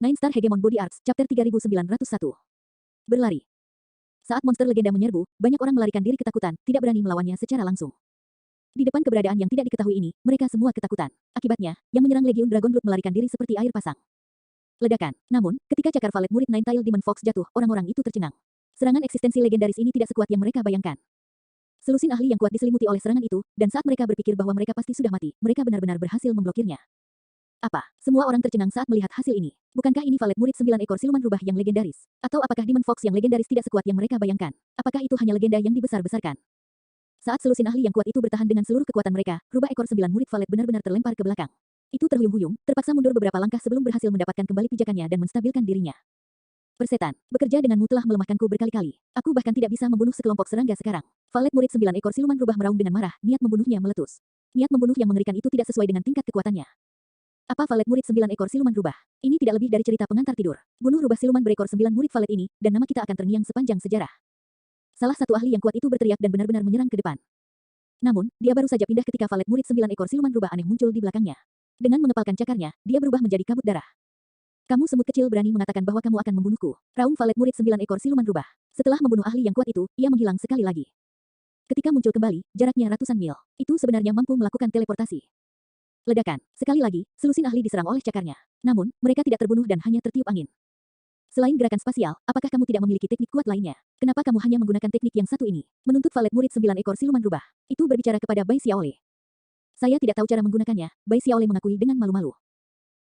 Nine Star Hegemon Body Arts, Chapter 3901. Berlari. Saat monster legenda menyerbu, banyak orang melarikan diri ketakutan, tidak berani melawannya secara langsung. Di depan keberadaan yang tidak diketahui ini, mereka semua ketakutan. Akibatnya, yang menyerang Legiun Dragon Blood melarikan diri seperti air pasang. Ledakan. Namun, ketika cakar valet murid Nine Tail Demon Fox jatuh, orang-orang itu tercengang. Serangan eksistensi legendaris ini tidak sekuat yang mereka bayangkan. Selusin ahli yang kuat diselimuti oleh serangan itu, dan saat mereka berpikir bahwa mereka pasti sudah mati, mereka benar-benar berhasil memblokirnya. Apa? Semua orang tercengang saat melihat hasil ini. Bukankah ini valet murid 9 ekor siluman rubah yang legendaris? Atau apakah Demon Fox yang legendaris tidak sekuat yang mereka bayangkan? Apakah itu hanya legenda yang dibesar-besarkan? Saat selusin ahli yang kuat itu bertahan dengan seluruh kekuatan mereka, rubah ekor 9 murid valet benar-benar terlempar ke belakang. Itu terhuyung-huyung, terpaksa mundur beberapa langkah sebelum berhasil mendapatkan kembali pijakannya dan menstabilkan dirinya. Persetan, bekerja denganmu telah melemahkanku berkali-kali. Aku bahkan tidak bisa membunuh sekelompok serangga sekarang. Valet murid 9 ekor siluman rubah meraung dengan marah, niat membunuhnya meletus. Niat membunuh yang mengerikan itu tidak sesuai dengan tingkat kekuatannya. Apa valet murid 9 ekor siluman rubah? Ini tidak lebih dari cerita pengantar tidur. Bunuh rubah siluman berekor 9 murid valet ini, dan nama kita akan terngiang sepanjang sejarah. Salah satu ahli yang kuat itu berteriak dan benar-benar menyerang ke depan. Namun, dia baru saja pindah ketika valet murid 9 ekor siluman rubah aneh muncul di belakangnya. Dengan mengepalkan cakarnya, dia berubah menjadi kabut darah. Kamu semut kecil berani mengatakan bahwa kamu akan membunuhku. Raung valet murid 9 ekor siluman rubah. Setelah membunuh ahli yang kuat itu, ia menghilang sekali lagi. Ketika muncul kembali, jaraknya ratusan mil. Itu sebenarnya mampu melakukan teleportasi. Ledakan. Sekali lagi, selusin ahli diserang oleh cakarnya. Namun, mereka tidak terbunuh dan hanya tertiup angin. Selain gerakan spasial, apakah kamu tidak memiliki teknik kuat lainnya? Kenapa kamu hanya menggunakan teknik yang satu ini? Menuntut valet murid 9 ekor siluman rubah. Itu berbicara kepada Bai Xiaole. Saya tidak tahu cara menggunakannya, Bai Xiaole mengakui dengan malu-malu.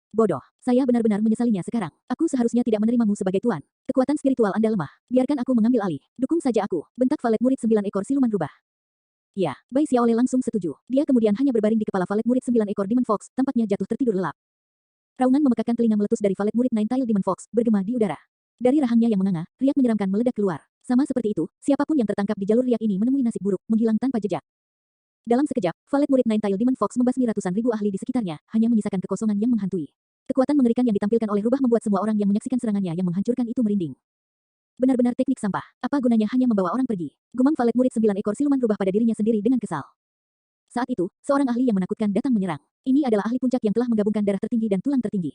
Bodoh, saya benar-benar menyesalinya sekarang. Aku seharusnya tidak menerimamu sebagai tuan. Kekuatan spiritual Anda lemah. Biarkan aku mengambil alih. Dukung saja aku. Bentak valet murid 9 ekor siluman rubah. Ya, Bai Xiaole langsung setuju. Dia kemudian hanya berbaring di kepala valet murid 9 ekor Demon Fox, tampaknya jatuh tertidur lelap. Raungan memekakkan telinga meletus dari valet murid Nine Tail Demon Fox, bergema di udara. Dari rahangnya yang menganga, riak menyeramkan meledak keluar. Sama seperti itu, siapapun yang tertangkap di jalur riak ini menemui nasib buruk, menghilang tanpa jejak. Dalam sekejap, valet murid Nine Tail Demon Fox membasmi ratusan ribu ahli di sekitarnya, hanya menyisakan kekosongan yang menghantui. Kekuatan mengerikan yang ditampilkan oleh rubah membuat semua orang yang menyaksikan serangannya yang menghancurkan itu merinding. Benar-benar teknik sampah. Apa gunanya hanya membawa orang pergi? Gumam valet murid 9 ekor siluman rubah pada dirinya sendiri dengan kesal. Saat itu, seorang ahli yang menakutkan datang menyerang. Ini adalah ahli puncak yang telah menggabungkan darah tertinggi dan tulang tertinggi.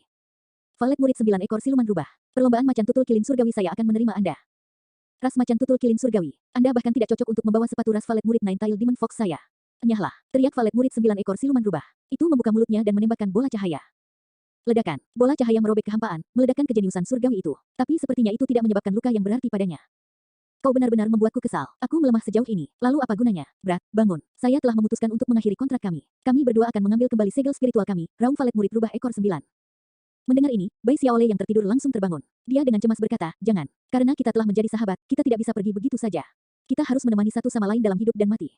Valet murid 9 ekor siluman rubah. Perlombaan macan tutul kilin surgawi saya akan menerima Anda. Ras macan tutul kilin surgawi. Anda bahkan tidak cocok untuk membawa sepatu ras valet murid Nine Tail Demon Fox saya. Enyahlah, teriak valet murid 9 ekor siluman rubah. Itu membuka mulutnya dan menembakkan bola cahaya. Ledakan. Bola cahaya merobek kehampaan, meledakkan kejeniusan surgawi itu. Tapi sepertinya itu tidak menyebabkan luka yang berarti padanya. Kau benar-benar membuatku kesal. Aku melemah sejauh ini. Lalu apa gunanya? Brat, bangun. Saya telah memutuskan untuk mengakhiri kontrak kami. Kami berdua akan mengambil kembali segel spiritual kami, Raung valet murid rubah ekor 9. Mendengar ini, Bai Xiaole yang tertidur langsung terbangun. Dia dengan cemas berkata, jangan. Karena kita telah menjadi sahabat, kita tidak bisa pergi begitu saja. Kita harus menemani satu sama lain dalam hidup dan mati.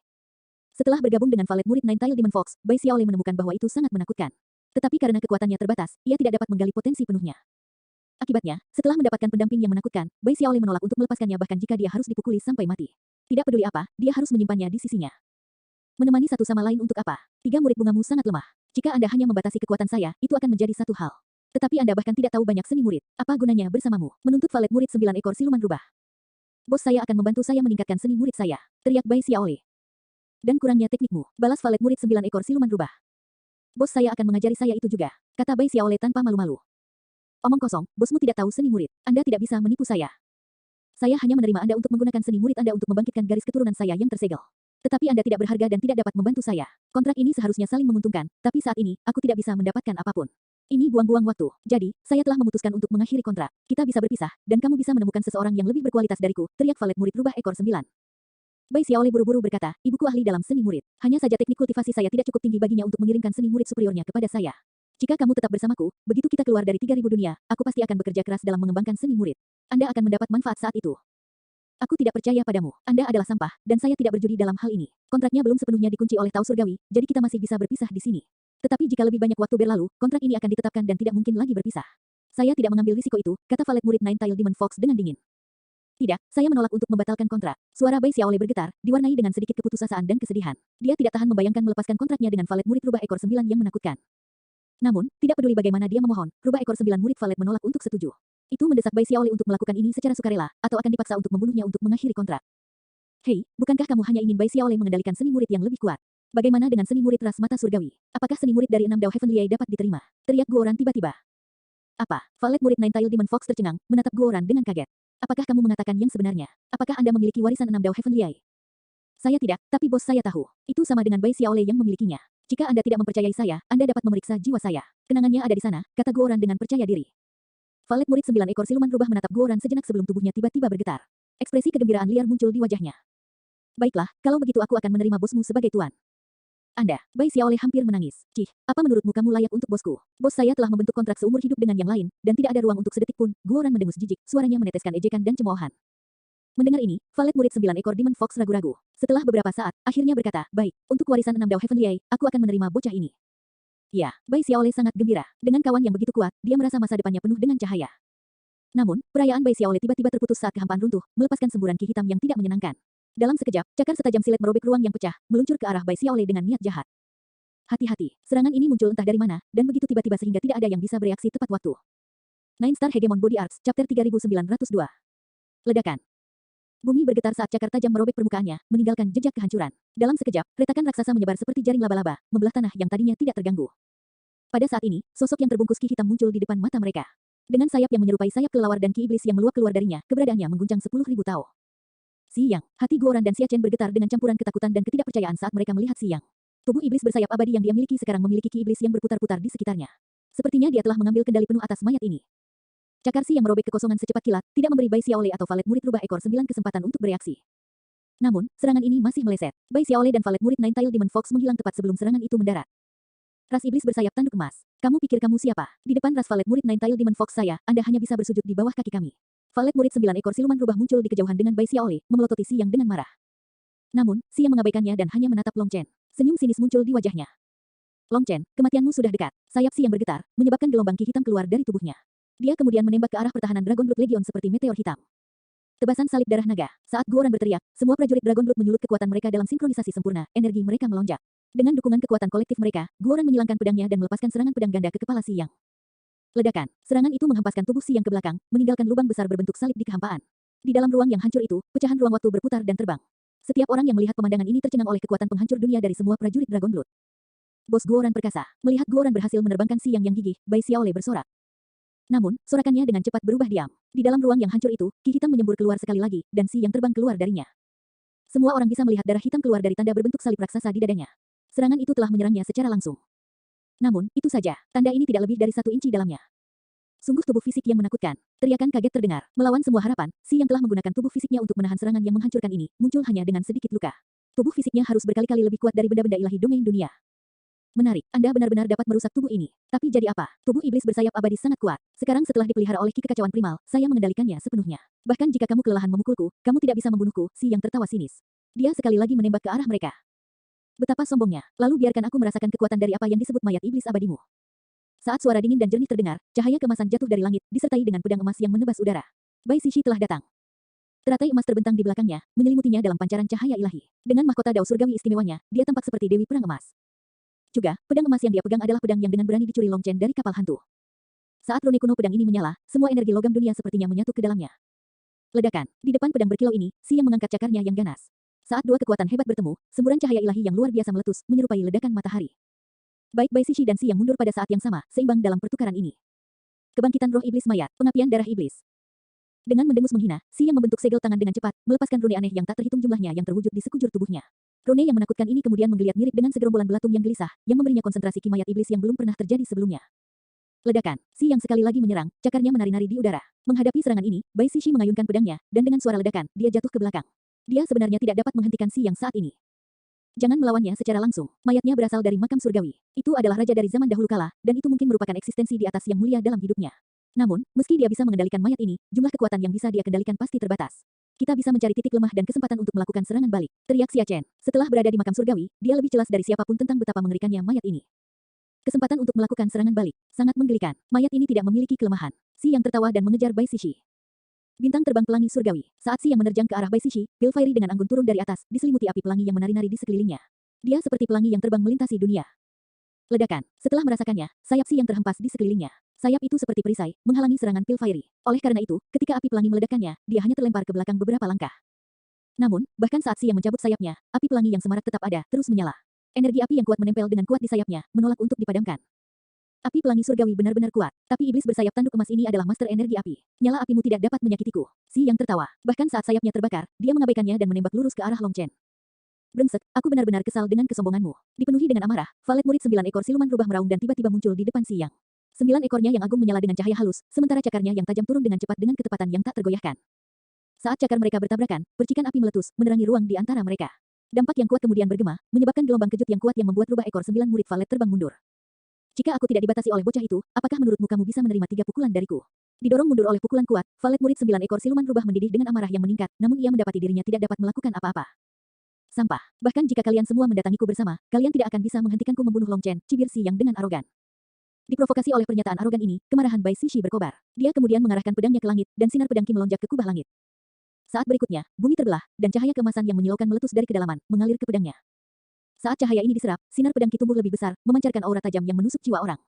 Setelah bergabung dengan valet murid Nine Tail Demon Fox, Bai Xiaole menemukan bahwa itu sangat menakutkan. Tetapi karena kekuatannya terbatas, ia tidak dapat menggali potensi penuhnya. Akibatnya, setelah mendapatkan pendamping yang menakutkan, Bai Xiaole menolak untuk melepaskannya bahkan jika dia harus dipukuli sampai mati. Tidak peduli apa, dia harus menyimpannya di sisinya. Menemani satu sama lain untuk apa? 3 murid bungamu sangat lemah. Jika Anda hanya membatasi kekuatan saya, itu akan menjadi satu hal. Tetapi Anda bahkan tidak tahu banyak seni murid. Apa gunanya bersamamu? Menuntut valet murid 9 ekor siluman rubah. Bos saya akan membantu saya meningkatkan seni murid saya. Teriak Bai Xiaole. Dan kurangnya teknikmu, balas valet murid 9 ekor siluman rubah. Bos saya akan mengajari saya itu juga, kata Bai Xiaole tanpa malu-malu. Omong kosong, bosmu tidak tahu seni murid. Anda tidak bisa menipu saya. Saya hanya menerima Anda untuk menggunakan seni murid Anda untuk membangkitkan garis keturunan saya yang tersegel. Tetapi Anda tidak berharga dan tidak dapat membantu saya. Kontrak ini seharusnya saling menguntungkan, tapi saat ini, aku tidak bisa mendapatkan apapun. Ini buang-buang waktu. Jadi, saya telah memutuskan untuk mengakhiri kontrak. Kita bisa berpisah, dan kamu bisa menemukan seseorang yang lebih berkualitas dariku, teriak valet murid rubah ekor 9. Bai Xiaole buru-buru berkata, ibuku ahli dalam seni murid. Hanya saja teknik kultivasi saya tidak cukup tinggi baginya untuk mengirimkan seni murid superiornya kepada saya. Jika kamu tetap bersamaku, begitu kita keluar dari 3000 dunia, aku pasti akan bekerja keras dalam mengembangkan seni murid. Anda akan mendapat manfaat saat itu. Aku tidak percaya padamu. Anda adalah sampah, dan saya tidak berjudi dalam hal ini. Kontraknya belum sepenuhnya dikunci oleh Tao Surgawi, jadi kita masih bisa berpisah di sini. Tetapi jika lebih banyak waktu berlalu, kontrak ini akan ditetapkan dan tidak mungkin lagi berpisah. Saya tidak mengambil risiko itu, kata valet murid Nine Tail Demon Fox dengan dingin. Tidak, saya menolak untuk membatalkan kontrak. Suara Bai Xiaole bergetar, diwarnai dengan sedikit keputusasaan dan kesedihan. Dia tidak tahan membayangkan melepaskan kontraknya dengan valet murid rubah ekor 9 yang menakutkan. Namun, tidak peduli bagaimana dia memohon, rubah ekor 9 murid valet menolak untuk setuju. Itu mendesak Bai Xiaole untuk melakukan ini secara sukarela, atau akan dipaksa untuk membunuhnya untuk mengakhiri kontrak. Hei, bukankah kamu hanya ingin Bai Xiaole mengendalikan seni murid yang lebih kuat? Bagaimana dengan seni murid ras mata surgawi? Apakah seni murid dari 6 Dao Heavenly Eye dapat diterima? Teriak Guoran tiba-tiba. Apa? Valet murid Nine-Tailed Demon Fox tercengang, menatap Guoran dengan kaget. Apakah kamu mengatakan yang sebenarnya? Apakah Anda memiliki warisan 6 Dao Heavenly Eye? Saya tidak, tapi bos saya tahu. Itu sama dengan Bai Xiaolei yang memilikinya. Jika Anda tidak mempercayai saya, Anda dapat memeriksa jiwa saya. Kenangannya ada di sana, kata Guoran dengan percaya diri. Valet murid 9 ekor siluman rubah menatap Guoran sejenak sebelum tubuhnya tiba-tiba bergetar. Ekspresi kegembiraan liar muncul di wajahnya. Baiklah, kalau begitu aku akan menerima bosmu sebagai tuan. Anda, Bai Xiaolei hampir menangis. Cih, apa menurutmu kamu layak untuk bosku? Bos saya telah membentuk kontrak seumur hidup dengan yang lain, dan tidak ada ruang untuk sedetik pun. Guoran mendengus jijik, suaranya meneteskan ejekan dan cemoohan. Mendengar ini, Valet murid 9 ekor Demon Fox ragu-ragu. Setelah beberapa saat, akhirnya berkata, baik, untuk warisan 6 Dao Heavenly Eye, aku akan menerima bocah ini. Ya, Bai Xiaolei sangat gembira. Dengan kawan yang begitu kuat, dia merasa masa depannya penuh dengan cahaya. Namun, perayaan Bai Xiaolei tiba-tiba terputus saat kehampaan runtuh, melepaskan semburan ki hitam yang tidak menyenangkan. Dalam sekejap, cakar setajam silet merobek ruang yang pecah, meluncur ke arah Bai Xiaolei dengan niat jahat. Hati-hati, serangan ini muncul entah dari mana, dan begitu tiba-tiba sehingga tidak ada yang bisa bereaksi tepat waktu. Nine Star Hegemon Body Arts, Chapter 3902. Ledakan. Bumi bergetar saat cakar tajam merobek permukaannya, meninggalkan jejak kehancuran. Dalam sekejap, retakan raksasa menyebar seperti jaring laba-laba, membelah tanah yang tadinya tidak terganggu. Pada saat ini, sosok yang terbungkus ki hitam muncul di depan mata mereka. Dengan sayap yang menyerupai sayap kelelawar dan ki iblis yang meluap keluar darinya, keberadaannya mengguncang 10.000 tao. Si Yang, hati Guoran dan Xia Chen bergetar dengan campuran ketakutan dan ketidakpercayaan saat mereka melihat Si Yang. Tubuh iblis bersayap abadi yang dia miliki sekarang memiliki ki iblis yang berputar-putar di sekitarnya. Sepertinya dia telah mengambil kendali penuh atas mayat ini. Cakar Si yang merobek kekosongan secepat kilat, tidak memberi Bai Xiaolei atau Valet murid rubah ekor 9 kesempatan untuk bereaksi. Namun, serangan ini masih meleset. Bai Xiaolei dan Valet murid Nine-Tailed Demon Fox menghilang tepat sebelum serangan itu mendarat. Ras iblis bersayap tanduk emas. Kamu pikir kamu siapa? Di depan ras Valet murid Nine-Tailed Demon Fox saya, Anda hanya bisa bersujud di bawah kaki kami. Valet murid 9 ekor siluman rubah muncul di kejauhan dengan Bai Xiaolei, memelototi Si yang dengan marah. Namun, Si yang mengabaikannya dan hanya menatap Long Chen. Senyum sinis muncul di wajahnya. Long Chen, kematianmu sudah dekat. Sayap Si yang bergetar, menyebabkan gelombang ki hitam keluar dari tubuhnya. Dia kemudian menembak ke arah pertahanan Dragon Blood Legion seperti meteor hitam. Tebasan salib darah naga. Saat Guoran berteriak, semua prajurit Dragon Blood menyulut kekuatan mereka dalam sinkronisasi sempurna, energi mereka melonjak. Dengan dukungan kekuatan kolektif mereka, Guoran menyilangkan pedangnya dan melepaskan serangan pedang ganda ke kepala Si Yang. Ledakan. Serangan itu menghempaskan tubuh Si Yang ke belakang, meninggalkan lubang besar berbentuk salib di kehampaan. Di dalam ruang yang hancur itu, pecahan ruang waktu berputar dan terbang. Setiap orang yang melihat pemandangan ini tercengang oleh kekuatan penghancur dunia dari semua prajurit Dragon Blood. Bos Guoran perkasa. Melihat Guoran berhasil menerbangkan Si Yang gigih, Bai Xiaolei bersorak. Namun, sorakannya dengan cepat berubah diam. Di dalam ruang yang hancur itu, ki hitam menyembur keluar sekali lagi, dan Si Yang terbang keluar darinya. Semua orang bisa melihat darah hitam keluar dari tanda berbentuk salib raksasa di dadanya. Serangan itu telah menyerangnya secara langsung. Namun, itu saja. Tanda ini tidak lebih dari 1 inci dalamnya. Sungguh tubuh fisik yang menakutkan. Teriakan kaget terdengar. Melawan semua harapan, Si Yang telah menggunakan tubuh fisiknya untuk menahan serangan yang menghancurkan ini, muncul hanya dengan sedikit luka. Tubuh fisiknya harus berkali-kali lebih kuat dari benda-benda ilahi domain dunia. Menarik, Anda benar-benar dapat merusak tubuh ini. Tapi jadi apa? Tubuh iblis bersayap abadi sangat kuat. Sekarang setelah dipelihara oleh ki kekacauan primal, saya mengendalikannya sepenuhnya. Bahkan jika kamu kelelahan memukulku, kamu tidak bisa membunuhku. Si Yang tertawa sinis. Dia sekali lagi menembak ke arah mereka. Betapa sombongnya. Lalu biarkan aku merasakan kekuatan dari apa yang disebut mayat iblis abadimu. Saat suara dingin dan jernih terdengar, cahaya kemasan jatuh dari langit, disertai dengan pedang emas yang menebas udara. Bai Sishi telah datang. Teratai emas terbentang di belakangnya, menyelimutinya dalam pancaran cahaya ilahi. Dengan mahkota dao surgawi istimewanya, dia tampak seperti dewi perang emas. Juga, pedang emas yang dia pegang adalah pedang yang dengan berani dicuri Long Chen dari kapal hantu. Saat rune kuno pedang ini menyala, semua energi logam dunia sepertinya menyatu ke dalamnya. Ledakan. Di depan pedang berkilau ini, Si Yang mengangkat cakarnya yang ganas. Saat dua kekuatan hebat bertemu, semburan cahaya ilahi yang luar biasa meletus, menyerupai ledakan matahari. Baik Bai Sishi dan Si Yang mundur pada saat yang sama, seimbang dalam pertukaran ini. Kebangkitan roh iblis mayat, pengapian darah iblis. Dengan mendengus menghina, Si Yang membentuk segel tangan dengan cepat, melepaskan rune aneh yang tak terhitung jumlahnya yang terwujud di sekujur tubuhnya. Rune yang menakutkan ini kemudian menggeliat mirip dengan segerombolan belatung yang gelisah, yang memberinya konsentrasi ki mayat iblis yang belum pernah terjadi sebelumnya. Ledakan. Si Yang sekali lagi menyerang, cakarnya menari-nari di udara. Menghadapi serangan ini, Bai Sishi mengayunkan pedangnya, dan dengan suara ledakan, dia jatuh ke belakang. Dia sebenarnya tidak dapat menghentikan Si Yang saat ini. Jangan melawannya secara langsung. Mayatnya berasal dari makam surgawi. Itu adalah raja dari zaman dahulu kala, dan itu mungkin merupakan eksistensi di atas yang mulia dalam hidupnya. Namun, meski dia bisa mengendalikan mayat ini, jumlah kekuatan yang bisa dia kendalikan pasti terbatas. Kita bisa mencari titik lemah dan kesempatan untuk melakukan serangan balik. Teriak Xia Chen. Setelah berada di makam surgawi, dia lebih jelas dari siapapun tentang betapa mengerikannya mayat ini. Kesempatan untuk melakukan serangan balik. Sangat menggelikan. Mayat ini tidak memiliki kelemahan. Si Yang tertawa dan mengejar Bai Sishi. Bintang terbang pelangi surgawi. Saat Si Yang menerjang ke arah Bai Sishi, pil fiery dengan anggun turun dari atas, diselimuti api pelangi yang menari-nari di sekelilingnya. Dia seperti pelangi yang terbang melintasi dunia. Ledakan. Setelah merasakannya, sayap Si Yang terhempas di sekelilingnya. Sayap itu seperti perisai, menghalangi serangan pil fiery. Oleh karena itu, ketika api pelangi meledakkannya, dia hanya terlempar ke belakang beberapa langkah. Namun, bahkan saat Si Yang mencabut sayapnya, api pelangi yang semarak tetap ada, terus menyala. Energi api yang kuat menempel dengan kuat di sayapnya, menolak untuk dipadamkan. Api pelangi surgawi benar-benar kuat. Tapi iblis bersayap tanduk emas ini adalah master energi api. Nyala apimu tidak dapat menyakitiku. Si yang tertawa. Bahkan saat sayapnya terbakar, dia mengabaikannya dan menembak lurus ke arah Long Chen. Brengsek, aku benar-benar kesal dengan kesombonganmu. Dipenuhi dengan amarah, valet murid 9 ekor siluman rubah meraung dan tiba-tiba muncul di depan Si Yang. 9 ekornya yang agung menyala dengan cahaya halus, sementara cakarnya yang tajam turun dengan cepat dengan ketepatan yang tak tergoyahkan. Saat cakar mereka bertabrakan, percikan api meletus, menerangi ruang di antara mereka. Dampak yang kuat kemudian bergema, menyebabkan gelombang kejut yang kuat yang membuat rubah ekor 9 murid valet terbang mundur. Jika aku tidak dibatasi oleh bocah itu, apakah menurutmu kamu bisa menerima 3 pukulan dariku? Didorong mundur oleh pukulan kuat, valet murid 9 ekor siluman rubah mendidih dengan amarah yang meningkat, namun ia mendapati dirinya tidak dapat melakukan apa-apa. Sampah. Bahkan jika kalian semua mendatangiku bersama, kalian tidak akan bisa menghentikanku membunuh Long Chen, cibir Si Yang dengan arogan. Diprovokasi oleh pernyataan arogan ini, kemarahan Bai Sishi berkobar. Dia kemudian mengarahkan pedangnya ke langit, dan sinar pedang Qi melonjak ke kubah langit. Saat berikutnya, bumi terbelah, dan cahaya keemasan yang menyilaukan meletus dari kedalaman, mengalir ke pedangnya. Saat cahaya ini diserap, sinar pedang Qi tumbuh lebih besar, memancarkan aura tajam yang menusuk jiwa orang.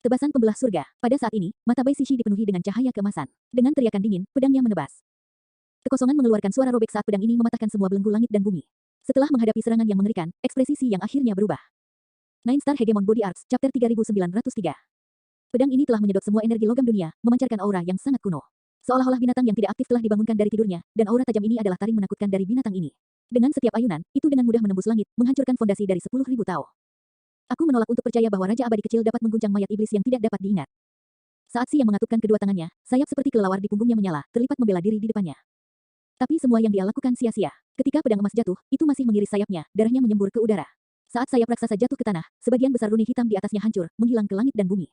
Tebasan pembelah surga. Pada saat ini, mata Bai Sishi dipenuhi dengan cahaya keemasan. Dengan teriakan dingin, pedangnya menebas. Kekosongan mengeluarkan suara robek saat pedang ini mematahkan semua belenggu langit dan bumi. Setelah menghadapi serangan yang mengerikan, ekspresi Si Yang akhirnya berubah. Nine Star Hegemon Body Arts, Chapter 3903. Pedang ini telah menyedot semua energi logam dunia, memancarkan aura yang sangat kuno. Seolah-olah binatang yang tidak aktif telah dibangunkan dari tidurnya, dan aura tajam ini adalah taring menakutkan dari binatang ini. Dengan setiap ayunan, itu dengan mudah menembus langit, menghancurkan fondasi dari 10.000 tao. Aku menolak untuk percaya bahwa Raja Abadi kecil dapat mengguncang mayat iblis yang tidak dapat diingat. Saat Si Yang mengatupkan kedua tangannya, sayap seperti kelelawar di punggungnya menyala, terlipat membela diri di depannya. Tapi semua yang dia lakukan sia-sia. Ketika pedang emas jatuh, itu masih mengiris sayapnya, darahnya menyembur ke udara. Saat sayap raksasa jatuh ke tanah, sebagian besar runi hitam di atasnya hancur, menghilang ke langit dan bumi.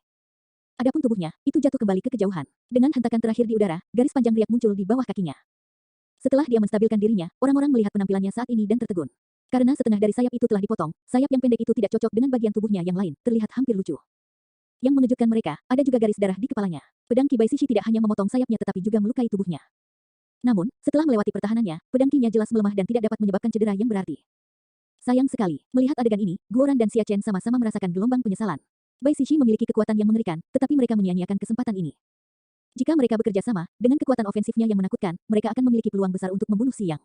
Adapun tubuhnya, itu jatuh kembali ke kejauhan. Dengan hentakan terakhir di udara, garis panjang riak muncul di bawah kakinya. Setelah dia menstabilkan dirinya, orang-orang melihat penampilannya saat ini dan tertegun. Karena setengah dari sayap itu telah dipotong, sayap yang pendek itu tidak cocok dengan bagian tubuhnya yang lain, terlihat hampir lucu. Yang mengejutkan mereka, ada juga garis darah di kepalanya. Pedang Qi Bai Sishi tidak hanya memotong sayapnya tetapi juga melukai tubuhnya. Namun, setelah melewati pertahanannya, pedang Qi-nya jelas melemah dan tidak dapat menyebabkan cedera yang berarti. Sayang sekali, melihat adegan ini, Guoran dan Xia Chen sama-sama merasakan gelombang penyesalan. Bai Sishi memiliki kekuatan yang mengerikan, tetapi mereka menyia-nyiakan kesempatan ini. Jika mereka bekerja sama, dengan kekuatan ofensifnya yang menakutkan, mereka akan memiliki peluang besar untuk membunuh Si Yang.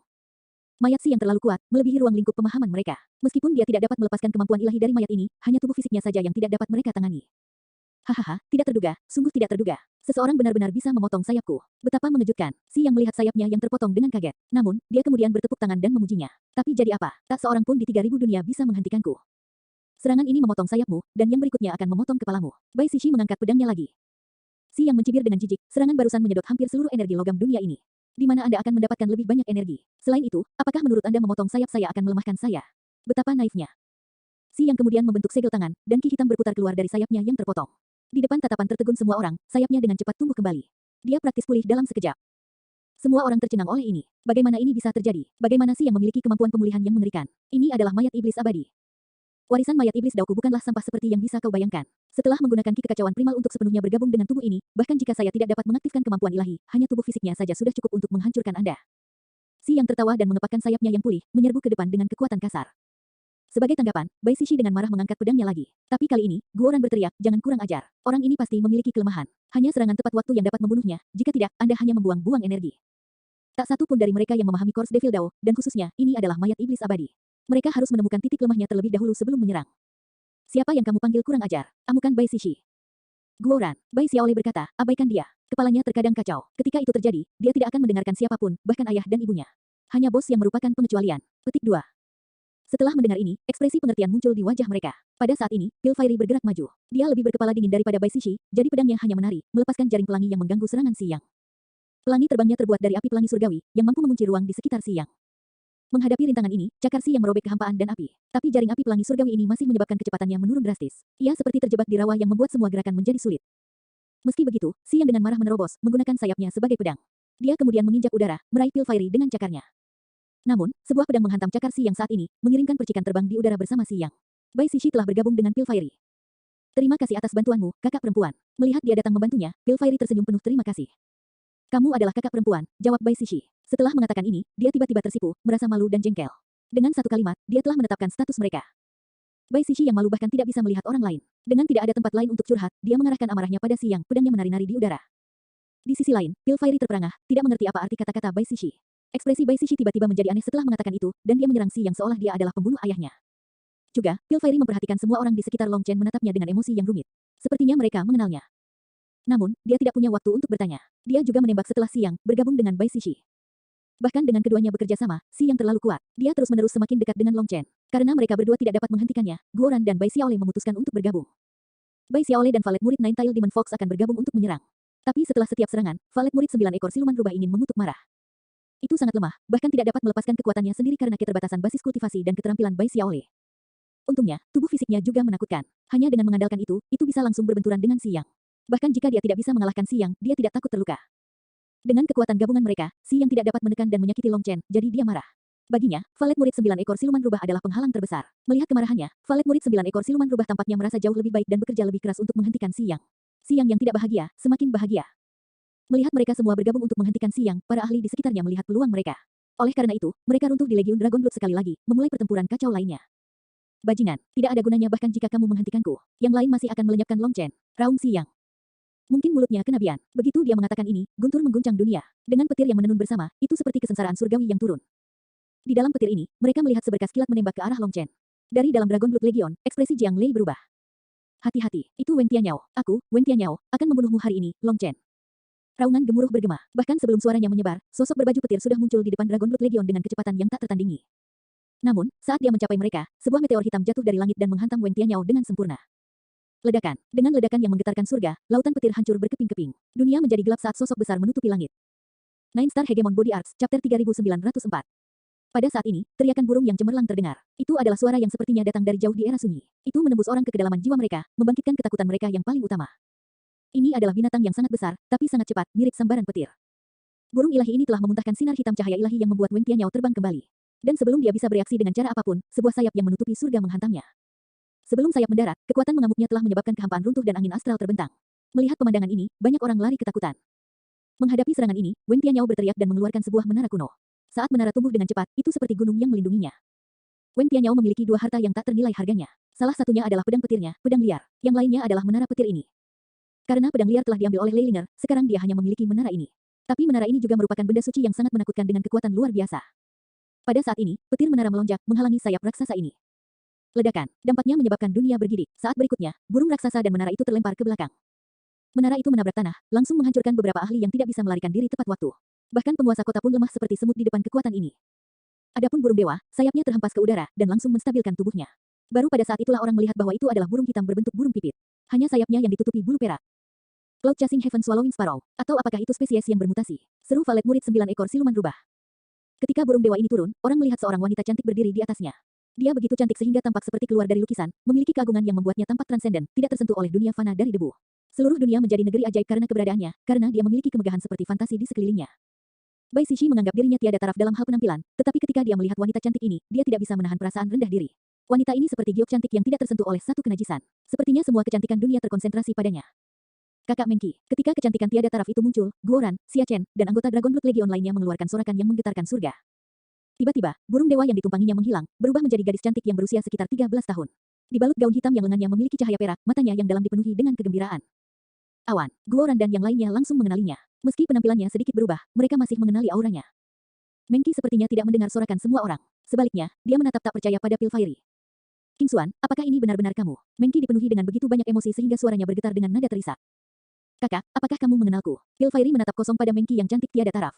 Mayat Si Yang terlalu kuat, melebihi ruang lingkup pemahaman mereka. Meskipun dia tidak dapat melepaskan kemampuan ilahi dari mayat ini, hanya tubuh fisiknya saja yang tidak dapat mereka tangani. Hahaha, tidak terduga, sungguh tidak terduga. Seseorang benar-benar bisa memotong sayapku. Betapa mengejutkan. Si Yang melihat sayapnya yang terpotong dengan kaget. Namun, dia kemudian bertepuk tangan dan memujinya. Tapi jadi apa? Tak seorang pun di 3.000 dunia bisa menghentikanku. Serangan ini memotong sayapmu, dan yang berikutnya akan memotong kepalamu. Bai Sishi mengangkat pedangnya lagi. Si Yang mencibir dengan jijik, serangan barusan menyedot hampir seluruh energi logam dunia ini. Di mana Anda akan mendapatkan lebih banyak energi? Selain itu, apakah menurut Anda memotong sayap saya akan melemahkan saya? Betapa naifnya. Si Yang kemudian membentuk segel tangan, dan Qi hitam berputar keluar dari sayapnya yang terpotong. Di depan tatapan tertegun semua orang, sayapnya dengan cepat tumbuh kembali. Dia praktis pulih dalam sekejap. Semua orang tercengang oleh ini. Bagaimana ini bisa terjadi? Bagaimana Si Yang memiliki kemampuan pemulihan yang mengerikan? Ini adalah mayat iblis abadi. Warisan mayat iblis Daoku bukanlah sampah seperti yang bisa kau bayangkan. Setelah menggunakan Qi kekacauan primal untuk sepenuhnya bergabung dengan tubuh ini, bahkan jika saya tidak dapat mengaktifkan kemampuan ilahi, hanya tubuh fisiknya saja sudah cukup untuk menghancurkan Anda. Si Yang tertawa dan mengepakkan sayapnya yang pulih, menyerbu ke depan dengan kekuatan kasar. Sebagai tanggapan, Bai Sishi dengan marah mengangkat pedangnya lagi. Tapi kali ini, Guoran berteriak, jangan kurang ajar. Orang ini pasti memiliki kelemahan. Hanya serangan tepat waktu yang dapat membunuhnya, jika tidak, Anda hanya membuang-buang energi. Tak satu pun dari mereka yang memahami Course Devil Dao, dan khususnya, ini adalah mayat iblis abadi. Mereka harus menemukan titik lemahnya terlebih dahulu sebelum menyerang. Siapa yang kamu panggil kurang ajar? Amukan Bai Sishi. Guoran, Bai Xiaolei berkata, abaikan dia. Kepalanya terkadang kacau. Ketika itu terjadi, dia tidak akan mendengarkan siapapun, bahkan ayah dan ibunya. Hanya bos yang merupakan pengecualian. Petik 2. Setelah mendengar ini, ekspresi pengertian muncul di wajah mereka. Pada saat ini, Pil Fairy bergerak maju. Dia lebih berkepala dingin daripada Bai Sishi, jadi pedangnya hanya menari, melepaskan jaring pelangi yang mengganggu serangan Si Yang. Pelangi terbangnya terbuat dari api pelangi surgawi, yang mampu mengunci ruang di sekitar Si Yang. Menghadapi rintangan ini, cakar Si Yang merobek kehampaan dan api. Tapi jaring api pelangi surgawi ini masih menyebabkan kecepatannya menurun drastis. Ia seperti terjebak di rawa yang membuat semua gerakan menjadi sulit. Meski begitu, Si Yang dengan marah menerobos, menggunakan sayapnya sebagai pedang. Dia kemudian menginjak udara, meraih Pil Fairy dengan cakarnya. Namun, sebuah pedang menghantam cakar Si Yang saat ini, mengirimkan percikan terbang di udara bersama Si Yang. Bai Sishi telah bergabung dengan Pil Fairy. Terima kasih atas bantuanmu, kakak perempuan. Melihat dia datang membantunya, Pil Fairy tersenyum penuh terima kasih. Kamu adalah kakak perempuan, jawab Bai Sishi. Setelah mengatakan ini, dia tiba-tiba tersipu, merasa malu dan jengkel. Dengan satu kalimat, dia telah menetapkan status mereka. Bai Sishi yang malu bahkan tidak bisa melihat orang lain. Dengan tidak ada tempat lain untuk curhat, dia mengarahkan amarahnya pada Si Yang, pedangnya menari-nari di udara. Di sisi lain, Pil Fairy terperangah, tidak mengerti apa arti kata-kata Bai Sishi. Ekspresi Bai Sishi tiba-tiba menjadi aneh setelah mengatakan itu, dan dia menyerang Si Yang seolah dia adalah pembunuh ayahnya. juga, Pilfairy memperhatikan semua orang di sekitar Long Chen menatapnya dengan emosi yang rumit. Sepertinya mereka mengenalnya. Namun, dia tidak punya waktu untuk bertanya. Dia juga menembak setelah Xiang, bergabung dengan Bai Sixi. Bahkan dengan keduanya bekerja sama, Xiang terlalu kuat. Dia terus-menerus semakin dekat dengan Long Chen. Karena mereka berdua tidak dapat menghentikannya, Guoran dan Bai Xiaolei memutuskan untuk bergabung. Bai Xiaolei dan valet murid Nine-Tailed Demon Fox akan bergabung untuk menyerang. Tapi setelah setiap serangan, valet murid 9 ekor siluman rubah ingin mengutuk marah. Itu sangat lemah, bahkan tidak dapat melepaskan kekuatannya sendiri karena keterbatasan basis kultivasi dan keterampilan Bai Xiaolei. Untungnya, tubuh fisiknya juga menakutkan. Hanya dengan mengandalkan itu bisa langsung berbenturan dengan Xiang. Bahkan jika dia tidak bisa mengalahkan Xiang, dia tidak takut terluka. Dengan kekuatan gabungan mereka, Xiang tidak dapat menekan dan menyakiti Long Chen, jadi dia marah. Baginya, valet murid 9 ekor siluman rubah adalah penghalang terbesar. Melihat kemarahannya, valet murid 9 ekor siluman rubah tampaknya merasa jauh lebih baik dan bekerja lebih keras untuk menghentikan Xiang. Xiang yang tidak bahagia, semakin bahagia. Melihat mereka semua bergabung untuk menghentikan Xiang, para ahli di sekitarnya melihat peluang mereka. Oleh karena itu, mereka runtuh di Legiun Dragon Blood sekali lagi, memulai pertempuran kacau lainnya. Bajingan, tidak ada gunanya bahkan jika kamu menghentikanku. Yang lain masih akan melenyapkan Long Chen. Raung Xiang. Mungkin mulutnya kenabian. Begitu dia mengatakan ini, guntur mengguncang dunia. Dengan petir yang menenun bersama, itu seperti kesengsaraan surgawi yang turun. Di dalam petir ini, mereka melihat seberkas kilat menembak ke arah Long Chen. Dari dalam Dragon Blood Legion, ekspresi Jiang Lei berubah. Hati-hati, itu Wen Tianyao. Aku, Wen Tianyao, akan membunuhmu hari ini, Long Chen. Raungan gemuruh bergema. Bahkan sebelum suaranya menyebar, sosok berbaju petir sudah muncul di depan Dragon Blood Legion dengan kecepatan yang tak tertandingi. Namun, saat dia mencapai mereka, sebuah meteor hitam jatuh dari langit dan menghantam Wen Tianyao dengan sempurna. Ledakan. Dengan ledakan yang menggetarkan surga, lautan petir hancur berkeping-keping. Dunia menjadi gelap saat sosok besar menutupi langit. Nine Star Hegemon Body Arts, Chapter 3904. Pada saat ini, teriakan burung yang cemerlang terdengar. Itu adalah suara yang sepertinya datang dari jauh di era sunyi. Itu menembus orang ke kedalaman jiwa mereka, membangkitkan ketakutan mereka yang paling utama. Ini adalah binatang yang sangat besar, tapi sangat cepat, mirip sambaran petir. Burung ilahi ini telah memuntahkan sinar hitam cahaya ilahi yang membuat Wen Tianyao terbang kembali. Dan sebelum dia bisa bereaksi dengan cara apapun, sebuah sayap yang menutupi surga menghantamnya. Sebelum sayap mendarat, kekuatan mengamuknya telah menyebabkan kehampaan runtuh dan angin astral terbentang. Melihat pemandangan ini, banyak orang lari ketakutan. Menghadapi serangan ini, Wen Tianyao berteriak dan mengeluarkan sebuah menara kuno. Saat menara tumbuh dengan cepat, itu seperti gunung yang melindunginya. Wen Tianyao memiliki dua harta yang tak ternilai harganya. Salah satunya adalah pedang petirnya, pedang liar. Yang lainnya adalah menara petir ini. Karena pedang liar telah diambil oleh Leilinger, sekarang dia hanya memiliki menara ini. Tapi menara ini juga merupakan benda suci yang sangat menakutkan dengan kekuatan luar biasa. Pada saat ini, petir menara melonjak, menghalangi sayap raksasa ini. Ledakan. Dampaknya menyebabkan dunia bergidik. Saat berikutnya, burung raksasa dan menara itu terlempar ke belakang. Menara itu menabrak tanah, langsung menghancurkan beberapa ahli yang tidak bisa melarikan diri tepat waktu. Bahkan penguasa kota pun lemah seperti semut di depan kekuatan ini. Adapun burung dewa, sayapnya terhempas ke udara dan langsung menstabilkan tubuhnya. Baru pada saat itulah orang melihat bahwa itu adalah burung hitam berbentuk burung pipit. Hanya sayapnya yang ditutupi bulu perak. Cloud Chasing Heaven Swallowing Sparrow. Atau apakah itu spesies yang bermutasi? Seru valet murid 9 ekor siluman rubah. Ketika burung dewa ini turun, orang melihat seorang wanita cantik berdiri di atasnya. Dia begitu cantik sehingga tampak seperti keluar dari lukisan, memiliki keagungan yang membuatnya tampak transenden, tidak tersentuh oleh dunia fana dari debu. Seluruh dunia menjadi negeri ajaib karena keberadaannya, karena dia memiliki kemegahan seperti fantasi di sekelilingnya. Bai Sixi menganggap dirinya tiada taraf dalam hal penampilan, tetapi ketika dia melihat wanita cantik ini, dia tidak bisa menahan perasaan rendah diri. Wanita ini seperti giok cantik yang tidak tersentuh oleh satu kenajisan. Sepertinya semua kecantikan dunia terkonsentrasi padanya. Kakak Mengki. Ketika kecantikan tiada taraf itu muncul, Guoran, Xia Chen, dan anggota Dragon Blood Legion lainnya mengeluarkan sorakan yang menggetarkan surga. Tiba-tiba, burung dewa yang ditumpanginya menghilang, berubah menjadi gadis cantik yang berusia sekitar 13 tahun. Dibalut gaun hitam yang lengannya memiliki cahaya perak, matanya yang dalam dipenuhi dengan kegembiraan. Awan, Guoran dan yang lainnya langsung mengenalinya. Meski penampilannya sedikit berubah, mereka masih mengenali auranya. Mengki sepertinya tidak mendengar sorakan semua orang. Sebaliknya, dia menatap tak percaya pada Pilfairy. King Xuan, apakah ini benar-benar kamu? Mengki dipenuhi dengan begitu banyak emosi sehingga suaranya bergetar dengan nada terisak. Kakak, apakah kamu mengenalku? Pilfairy menatap kosong pada Mengki yang cantik tiada taraf.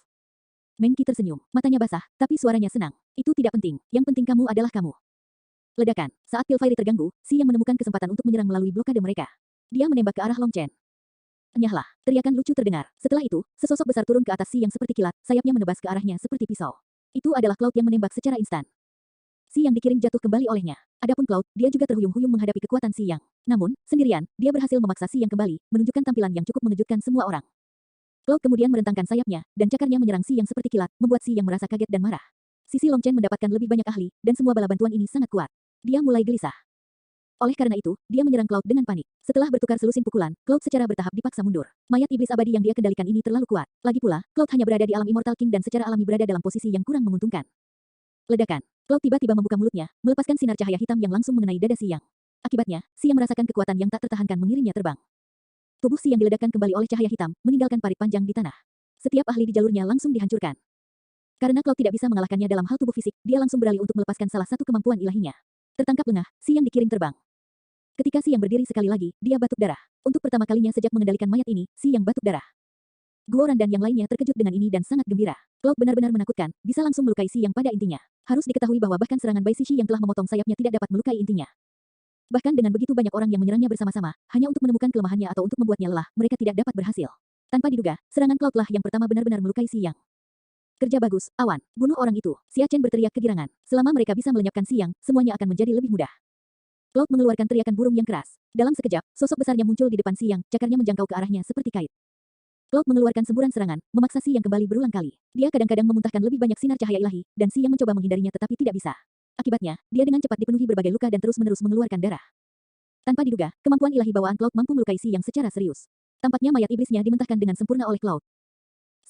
Mengki tersenyum, matanya basah, tapi suaranya senang. Itu tidak penting, yang penting kamu adalah kamu. Ledakan. Saat Pilfairy terganggu, Xiang menemukan kesempatan untuk menyerang melalui blokade mereka. Dia menembak ke arah Long Chen. Enyahlah, teriakan lucu terdengar. Setelah itu, sesosok besar turun ke atas Xiang seperti kilat, sayapnya menebas ke arahnya seperti pisau. Itu adalah Cloud yang menembak secara instan. Xiang dikirim jatuh kembali olehnya. Adapun Cloud, dia juga terhuyung-huyung menghadapi kekuatan Xiang. Namun, sendirian, dia berhasil memaksa Xiang kembali, menunjukkan tampilan yang cukup mengejutkan semua orang. Cloud kemudian merentangkan sayapnya, dan cakarnya menyerang Xiang seperti kilat, membuat Xiang merasa kaget dan marah. Sisi Long Chen mendapatkan lebih banyak ahli, dan semua bala bantuan ini sangat kuat. Dia mulai gelisah. Oleh karena itu, dia menyerang Cloud dengan panik. Setelah bertukar selusin pukulan, Cloud secara bertahap dipaksa mundur. Mayat iblis abadi yang dia kendalikan ini terlalu kuat. Lagi pula, Cloud hanya berada di alam Immortal King dan secara alami berada dalam posisi yang kurang menguntungkan. Ledakan. Cloud tiba-tiba membuka mulutnya, melepaskan sinar cahaya hitam yang langsung mengenai dada Xiang. Akibatnya, Xiang merasakan kekuatan yang tak tertahankan mengirimnya terbang. Tubuh Xiang diledakkan kembali oleh cahaya hitam, meninggalkan parit panjang di tanah. Setiap ahli di jalurnya langsung dihancurkan. Karena Cloud tidak bisa mengalahkannya dalam hal tubuh fisik, dia langsung beralih untuk melepaskan salah satu kemampuan ilahinya. Tertangkap lengah, Si Yang dikirim terbang. Ketika Si Yang berdiri sekali lagi, dia batuk darah. Untuk pertama kalinya sejak mengendalikan mayat ini, Si Yang batuk darah. Guoran dan yang lainnya terkejut dengan ini dan sangat gembira. Cloud benar-benar menakutkan, bisa langsung melukai Si Yang pada intinya. Harus diketahui bahwa bahkan serangan Bai Shishi yang telah memotong sayapnya tidak dapat melukai intinya. Bahkan dengan begitu banyak orang yang menyerangnya bersama-sama, hanya untuk menemukan kelemahannya atau untuk membuatnya lelah, mereka tidak dapat berhasil. Tanpa diduga, serangan Cloud lah yang pertama benar-benar melukai Si Yang. Kerja bagus, Awan. Bunuh orang itu. Xia Chen berteriak kegirangan. Selama mereka bisa melenyapkan Si Yang, semuanya akan menjadi lebih mudah. Cloud mengeluarkan teriakan burung yang keras. Dalam sekejap, sosok besarnya muncul di depan Si Yang, cakarnya menjangkau ke arahnya seperti kait. Cloud mengeluarkan semburan serangan, memaksa Si Yang kembali berulang kali. Dia kadang-kadang memuntahkan lebih banyak sinar cahaya ilahi, dan Si Yang mencoba menghindarinya tetapi tidak bisa. Akibatnya, dia dengan cepat dipenuhi berbagai luka dan terus-menerus mengeluarkan darah. Tanpa diduga, kemampuan ilahi bawaan Cloud mampu melukai Si Yang secara serius. Tampaknya mayat iblisnya dimentahkan dengan sempurna oleh Cloud.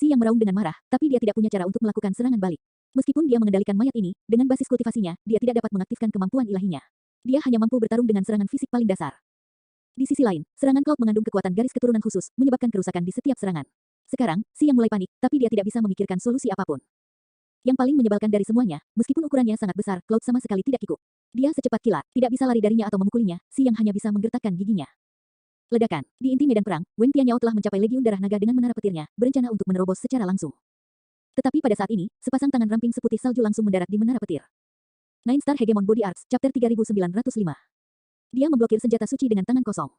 Si Yang meraung dengan marah, tapi dia tidak punya cara untuk melakukan serangan balik. Meskipun dia mengendalikan mayat ini, dengan basis kultivasinya, dia tidak dapat mengaktifkan kemampuan ilahinya. Dia hanya mampu bertarung dengan serangan fisik paling dasar. Di sisi lain, serangan Cloud mengandung kekuatan garis keturunan khusus, menyebabkan kerusakan di setiap serangan. Sekarang, Si Yang mulai panik, tapi dia tidak bisa memikirkan solusi apapun. Yang paling menyebalkan dari semuanya, meskipun ukurannya sangat besar, Cloud sama sekali tidak kikuk. Dia secepat kilat, tidak bisa lari darinya atau memukulinya, Si Yang hanya bisa menggertakkan giginya. Ledakan. Di inti medan perang, Wen Tianyao telah mencapai Legiun Darah Naga dengan menara petirnya, berencana untuk menerobos secara langsung. Tetapi pada saat ini, sepasang tangan ramping seputih salju langsung mendarat di menara petir. Nine Star Hegemon Body Arts, Chapter 3905. Dia memblokir senjata suci dengan tangan kosong.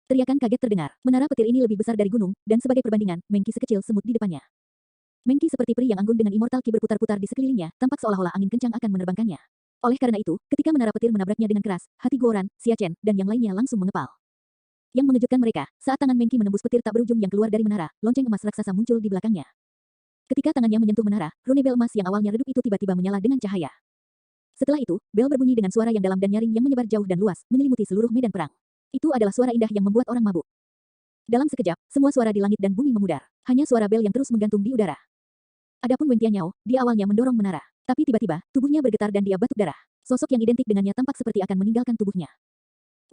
Teriakan kaget terdengar. Menara petir ini lebih besar dari gunung, dan sebagai perbandingan, Mengki sekecil semut di depannya. Mengki seperti peri yang anggun dengan immortal ki berputar-putar di sekelilingnya, tampak seolah-olah angin kencang akan menerbangkannya. Oleh karena itu, ketika menara petir menabraknya dengan keras, hati Guoran, Xia Chen, dan yang lainnya langsung mengepal. Yang mengejutkan mereka, saat tangan Mengki menembus petir tak berujung yang keluar dari menara, lonceng emas raksasa muncul di belakangnya. Ketika tangannya menyentuh menara, rune bel emas yang awalnya redup itu tiba-tiba menyala dengan cahaya. Setelah itu, bel berbunyi dengan suara yang dalam dan nyaring yang menyebar jauh dan luas, menyelimuti seluruh medan perang. Itu adalah suara indah yang membuat orang mabuk. Dalam sekejap, semua suara di langit dan bumi memudar. Hanya suara bel yang terus menggantung di udara. Adapun Wen Tianyao, dia awalnya mendorong menara. Tapi tiba-tiba, tubuhnya bergetar dan dia batuk darah. Sosok yang identik dengannya tampak seperti akan meninggalkan tubuhnya.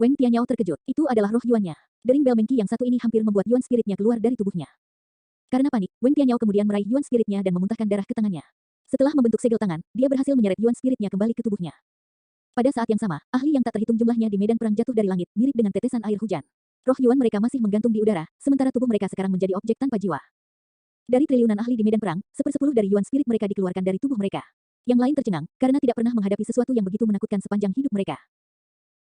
Wen Tianyao terkejut. Itu adalah roh Yuannya. Dering bel Mengki yang satu ini hampir membuat Yuan spiritnya keluar dari tubuhnya. Karena panik, Wen Tianyao kemudian meraih Yuan spiritnya dan memuntahkan darah ke tangannya. Setelah membentuk segel tangan, dia berhasil menyeret Yuan spiritnya kembali ke tubuhnya. Pada saat yang sama, ahli yang tak terhitung jumlahnya di medan perang jatuh dari langit, mirip dengan tetesan air hujan. Roh Yuan mereka masih menggantung di udara, sementara tubuh mereka sekarang menjadi objek tanpa jiwa. Dari triliunan ahli di medan perang, 1/10 dari Yuan spirit mereka dikeluarkan dari tubuh mereka. Yang lain tercengang, karena tidak pernah menghadapi sesuatu yang begitu menakutkan sepanjang hidup mereka.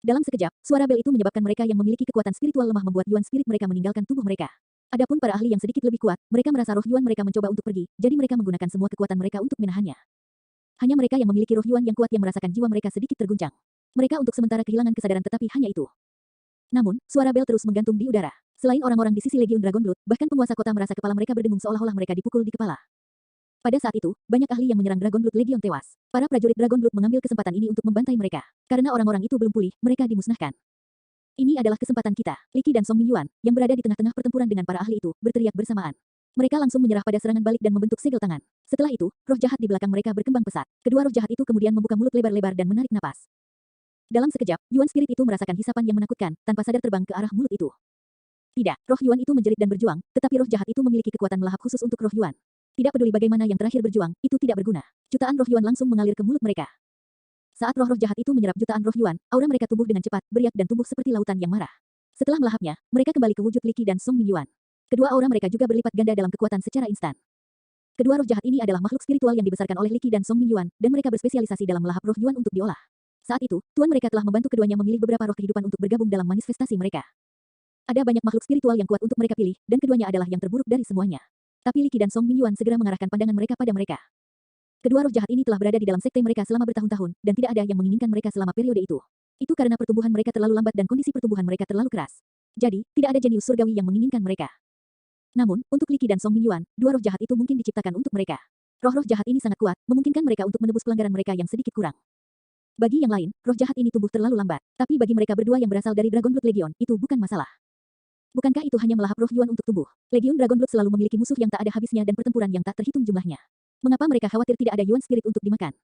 Dalam sekejap, suara bel itu menyebabkan mereka yang memiliki kekuatan spiritual lemah membuat Yuan spirit mereka meninggalkan tubuh mereka. Adapun para ahli yang sedikit lebih kuat, mereka merasa roh Yuan mereka mencoba untuk pergi, jadi mereka menggunakan semua kekuatan mereka untuk menahannya. Hanya mereka yang memiliki roh Yuan yang kuat yang merasakan jiwa mereka sedikit terguncang. Mereka untuk sementara kehilangan kesadaran tetapi hanya itu. Namun, suara bel terus menggantung di udara. Selain orang-orang di sisi Legiun Dragon Blood, bahkan penguasa kota merasa kepala mereka berdengung seolah-olah mereka dipukul di kepala. Pada saat itu, banyak ahli yang menyerang Dragon Blood Legion tewas. Para prajurit Dragon Blood mengambil kesempatan ini untuk membantai mereka. Karena orang-orang itu belum pulih, mereka dimusnahkan. Ini adalah kesempatan kita. Li Qi dan Song Mingyuan, yang berada di tengah-tengah pertempuran dengan para ahli itu, berteriak bersamaan. Mereka langsung menyerah pada serangan balik dan membentuk segel tangan. Setelah itu, roh jahat di belakang mereka berkembang pesat. Kedua roh jahat itu kemudian membuka mulut lebar-lebar dan menarik napas. Dalam sekejap, Yuan spirit itu merasakan hisapan yang menakutkan, tanpa sadar terbang ke arah mulut itu. Tidak, roh Yuan itu menjerit dan berjuang, tetapi roh jahat itu memiliki kekuatan melahap khusus untuk roh Yuan. Tidak peduli bagaimana yang terakhir berjuang, itu tidak berguna. Jutaan roh Yuan langsung mengalir ke mulut mereka. Saat roh-roh jahat itu menyerap jutaan roh Yuan, aura mereka tumbuh dengan cepat, beriak dan tumbuh seperti lautan yang marah. Setelah melahapnya, mereka kembali ke wujud Li Qi dan Song Mingyuan. Kedua aura mereka juga berlipat ganda dalam kekuatan secara instan. Kedua roh jahat ini adalah makhluk spiritual yang dibesarkan oleh Li Qi dan Song Mingyuan, dan mereka berspesialisasi dalam melahap roh Yuan untuk diolah. Saat itu, tuan mereka telah membantu keduanya memilih beberapa roh kehidupan untuk bergabung dalam manifestasi mereka. Ada banyak makhluk spiritual yang kuat untuk mereka pilih, dan keduanya adalah yang terburuk dari semuanya. Tapi Li Qi dan Song Mingyuan segera mengarahkan pandangan mereka pada mereka. Kedua roh jahat ini telah berada di dalam sekte mereka selama bertahun-tahun, dan tidak ada yang menginginkan mereka selama periode itu. Itu karena pertumbuhan mereka terlalu lambat dan kondisi pertumbuhan mereka terlalu keras. Jadi, tidak ada jenius surgawi yang menginginkan mereka. Namun, untuk Li Qi dan Song Mingyuan, dua roh jahat itu mungkin diciptakan untuk mereka. Roh-roh jahat ini sangat kuat, memungkinkan mereka untuk menebus pelanggaran mereka yang sedikit kurang. Bagi yang lain, roh jahat ini tumbuh terlalu lambat. Tapi bagi mereka berdua yang berasal dari Dragon Blood Legion, itu bukan masalah. Bukankah itu hanya melahap roh Yuan untuk tumbuh? Legiun Dragon Blood selalu memiliki musuh yang tak ada habisnya dan pertempuran yang tak terhitung jumlahnya. Mengapa mereka khawatir tidak ada Yuan spirit untuk dimakan?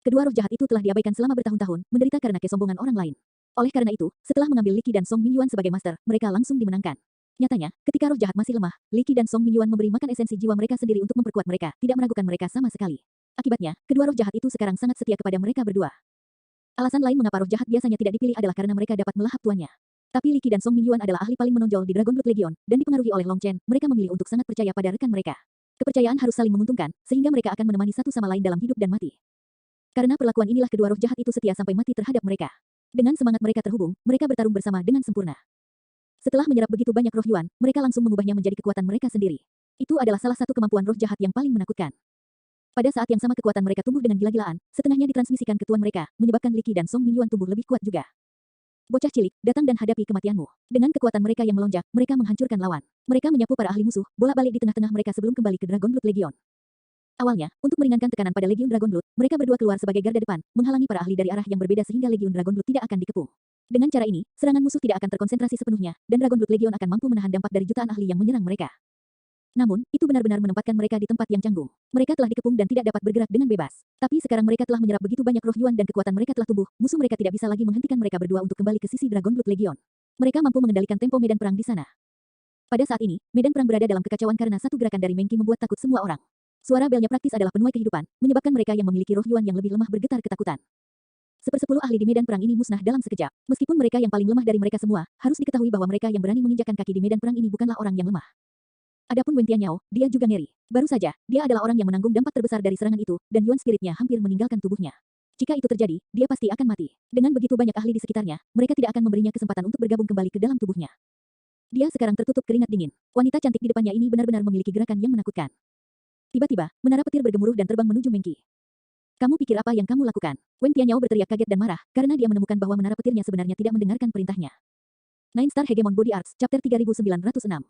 Kedua roh jahat itu telah diabaikan selama bertahun-tahun, menderita karena kesombongan orang lain. Oleh karena itu, setelah mengambil Li Qi dan Song Mingyuan sebagai master, mereka langsung dimenangkan. Nyatanya, ketika roh jahat masih lemah, Li Qi dan Song Mingyuan memberi makan esensi jiwa mereka sendiri untuk memperkuat mereka, tidak meragukan mereka sama sekali. Akibatnya, kedua roh jahat itu sekarang sangat setia kepada mereka berdua. Alasan lain mengapa roh jahat biasanya tidak dipilih adalah karena mereka dapat melahap tuannya. Tapi Li Qi dan Song Mingyuan adalah ahli paling menonjol di Dragon Blood Legion, dan dipengaruhi oleh Long Chen, mereka memilih untuk sangat percaya pada rekan mereka. Kepercayaan harus saling menguntungkan, sehingga mereka akan menemani satu sama lain dalam hidup dan mati. Karena perlakuan inilah kedua roh jahat itu setia sampai mati terhadap mereka. Dengan semangat mereka terhubung, mereka bertarung bersama dengan sempurna. Setelah menyerap begitu banyak roh Yuan, mereka langsung mengubahnya menjadi kekuatan mereka sendiri. Itu adalah salah satu kemampuan roh jahat yang paling menakutkan. Pada saat yang sama kekuatan mereka tumbuh dengan gila-gilaan, setengahnya ditransmisikan ke tuan mereka, menyebabkan Li Qi dan Song Mingyuan tumbuh lebih kuat juga. Bocah cilik, datang dan hadapi kematianmu. Dengan kekuatan mereka yang melonjak, mereka menghancurkan lawan. Mereka menyapu para ahli musuh, bolak-balik di tengah-tengah mereka sebelum kembali ke Dragon Blood Legion. Awalnya, untuk meringankan tekanan pada Legiun Dragon Blood, mereka berdua keluar sebagai garda depan, menghalangi para ahli dari arah yang berbeda sehingga Legiun Dragon Blood tidak akan dikepung. Dengan cara ini, serangan musuh tidak akan terkonsentrasi sepenuhnya, dan Dragon Blood Legion akan mampu menahan dampak dari jutaan ahli yang menyerang mereka. Namun, itu benar-benar menempatkan mereka di tempat yang canggung. Mereka telah dikepung dan tidak dapat bergerak dengan bebas. Tapi sekarang mereka telah menyerap begitu banyak roh Yuan dan kekuatan mereka telah tumbuh, musuh mereka tidak bisa lagi menghentikan mereka berdua untuk kembali ke sisi Dragon Blood Legion. Mereka mampu mengendalikan tempo medan perang di sana. Pada saat ini, medan perang berada dalam kekacauan karena satu gerakan dari Mengki membuat takut semua orang. Suara belnya praktis adalah penuai kehidupan, menyebabkan mereka yang memiliki roh Yuan yang lebih lemah bergetar ketakutan. Sepersepuluh ahli di medan perang ini musnah dalam sekejap. Meskipun mereka yang paling lemah dari mereka semua, harus diketahui bahwa mereka yang berani menginjakkan kaki di medan perang ini bukanlah orang yang lemah. Adapun Wen Tianyao, dia juga ngeri. Baru saja, dia adalah orang yang menanggung dampak terbesar dari serangan itu, dan Yuan spiritnya hampir meninggalkan tubuhnya. Jika itu terjadi, dia pasti akan mati. Dengan begitu banyak ahli di sekitarnya, mereka tidak akan memberinya kesempatan untuk bergabung kembali ke dalam tubuhnya. Dia sekarang tertutup keringat dingin. Wanita cantik di depannya ini benar-benar memiliki gerakan yang menakutkan. Tiba-tiba, menara petir bergemuruh dan terbang menuju Mengki. Kamu pikir apa yang kamu lakukan? Wen Tianyao berteriak kaget dan marah, karena dia menemukan bahwa menara petirnya sebenarnya tidak mendengarkan perintahnya. Nine Star Hegemon Body Arts, Chapter 3906.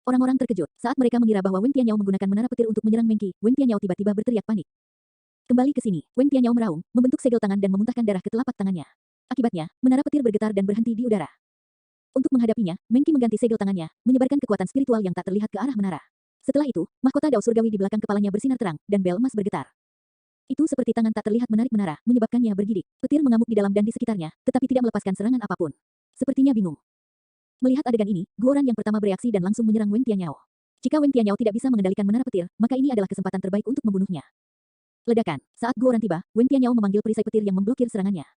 Orang-orang terkejut saat mereka mengira bahwa Wen Tianyao menggunakan menara petir untuk menyerang Mengki. Wen Tianyao tiba-tiba berteriak panik. Kembali ke sini, Wen Tianyao meraung, membentuk segel tangan dan memuntahkan darah ke telapak tangannya. Akibatnya, menara petir bergetar dan berhenti di udara. Untuk menghadapinya, Mengki mengganti segel tangannya, menyebarkan kekuatan spiritual yang tak terlihat ke arah menara. Setelah itu, mahkota Dao Surgawi di belakang kepalanya bersinar terang, dan bel emas bergetar. Itu seperti tangan tak terlihat menarik menara, menyebabkannya bergidik. Petir mengamuk di dalam dan di sekitarnya, tetapi tidak melepaskan serangan apapun. Sepertinya bingung. Melihat adegan ini, Guoran yang pertama bereaksi dan langsung menyerang Wen Tianyao. Jika Wen Tianyao tidak bisa mengendalikan menara petir, maka ini adalah kesempatan terbaik untuk membunuhnya. Ledakan. Saat Guoran tiba, Wen Tianyao memanggil perisai petir yang memblokir serangannya.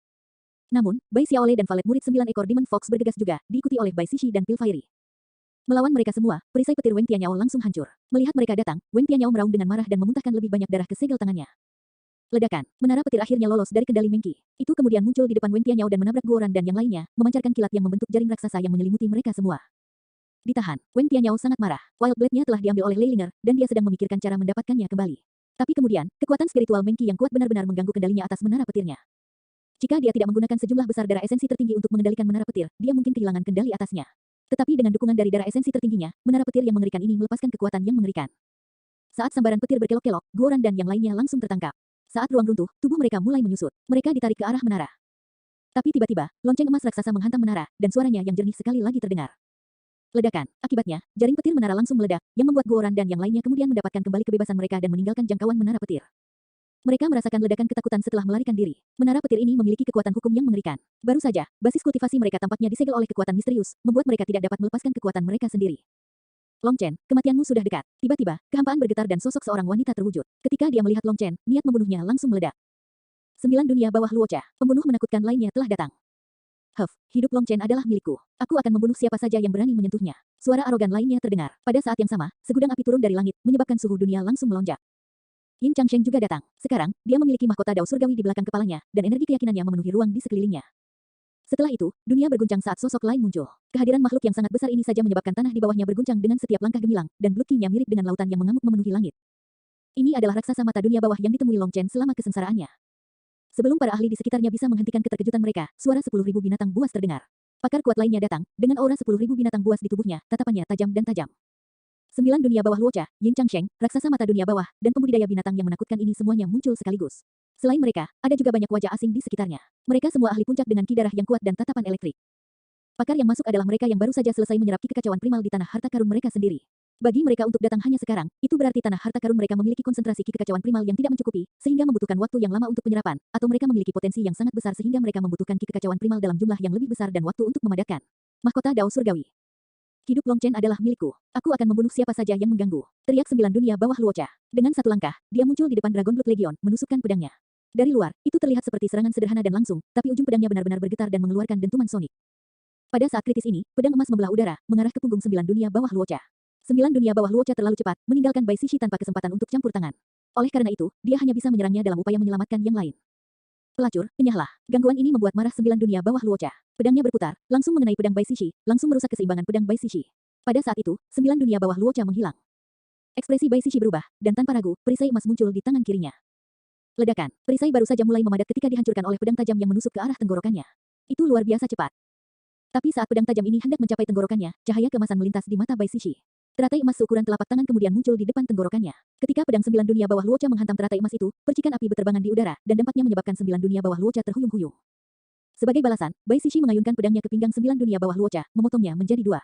Namun, Bai Xiaolei dan valet murid 9 ekor Demon Fox bergegas juga, diikuti oleh Bai Xixi dan Pil Fiery. Melawan mereka semua, perisai petir Wen Tianyao langsung hancur. Melihat mereka datang, Wen Tianyao meraung dengan marah dan memuntahkan lebih banyak darah ke segel tangannya. Ledakan. Menara petir akhirnya lolos dari kendali Mengki. Itu kemudian muncul di depan Wen Tianyao dan menabrak Guoran dan yang lainnya, memancarkan kilat yang membentuk jaring raksasa yang menyelimuti mereka semua. Ditahan. Wen Tianyao sangat marah. Wild Blade-nya telah diambil oleh Leilinger, dan dia sedang memikirkan cara mendapatkannya kembali. Tapi kemudian, kekuatan spiritual Mengki yang kuat benar-benar mengganggu kendalinya atas menara petirnya. Jika dia tidak menggunakan sejumlah besar darah esensi tertinggi untuk mengendalikan menara petir, dia mungkin kehilangan kendali atasnya. Tetapi dengan dukungan dari darah esensi tertingginya, menara petir yang mengerikan ini melepaskan kekuatan yang mengerikan. Saat sambaran petir berkelok-kelok, Guoran dan yang lainnya langsung tertangkap. Saat ruang runtuh, tubuh mereka mulai menyusut. Mereka ditarik ke arah menara. Tapi tiba-tiba, lonceng emas raksasa menghantam menara, dan suaranya yang jernih sekali lagi terdengar. Ledakan. Akibatnya, jaring petir menara langsung meledak, yang membuat Guoran dan yang lainnya kemudian mendapatkan kembali kebebasan mereka dan meninggalkan jangkauan menara petir. Mereka merasakan ledakan ketakutan setelah melarikan diri. Menara petir ini memiliki kekuatan hukum yang mengerikan. Baru saja, basis kultivasi mereka tampaknya disegel oleh kekuatan misterius, membuat mereka tidak dapat melepaskan kekuatan mereka sendiri. Long Chen, kematianmu sudah dekat. Tiba-tiba, kehampaan bergetar dan sosok seorang wanita terwujud. Ketika dia melihat Long Chen, niat membunuhnya langsung meledak. 9 dunia bawah Luocha, pembunuh menakutkan lainnya telah datang. Huff, hidup Long Chen adalah milikku. Aku akan membunuh siapa saja yang berani menyentuhnya. Suara arogan lainnya terdengar. Pada saat yang sama, segudang api turun dari langit, menyebabkan suhu dunia langsung melonjak. Yin Changsheng juga datang. Sekarang, dia memiliki mahkota Dao Surgawi di belakang kepalanya, dan energi keyakinannya memenuhi ruang di sekelilingnya. Setelah itu, dunia berguncang saat sosok lain muncul. Kehadiran makhluk yang sangat besar ini saja menyebabkan tanah di bawahnya berguncang dengan setiap langkah gemilang, dan Blue King-nya mirip dengan lautan yang mengamuk memenuhi langit. Ini adalah raksasa mata dunia bawah yang ditemui Long Chen selama kesengsaraannya. Sebelum para ahli di sekitarnya bisa menghentikan keterkejutan mereka, suara 10.000 binatang buas terdengar. Pakar kuat lainnya datang, dengan aura 10.000 binatang buas di tubuhnya, tatapannya tajam dan tajam. 9 dunia bawah Luocha, Yin Changsheng, raksasa mata dunia bawah, dan pembudidaya binatang yang menakutkan ini semuanya muncul sekaligus. Selain mereka, ada juga banyak wajah asing di sekitarnya. Mereka semua ahli puncak dengan ki darah yang kuat dan tatapan elektrik. Pakar yang masuk adalah mereka yang baru saja selesai menyerap ki kekacauan primal di tanah harta karun mereka sendiri. Bagi mereka untuk datang hanya sekarang, itu berarti tanah harta karun mereka memiliki konsentrasi ki kekacauan primal yang tidak mencukupi, sehingga membutuhkan waktu yang lama untuk penyerapan, atau mereka memiliki potensi yang sangat besar sehingga mereka membutuhkan ki kekacauan primal dalam jumlah yang lebih besar dan waktu untuk memadatkan. Mahkota Dao Surgawi. Hidup Long Chen adalah milikku. Aku akan membunuh siapa saja yang mengganggu. Teriak 9 dunia bawah Luocha. Dengan satu langkah, dia muncul di depan Dragon Blood Legion, menusukkan pedangnya. Dari luar, itu terlihat seperti serangan sederhana dan langsung, tapi ujung pedangnya benar-benar bergetar dan mengeluarkan dentuman sonik. Pada saat kritis ini, pedang emas membelah udara, mengarah ke punggung 9 dunia bawah Luocha. 9 dunia bawah Luocha terlalu cepat, meninggalkan Bai Shishi tanpa kesempatan untuk campur tangan. Oleh karena itu, dia hanya bisa menyerangnya dalam upaya menyelamatkan yang lain. Pelacur, penyahlah. Gangguan ini membuat marah 9 dunia bawah Luocha. Pedangnya berputar, langsung mengenai pedang Bai Shishi, langsung merusak keseimbangan pedang Bai Shishi. Pada saat itu, 9 dunia bawah Luocha menghilang. Ekspresi Bai Shishi berubah, dan tanpa ragu, perisai emas muncul di tangan kirinya. Ledakan, perisai baru saja mulai memadat ketika dihancurkan oleh pedang tajam yang menusuk ke arah tenggorokannya. Itu luar biasa cepat. Tapi saat pedang tajam ini hendak mencapai tenggorokannya, cahaya keemasan melintas di mata Bai Shishi. Teratai emas seukuran telapak tangan kemudian muncul di depan tenggorokannya. Ketika pedang 9 dunia bawah Luocha menghantam teratai emas itu, percikan api berterbangan di udara, dan dampaknya menyebabkan 9 dunia bawah Luocha terhuyung-huyung. Sebagai balasan, Bai Shishi mengayunkan pedangnya ke pinggang 9 dunia bawah Luocha, memotongnya menjadi 2.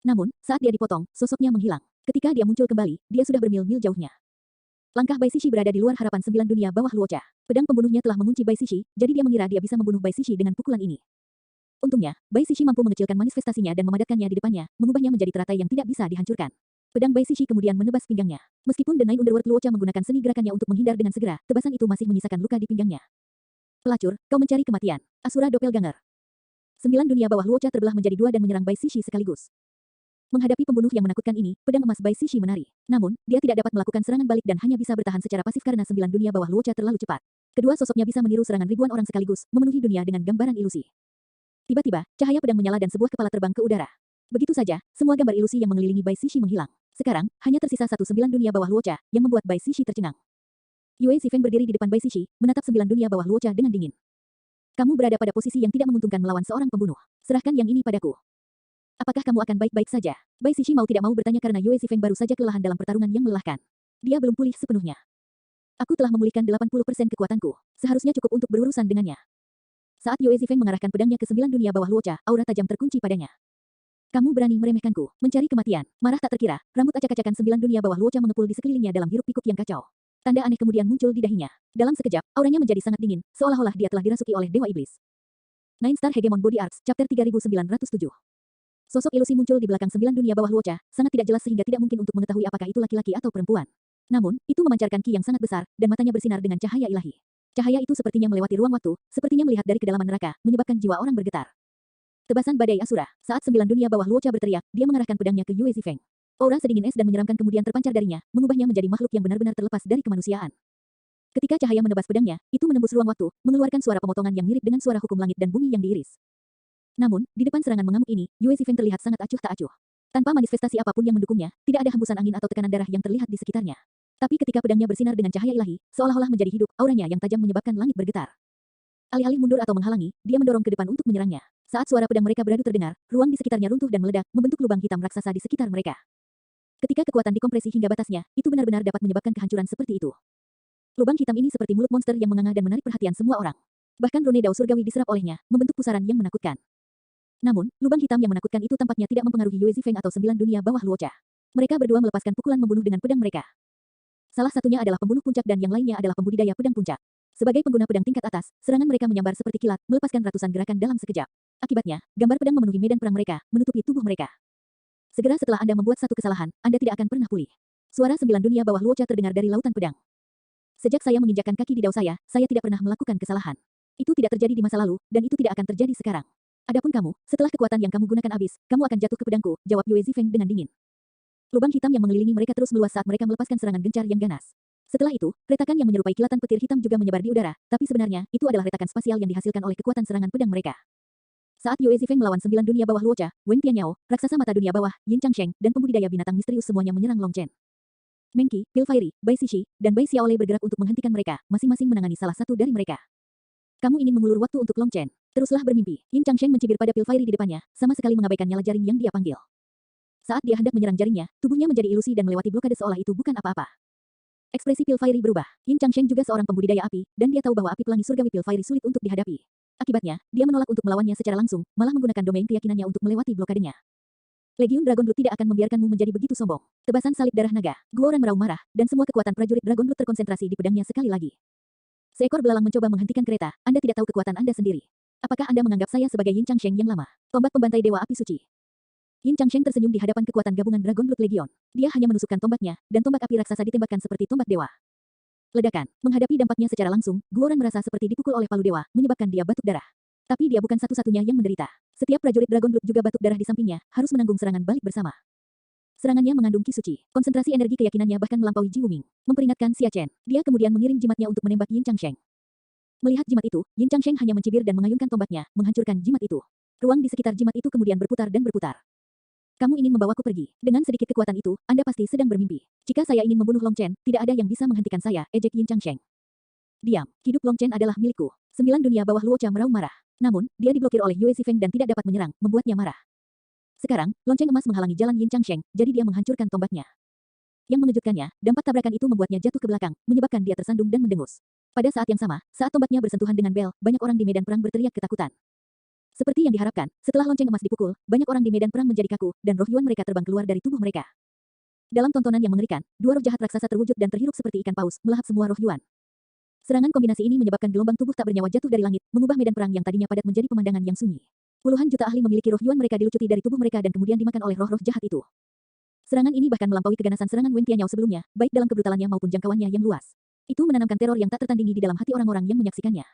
Namun, saat dia dipotong, sosoknya menghilang. Ketika dia muncul kembali, dia sudah bermil-mil jauhnya. Langkah Bai Shishi berada di luar harapan 9 dunia bawah Luocha. Pedang pembunuhnya telah mengunci Bai Shishi, jadi dia mengira dia bisa membunuh Bai Shishi dengan pukulan ini. Untungnya, Bai Shishi mampu mengecilkan manifestasinya dan memadatkannya di depannya, mengubahnya menjadi teratai yang tidak bisa dihancurkan. Pedang Bai Shishi kemudian menebas pinggangnya. Meskipun The Nine Underworld Luocha menggunakan seni gerakannya untuk menghindar dengan segera, tebasan itu masih menyisakan luka di pinggangnya. Pelacur, kau mencari kematian. Asura Doppelganger. 9 dunia bawah Luocha terbelah menjadi 2 dan menyerang Bai Shishi sekaligus. Menghadapi pembunuh yang menakutkan ini, pedang emas Bai Shishi menari. Namun, dia tidak dapat melakukan serangan balik dan hanya bisa bertahan secara pasif karena 9 dunia bawah Luocha terlalu cepat. Kedua sosoknya bisa meniru serangan ribuan orang sekaligus, memenuhi dunia dengan gambaran ilusi. Tiba-tiba, cahaya pedang menyala dan sebuah kepala terbang ke udara. Begitu saja, semua gambar ilusi yang mengelilingi Bai Shishi menghilang. Sekarang, hanya tersisa 9 dunia bawah Luocha, yang membuat Bai Shishi tercengang. Yue Zifeng berdiri di depan Bai Shishi, menatap 9 dunia bawah Luocha dengan dingin. Kamu berada pada posisi yang tidak menguntungkan melawan seorang pembunuh. Serahkan yang ini padaku. Apakah kamu akan baik-baik saja? Bai Shishi mau tidak mau bertanya karena Yue Zifeng baru saja kelelahan dalam pertarungan yang melelahkan. Dia belum pulih sepenuhnya. Aku telah memulihkan 80% kekuatanku. Seharusnya cukup untuk berurusan dengannya. Saat Yue Zifeng mengarahkan pedangnya ke 9 dunia bawah Luocha, aura tajam terkunci padanya. Kamu berani meremehkanku, mencari kematian. Marah tak terkira, rambut acak-acakan 9 dunia bawah Luocha mengepul di sekelilingnya dalam hiruk-pikuk yang kacau. Tanda aneh kemudian muncul di dahinya. Dalam sekejap, auranya menjadi sangat dingin, seolah-olah dia telah dirasuki oleh Dewa Iblis. Nine Star Hegemon Body Arts, Chapter 3907. Sosok ilusi muncul di belakang 9 dunia bawah Luocha, sangat tidak jelas sehingga tidak mungkin untuk mengetahui apakah itu laki-laki atau perempuan. Namun, itu memancarkan ki yang sangat besar, dan matanya bersinar dengan cahaya ilahi. Cahaya itu sepertinya melewati ruang waktu, sepertinya melihat dari kedalaman neraka, menyebabkan jiwa orang bergetar. Tebasan badai Asura. Saat 9 dunia bawah Luocha berteriak, dia mengarahkan pedangnya ke Yue Zifeng. Aura sedingin es dan menyeramkan kemudian terpancar darinya, mengubahnya menjadi makhluk yang benar-benar terlepas dari kemanusiaan. Ketika cahaya menebas pedangnya, itu menembus ruang waktu, mengeluarkan suara pemotongan yang mirip dengan suara hukum langit dan bumi yang diiris. Namun, di depan serangan mengamuk ini, Yue Zifeng terlihat sangat acuh tak acuh. Tanpa manifestasi apapun yang mendukungnya, tidak ada hembusan angin atau tekanan darah yang terlihat di sekitarnya. Tapi ketika pedangnya bersinar dengan cahaya ilahi, seolah-olah menjadi hidup, auranya yang tajam menyebabkan langit bergetar. Alih-alih mundur atau menghalangi, dia mendorong ke depan untuk menyerangnya. Saat suara pedang mereka beradu terdengar, ruang di sekitarnya runtuh dan meledak, membentuk lubang hitam raksasa di sekitar mereka. Ketika kekuatan dikompresi hingga batasnya, itu benar-benar dapat menyebabkan kehancuran seperti itu. Lubang hitam ini seperti mulut monster yang menganga dan menarik perhatian semua orang. Bahkan rune dao surgawi diserap olehnya, membentuk pusaran yang menakutkan. Namun, lubang hitam yang menakutkan itu tampaknya tidak mempengaruhi Yue Zifeng atau 9 dunia bawah Luocha. Mereka berdua melepaskan pukulan membunuh dengan pedang mereka. Salah satunya adalah pembunuh puncak dan yang lainnya adalah pembudidaya pedang puncak. Sebagai pengguna pedang tingkat atas, serangan mereka menyambar seperti kilat, melepaskan ratusan gerakan dalam sekejap. Akibatnya, gambar pedang memenuhi medan perang mereka, menutupi tubuh mereka. Segera setelah Anda membuat satu kesalahan, Anda tidak akan pernah pulih. Suara 9 dunia bawah Luocha terdengar dari lautan pedang. Sejak saya menginjakkan kaki di dao saya tidak pernah melakukan kesalahan. Itu tidak terjadi di masa lalu, dan itu tidak akan terjadi sekarang. Adapun kamu, setelah kekuatan yang kamu gunakan habis, kamu akan jatuh ke pedangku, jawab Yue Zifeng dengan dingin. Lubang hitam yang mengelilingi mereka terus meluas saat mereka melepaskan serangan gencar yang ganas. Setelah itu, retakan yang menyerupai kilatan petir hitam juga menyebar di udara, tapi sebenarnya, itu adalah retakan spasial yang dihasilkan oleh kekuatan serangan pedang mereka. Saat Yue Zifeng melawan 9 dunia bawah Luocha, Wen Tianyao, raksasa mata dunia bawah, Yin Changsheng, dan pembudidaya binatang misterius semuanya menyerang Long Chen. Meng Qi, Pil Fairy, Bai Shishi, dan Bai Xiaolei bergerak untuk menghentikan mereka, masing-masing menangani salah satu dari mereka. Kamu ingin mengulur waktu untuk Long Chen? Teruslah bermimpi. Yin Changsheng mencibir pada Pil Fairy di depannya, sama sekali mengabaikan nyala jaring yang dia panggil. Saat dia hendak menyerang jaringnya, tubuhnya menjadi ilusi dan melewati blokade seolah itu bukan apa-apa. Ekspresi Pil Fairy berubah. Yin Changsheng juga seorang pembudidaya api, dan dia tahu bahwa api pelangi surgawi Pil Fairy sulit untuk dihadapi. Akibatnya, dia menolak untuk melawannya secara langsung, malah menggunakan domain keyakinannya untuk melewati blokadenya. Legiun Dragon Blood tidak akan membiarkanmu menjadi begitu sombong. Tebasan salib darah naga, Guoran meraung marah, dan semua kekuatan prajurit Dragon Blood terkonsentrasi di pedangnya sekali lagi. Seekor belalang mencoba menghentikan kereta, Anda tidak tahu kekuatan Anda sendiri. Apakah Anda menganggap saya sebagai Yin Changsheng yang lama? Tombak pembantai Dewa Api Suci. Yin Changsheng tersenyum di hadapan kekuatan gabungan Dragon Blood Legion. Dia hanya menusukkan tombaknya, dan tombak api raksasa ditembakkan seperti tombak dewa. Ledakan. Menghadapi dampaknya secara langsung, Guoran merasa seperti dipukul oleh palu dewa, menyebabkan dia batuk darah. Tapi dia bukan satu-satunya yang menderita. Setiap prajurit Dragon Blood juga batuk darah di sampingnya, harus menanggung serangan balik bersama. Serangannya mengandung ki suci. Konsentrasi energi keyakinannya bahkan melampaui Ji Wuming. Memperingatkan Xia Chen. Dia kemudian mengirim jimatnya untuk menembak Yin Changsheng. Melihat jimat itu, Yin Changsheng hanya mencibir dan mengayunkan tombaknya, menghancurkan jimat itu. Ruang di sekitar jimat itu kemudian berputar dan berputar. Kamu ingin membawaku pergi. Dengan sedikit kekuatan itu, Anda pasti sedang bermimpi. Jika saya ingin membunuh Long Chen, tidak ada yang bisa menghentikan saya, ejek Yin Changsheng. Diam. Hidup Long Chen adalah milikku. 9 dunia bawah Luocha meraung marah. Namun, dia diblokir oleh Yue Zifeng dan tidak dapat menyerang, membuatnya marah. Sekarang, lonceng emas menghalangi jalan Yin Changsheng, jadi dia menghancurkan tombaknya. Yang mengejutkannya, dampak tabrakan itu membuatnya jatuh ke belakang, menyebabkan dia tersandung dan mendengus. Pada saat yang sama, saat tombaknya bersentuhan dengan bel, banyak orang di medan perang berteriak ketakutan. Seperti yang diharapkan, setelah lonceng emas dipukul, banyak orang di medan perang menjadi kaku, dan roh Yuan mereka terbang keluar dari tubuh mereka. Dalam tontonan yang mengerikan, dua roh jahat raksasa terwujud dan terhirup seperti ikan paus, melahap semua roh Yuan. Serangan kombinasi ini menyebabkan gelombang tubuh tak bernyawa jatuh dari langit, mengubah medan perang yang tadinya padat menjadi pemandangan yang sunyi. Puluhan juta ahli memiliki roh Yuan mereka dilucuti dari tubuh mereka dan kemudian dimakan oleh roh-roh jahat itu. Serangan ini bahkan melampaui keganasan serangan Wen Tianyao sebelumnya, baik dalam kebrutalannya maupun jangkauannya yang luas. Itu menanamkan teror yang tak tertandingi di dalam hati orang-orang yang menyaksikannya.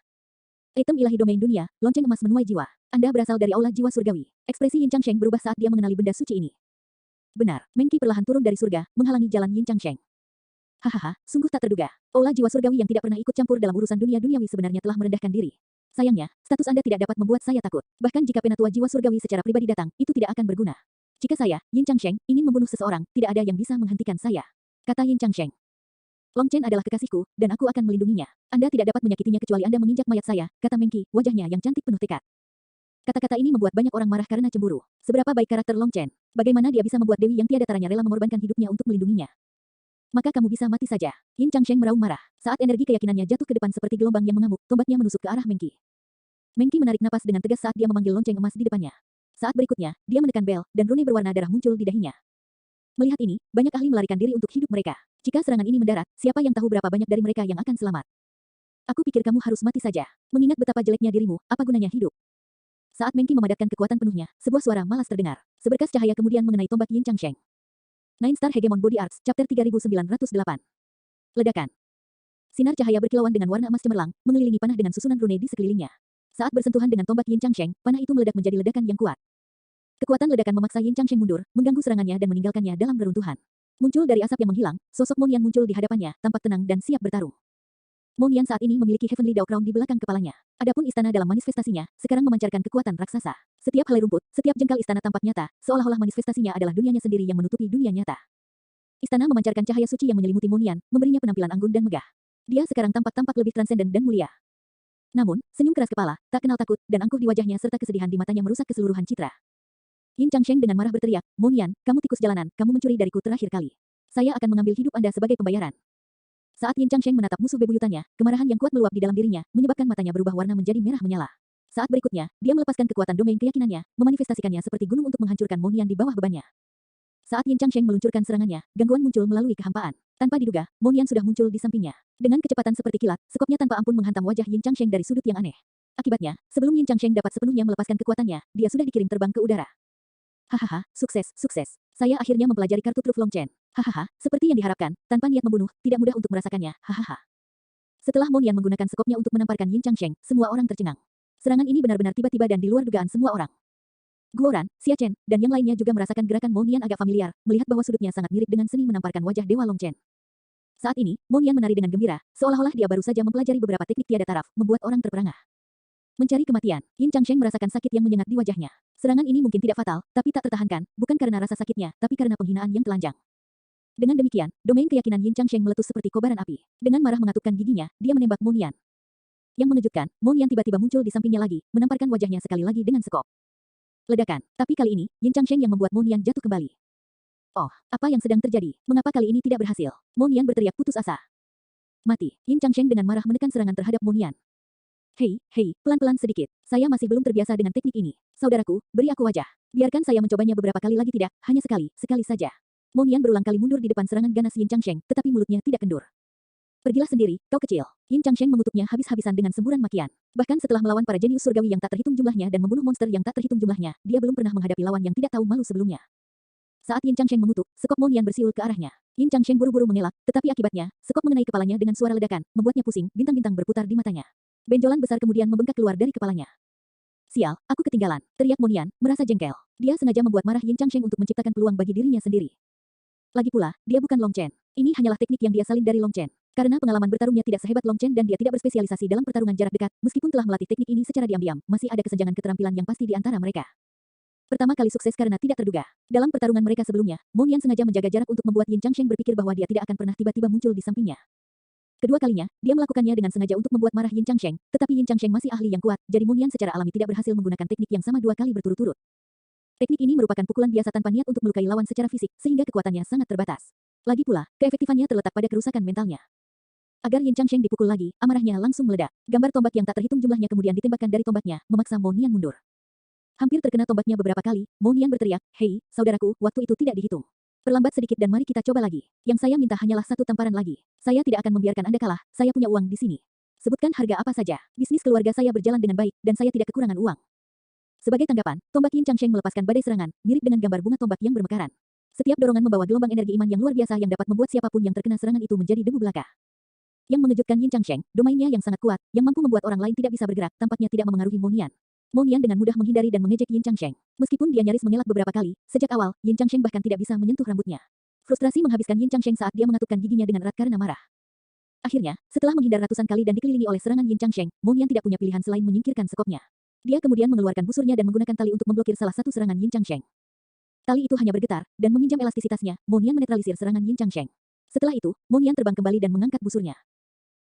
Item ilahi domain dunia, lonceng emas menuai jiwa. Anda berasal dari aula jiwa surgawi. Ekspresi Yin Changsheng berubah saat dia mengenali benda suci ini. Benar, Meng Qi perlahan turun dari surga, menghalangi jalan Yin Changsheng. Hahaha, sungguh tak terduga. Aula jiwa surgawi yang tidak pernah ikut campur dalam urusan dunia duniawi sebenarnya telah merendahkan diri. Sayangnya, status Anda tidak dapat membuat saya takut. Bahkan jika penatua jiwa surgawi secara pribadi datang, itu tidak akan berguna. Jika saya, Yin Changsheng, ingin membunuh seseorang, tidak ada yang bisa menghentikan saya. Kata Yin Changsheng. Long Chen adalah kekasihku, dan aku akan melindunginya. Anda tidak dapat menyakitinya kecuali Anda menginjak mayat saya, kata Meng Qi, wajahnya yang cantik penuh tekad. Kata-kata ini membuat banyak orang marah karena cemburu. Seberapa baik karakter Long Chen? Bagaimana dia bisa membuat Dewi yang tiada taranya rela mengorbankan hidupnya untuk melindunginya? Maka kamu bisa mati saja. Yin Changsheng meraung marah. Saat energi keyakinannya jatuh ke depan seperti gelombang yang mengamuk, tombaknya menusuk ke arah Meng Qi. Meng Qi menarik napas dengan tegas saat dia memanggil lonceng emas di depannya. Saat berikutnya, dia menekan bel, dan rune berwarna darah muncul di dahinya. Melihat ini, banyak ahli melarikan diri untuk hidup mereka. Jika serangan ini mendarat, siapa yang tahu berapa banyak dari mereka yang akan selamat? Aku pikir kamu harus mati saja. Mengingat betapa jeleknya dirimu, apa gunanya hidup? Saat Meng Qi memadatkan kekuatan penuhnya, sebuah suara malas terdengar. Seberkas cahaya kemudian mengenai tombak Yin Changsheng. Nine Star Hegemon Body Arts, Chapter 3908. Ledakan. Sinar cahaya berkilauan dengan warna emas cemerlang, mengelilingi panah dengan susunan rune di sekelilingnya. Saat bersentuhan dengan tombak Yin Changsheng, panah itu meledak menjadi ledakan yang kuat. Kekuatan ledakan memaksa Yin Changsheng mundur, mengganggu serangannya dan meninggalkannya dalam reruntuhan. Muncul dari asap yang menghilang, sosok Monian muncul di hadapannya, tampak tenang dan siap bertarung. Monian saat ini memiliki Heavenly Dao Crown di belakang kepalanya. Adapun istana dalam manifestasinya, sekarang memancarkan kekuatan raksasa. Setiap helai rumput, setiap jengkal istana tampak nyata, seolah-olah manifestasinya adalah dunianya sendiri yang menutupi dunia nyata. Istana memancarkan cahaya suci yang menyelimuti Monian, memberinya penampilan anggun dan megah. Dia sekarang tampak lebih transenden dan mulia. Namun, senyum keras kepala, tak kenal takut, dan angkuh di wajahnya serta kesedihan di matanya merusak keseluruhan citra. Yin Changsheng dengan marah berteriak, Monian, kamu tikus jalanan, kamu mencuri dariku terakhir kali. Saya akan mengambil hidup Anda sebagai pembayaran. Saat Yin Changsheng menatap musuh bebuyutannya, kemarahan yang kuat meluap di dalam dirinya, menyebabkan matanya berubah warna menjadi merah menyala. Saat berikutnya, dia melepaskan kekuatan domain keyakinannya, memanifestasikannya seperti gunung untuk menghancurkan Monian di bawah bebannya. Saat Yin Changsheng meluncurkan serangannya, gangguan muncul melalui kehampaan. Tanpa diduga, Monian sudah muncul di sampingnya. Dengan kecepatan seperti kilat, sekopnya tanpa ampun menghantam wajah Yin Changsheng dari sudut yang aneh. Akibatnya, sebelum Yin Changsheng dapat sepenuhnya melepaskan kekuatannya, dia sudah dikirim terbang ke udara. Hahaha, sukses, sukses. Saya akhirnya mempelajari kartu truf Long Chen. Hahaha, seperti yang diharapkan, tanpa niat membunuh, tidak mudah untuk merasakannya. Hahaha. Setelah Monian menggunakan sekopnya untuk menamparkan Yin Changsheng, semua orang tercengang. Serangan ini benar-benar tiba-tiba dan di luar dugaan semua orang. Guoran, Xia Chen, dan yang lainnya juga merasakan gerakan Monian agak familiar, melihat bahwa sudutnya sangat mirip dengan seni menamparkan wajah Dewa Long Chen. Saat ini, Monian menari dengan gembira, seolah-olah dia baru saja mempelajari beberapa teknik tiada taraf, membuat orang terperangah. Mencari kematian, Yin Changsheng merasakan sakit yang menyengat di wajahnya. Serangan ini mungkin tidak fatal, tapi tak tertahankan, bukan karena rasa sakitnya, tapi karena penghinaan yang telanjang. Dengan demikian, domain keyakinan Yin Changsheng meletus seperti kobaran api. Dengan marah mengatupkan giginya, dia menembak Monian. Yang mengejutkan, Monian tiba-tiba muncul di sampingnya lagi, menamparkan wajahnya sekali lagi dengan sekop. Ledakan. Tapi kali ini, Yin Changsheng yang membuat Monian jatuh kembali. Oh, apa yang sedang terjadi? Mengapa kali ini tidak berhasil? Monian berteriak putus asa. Mati. Yin Changsheng dengan marah menekan serangan terhadap Monian. Hei, pelan-pelan sedikit. Saya masih belum terbiasa dengan teknik ini. Saudaraku, beri aku wajah. Biarkan saya mencobanya beberapa kali lagi tidak, hanya sekali saja. Monian berulang kali mundur di depan serangan ganas Yin Changsheng, tetapi mulutnya tidak kendur. Pergilah sendiri, kau kecil. Yin Changsheng mengutuknya habis-habisan dengan semburan makian. Bahkan setelah melawan para jenius surgawi yang tak terhitung jumlahnya dan membunuh monster yang tak terhitung jumlahnya, dia belum pernah menghadapi lawan yang tidak tahu malu sebelumnya. Saat Yin Changsheng mengutuk, sekop Monian bersiul ke arahnya. Yin Changsheng buru-buru mengelak, tetapi akibatnya, sekop mengenai kepalanya dengan suara ledakan, membuatnya pusing, bintang-bintang berputar di matanya. Benjolan besar kemudian membengkak keluar dari kepalanya. Sial, aku ketinggalan, teriak Monian, merasa jengkel. Dia sengaja membuat marah Yin Changsheng untuk menciptakan peluang bagi dirinya sendiri. Lagi pula, dia bukan Long Chen. Ini hanyalah teknik yang dia salin dari Long Chen. Karena pengalaman bertarungnya tidak sehebat Long Chen dan dia tidak berspesialisasi dalam pertarungan jarak dekat, meskipun telah melatih teknik ini secara diam-diam, masih ada kesenjangan keterampilan yang pasti di antara mereka. Pertama kali sukses karena tidak terduga. Dalam pertarungan mereka sebelumnya, Monian sengaja menjaga jarak untuk membuat Yin Changsheng berpikir bahwa dia tidak akan pernah tiba-tiba muncul di sampingnya. Kedua kalinya, dia melakukannya dengan sengaja untuk membuat marah Yin Changsheng, tetapi Yin Changsheng masih ahli yang kuat, jadi Monian secara alami tidak berhasil menggunakan teknik yang sama 2 kali berturut-turut. Teknik ini merupakan pukulan biasa tanpa niat untuk melukai lawan secara fisik, sehingga kekuatannya sangat terbatas. Lagi pula, keefektifannya terletak pada kerusakan mentalnya. Agar Yin Changsheng dipukul lagi, amarahnya langsung meledak. Gambar tombak yang tak terhitung jumlahnya kemudian ditembakkan dari tombaknya, memaksa Monian mundur. Hampir terkena tombaknya beberapa kali, Monian berteriak, "Hei, saudaraku, waktu itu tidak dihitung. Perlambat sedikit dan mari kita coba lagi. Yang saya minta hanyalah 1 tamparan lagi. Saya tidak akan membiarkan Anda kalah, saya punya uang di sini. Sebutkan harga apa saja. Bisnis keluarga saya berjalan dengan baik, dan saya tidak kekurangan uang." Sebagai tanggapan, tombak Yin Changsheng melepaskan badai serangan, mirip dengan gambar bunga tombak yang bermekaran. Setiap dorongan membawa gelombang energi iman yang luar biasa yang dapat membuat siapapun yang terkena serangan itu menjadi debu belaka. Yang mengejutkan Yin Changsheng, domainnya yang sangat kuat, yang mampu membuat orang lain tidak bisa bergerak, tampaknya tidak memengaruhi Monian. Monian dengan mudah menghindari dan mengejek Yin Changsheng. Meskipun dia nyaris mengelak beberapa kali, sejak awal, Yin Changsheng bahkan tidak bisa menyentuh rambutnya. Frustrasi menghabiskan Yin Changsheng saat dia mengatupkan giginya dengan erat karena marah. Akhirnya, setelah menghindar ratusan kali dan dikelilingi oleh serangan Yin Changsheng, Monian tidak punya pilihan selain menyingkirkan sekopnya. Dia kemudian mengeluarkan busurnya dan menggunakan tali untuk memblokir salah satu serangan Yin Changsheng. Tali itu hanya bergetar, dan meminjam elastisitasnya, Monian menetralisir serangan Yin Changsheng. Setelah itu, Monian terbang kembali dan mengangkat busurnya.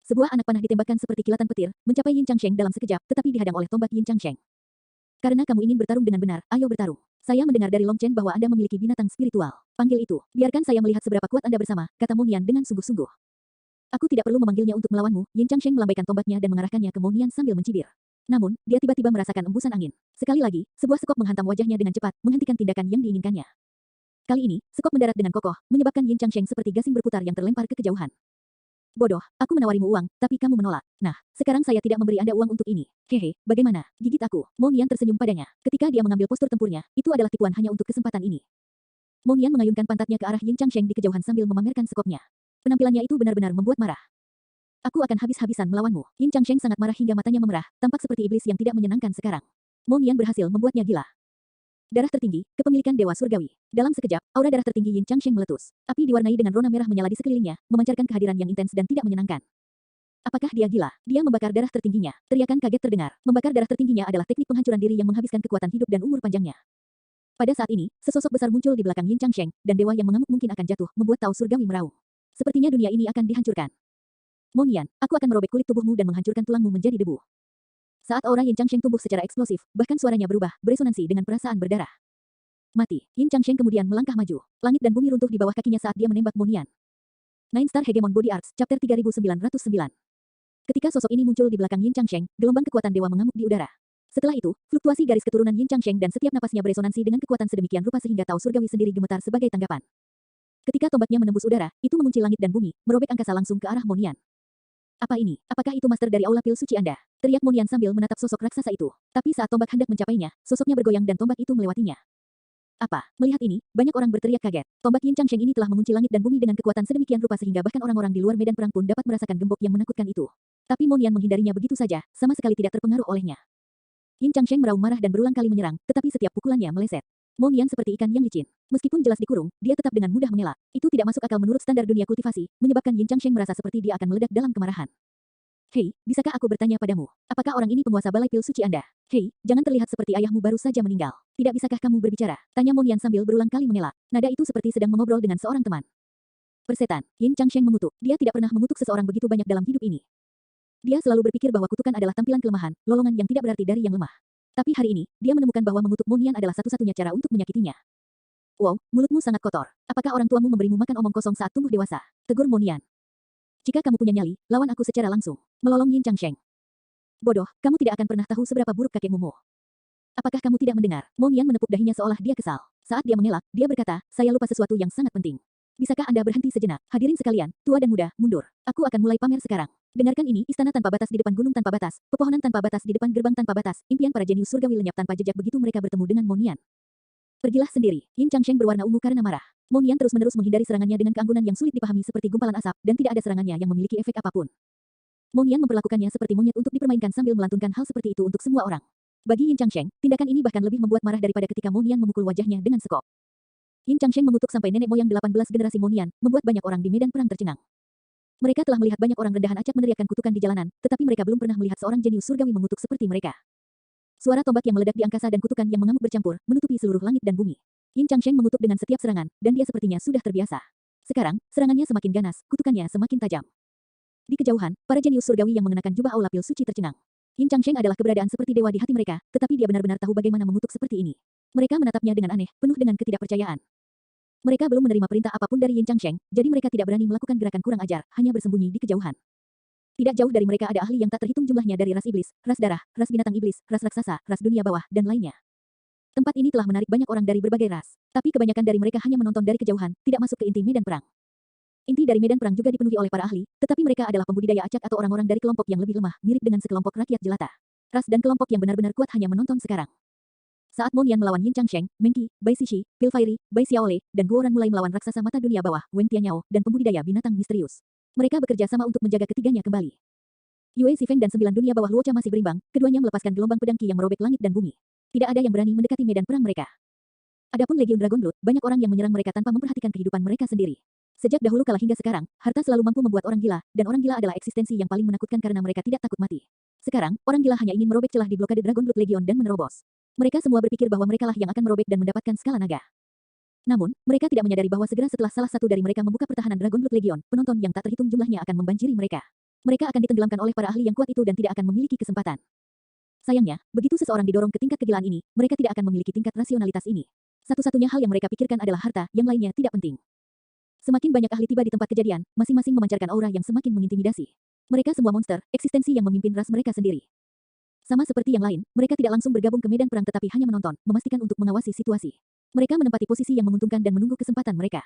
Sebuah anak panah ditembakkan seperti kilatan petir, mencapai Yin Changsheng dalam sekejap, tetapi dihadang oleh tombak Yin Changsheng. Karena kamu ingin bertarung dengan benar, ayo bertarung. Saya mendengar dari Long Chen bahwa Anda memiliki binatang spiritual. Panggil itu. Biarkan saya melihat seberapa kuat Anda bersama, kata Monian dengan sungguh-sungguh. Aku tidak perlu memanggilnya untuk melawanmu, Yin Changsheng melambaikan tombaknya dan mengarahkannya ke Monian sambil mencibir. Namun, dia tiba-tiba merasakan embusan angin. Sekali lagi, sebuah sekop menghantam wajahnya dengan cepat, menghentikan tindakan yang diinginkannya. Kali ini, sekop mendarat dengan kokoh, menyebabkan Yin Changsheng seperti gasing berputar yang terlempar ke kejauhan. Bodoh, aku menawarimu uang, tapi kamu menolak. Nah, sekarang saya tidak memberi Anda uang untuk ini. Hehe, bagaimana? Gigit aku. Monian tersenyum padanya. Ketika dia mengambil postur tempurnya, itu adalah tipuan hanya untuk kesempatan ini. Monian mengayunkan pantatnya ke arah Yin Changsheng di kejauhan sambil memamerkan sekopnya. Penampilannya itu benar-benar membuat marah. Aku akan habis-habisan melawanmu. Yin Changsheng sangat marah hingga matanya memerah, tampak seperti iblis yang tidak menyenangkan sekarang. Monian berhasil membuatnya gila. Darah tertinggi, kepemilikan Dewa Surgawi. Dalam sekejap, aura darah tertinggi Yin Changsheng meletus. Api diwarnai dengan rona merah menyala di sekelilingnya, memancarkan kehadiran yang intens dan tidak menyenangkan. Apakah dia gila? Dia membakar darah tertingginya. Teriakan kaget terdengar. Membakar darah tertingginya adalah teknik penghancuran diri yang menghabiskan kekuatan hidup dan umur panjangnya. Pada saat ini, sesosok besar muncul di belakang Yin Changsheng, dan dewa yang mengamuk mungkin akan jatuh, membuat Tao Surgawi meraung. Sepertinya dunia ini akan dihancurkan. Monian, aku akan merobek kulit tubuhmu dan menghancurkan tulangmu menjadi debu. Saat aura Yin Changsheng tumbuh secara eksplosif, bahkan suaranya berubah, beresonansi dengan perasaan berdarah. Mati. Yin Changsheng kemudian melangkah maju. Langit dan bumi runtuh di bawah kakinya saat dia menembak Monian. Nine Star Hegemon Body Arts, Chapter 3909. Ketika sosok ini muncul di belakang Yin Changsheng, gelombang kekuatan dewa mengamuk di udara. Setelah itu, fluktuasi garis keturunan Yin Changsheng dan setiap napasnya beresonansi dengan kekuatan sedemikian rupa sehingga Tao Surgawi sendiri gemetar sebagai tanggapan. Ketika tombaknya menembus udara, itu mengunci langit dan bumi, merobek angkasa langsung ke arah Monian. Apa ini? Apakah itu master dari aula pil suci Anda? Teriak Monian sambil menatap sosok raksasa itu. Tapi saat tombak hendak mencapainya, sosoknya bergoyang dan tombak itu melewatinya. Apa? Melihat ini, banyak orang berteriak kaget. Tombak Yin Changsheng ini telah mengunci langit dan bumi dengan kekuatan sedemikian rupa sehingga bahkan orang-orang di luar medan perang pun dapat merasakan gembok yang menakutkan itu. Tapi Monian menghindarinya begitu saja, sama sekali tidak terpengaruh olehnya. Yin Changsheng meraung marah dan berulang kali menyerang, tetapi setiap pukulannya meleset. Monian seperti ikan yang licin. Meskipun jelas dikurung, dia tetap dengan mudah mengelak. Itu tidak masuk akal menurut standar dunia kultivasi, menyebabkan Yin Changsheng merasa seperti dia akan meledak dalam kemarahan. Hei, bisakah aku bertanya padamu? Apakah orang ini penguasa balai pil suci Anda? Hei, jangan terlihat seperti ayahmu baru saja meninggal. Tidak bisakah kamu berbicara? Tanya Monian sambil berulang kali mengelak. Nada itu seperti sedang mengobrol dengan seorang teman. Persetan, Yin Changsheng mengutuk. Dia tidak pernah mengutuk seseorang begitu banyak dalam hidup ini. Dia selalu berpikir bahwa kutukan adalah tampilan kelemahan, lolongan yang tidak berarti dari yang lemah. Tapi hari ini, dia menemukan bahwa mengutuk Monian adalah satu-satunya cara untuk menyakitinya. Wow, mulutmu sangat kotor. Apakah orang tuamu memberimu makan omong kosong saat tumbuh dewasa? Tegur Monian. Jika kamu punya nyali, lawan aku secara langsung. Melolong Yin Changsheng. Bodoh, kamu tidak akan pernah tahu seberapa buruk kakekmu. Apakah kamu tidak mendengar? Monian menepuk dahinya seolah dia kesal. Saat dia mengelak, dia berkata, saya lupa sesuatu yang sangat penting. Bisakah Anda berhenti sejenak? Hadirin sekalian, tua dan muda, mundur. Aku akan mulai pamer sekarang. Dengarkan ini, istana tanpa batas di depan gunung tanpa batas, pepohonan tanpa batas di depan gerbang tanpa batas, impian para jenius surgawi lenyap tanpa jejak begitu mereka bertemu dengan Monian. Pergilah sendiri. Yin Changsheng berwarna ungu karena marah. Monian terus-menerus menghindari serangannya dengan keanggunan yang sulit dipahami seperti gumpalan asap, dan tidak ada serangannya yang memiliki efek apapun. Monian memperlakukannya seperti monyet untuk dipermainkan sambil melantunkan hal seperti itu untuk semua orang. Bagi Yin Changsheng, tindakan ini bahkan lebih membuat marah daripada ketika Monian memukul wajahnya dengan sekop. Yin Changsheng mengutuk sampai nenek moyang 18 generasi Monian, membuat banyak orang di medan perang tercengang. Mereka telah melihat banyak orang rendahan acak meneriakkan kutukan di jalanan, tetapi mereka belum pernah melihat seorang jenius surgawi mengutuk seperti mereka. Suara tombak yang meledak di angkasa dan kutukan yang mengamuk bercampur, menutupi seluruh langit dan bumi. Yin Changsheng mengutuk dengan setiap serangan, dan dia sepertinya sudah terbiasa. Sekarang, serangannya semakin ganas, kutukannya semakin tajam. Di kejauhan, para jenius surgawi yang mengenakan jubah aula pil suci tercengang. Yin Changsheng adalah keberadaan seperti dewa di hati mereka, tetapi dia benar-benar tahu bagaimana mengutuk seperti ini. Mereka menatapnya dengan aneh, penuh dengan ketidakpercayaan. Mereka belum menerima perintah apapun dari Yin Changsheng, jadi mereka tidak berani melakukan gerakan kurang ajar, hanya bersembunyi di kejauhan. Tidak jauh dari mereka ada ahli yang tak terhitung jumlahnya dari ras iblis, ras darah, ras binatang iblis, ras raksasa, ras dunia bawah, dan lainnya. Tempat ini telah menarik banyak orang dari berbagai ras, tapi kebanyakan dari mereka hanya menonton dari kejauhan, tidak masuk ke inti medan perang. Inti dari medan perang juga dipenuhi oleh para ahli, tetapi mereka adalah pembudidaya acak atau orang-orang dari kelompok yang lebih lemah, mirip dengan sekelompok rakyat jelata. Ras dan kelompok yang benar-benar kuat hanya menonton sekarang. Saat Monian melawan Yin Changsheng, Meng Qi, Bai Sixi, Pil Fairy, Bai Xiaole, dan Guoran mulai melawan raksasa mata dunia bawah, Wen Tianyao, dan pembudidaya binatang misterius. Mereka bekerja sama untuk menjaga ketiganya kembali. Yue Xifeng dan 9 dunia bawah Luocha masih berimbang, keduanya melepaskan gelombang pedang Qi yang merobek langit dan bumi. Tidak ada yang berani mendekati medan perang mereka. Adapun Legiun Dragon Blood, banyak orang yang menyerang mereka tanpa memperhatikan kehidupan mereka sendiri. Sejak dahulu kala hingga sekarang, harta selalu mampu membuat orang gila, dan orang gila adalah eksistensi yang paling menakutkan karena mereka tidak takut mati. Sekarang, orang gila hanya ingin merobek celah di blokade Dragon Blood Legion dan menerobos. Mereka semua berpikir bahwa merekalah yang akan merobek dan mendapatkan skala naga. Namun, mereka tidak menyadari bahwa segera setelah salah satu dari mereka membuka pertahanan Dragon Blood Legion, penonton yang tak terhitung jumlahnya akan membanjiri mereka. Mereka akan ditenggelamkan oleh para ahli yang kuat itu dan tidak akan memiliki kesempatan. Sayangnya, begitu seseorang didorong ke tingkat kegilaan ini, mereka tidak akan memiliki tingkat rasionalitas ini. Satu-satunya hal yang mereka pikirkan adalah harta, yang lainnya tidak penting. Semakin banyak ahli tiba di tempat kejadian, masing-masing memancarkan aura yang semakin mengintimidasi. Mereka semua monster, eksistensi yang memimpin ras mereka sendiri. Sama seperti yang lain, mereka tidak langsung bergabung ke medan perang tetapi hanya menonton, memastikan untuk mengawasi situasi. Mereka menempati posisi yang menguntungkan dan menunggu kesempatan mereka.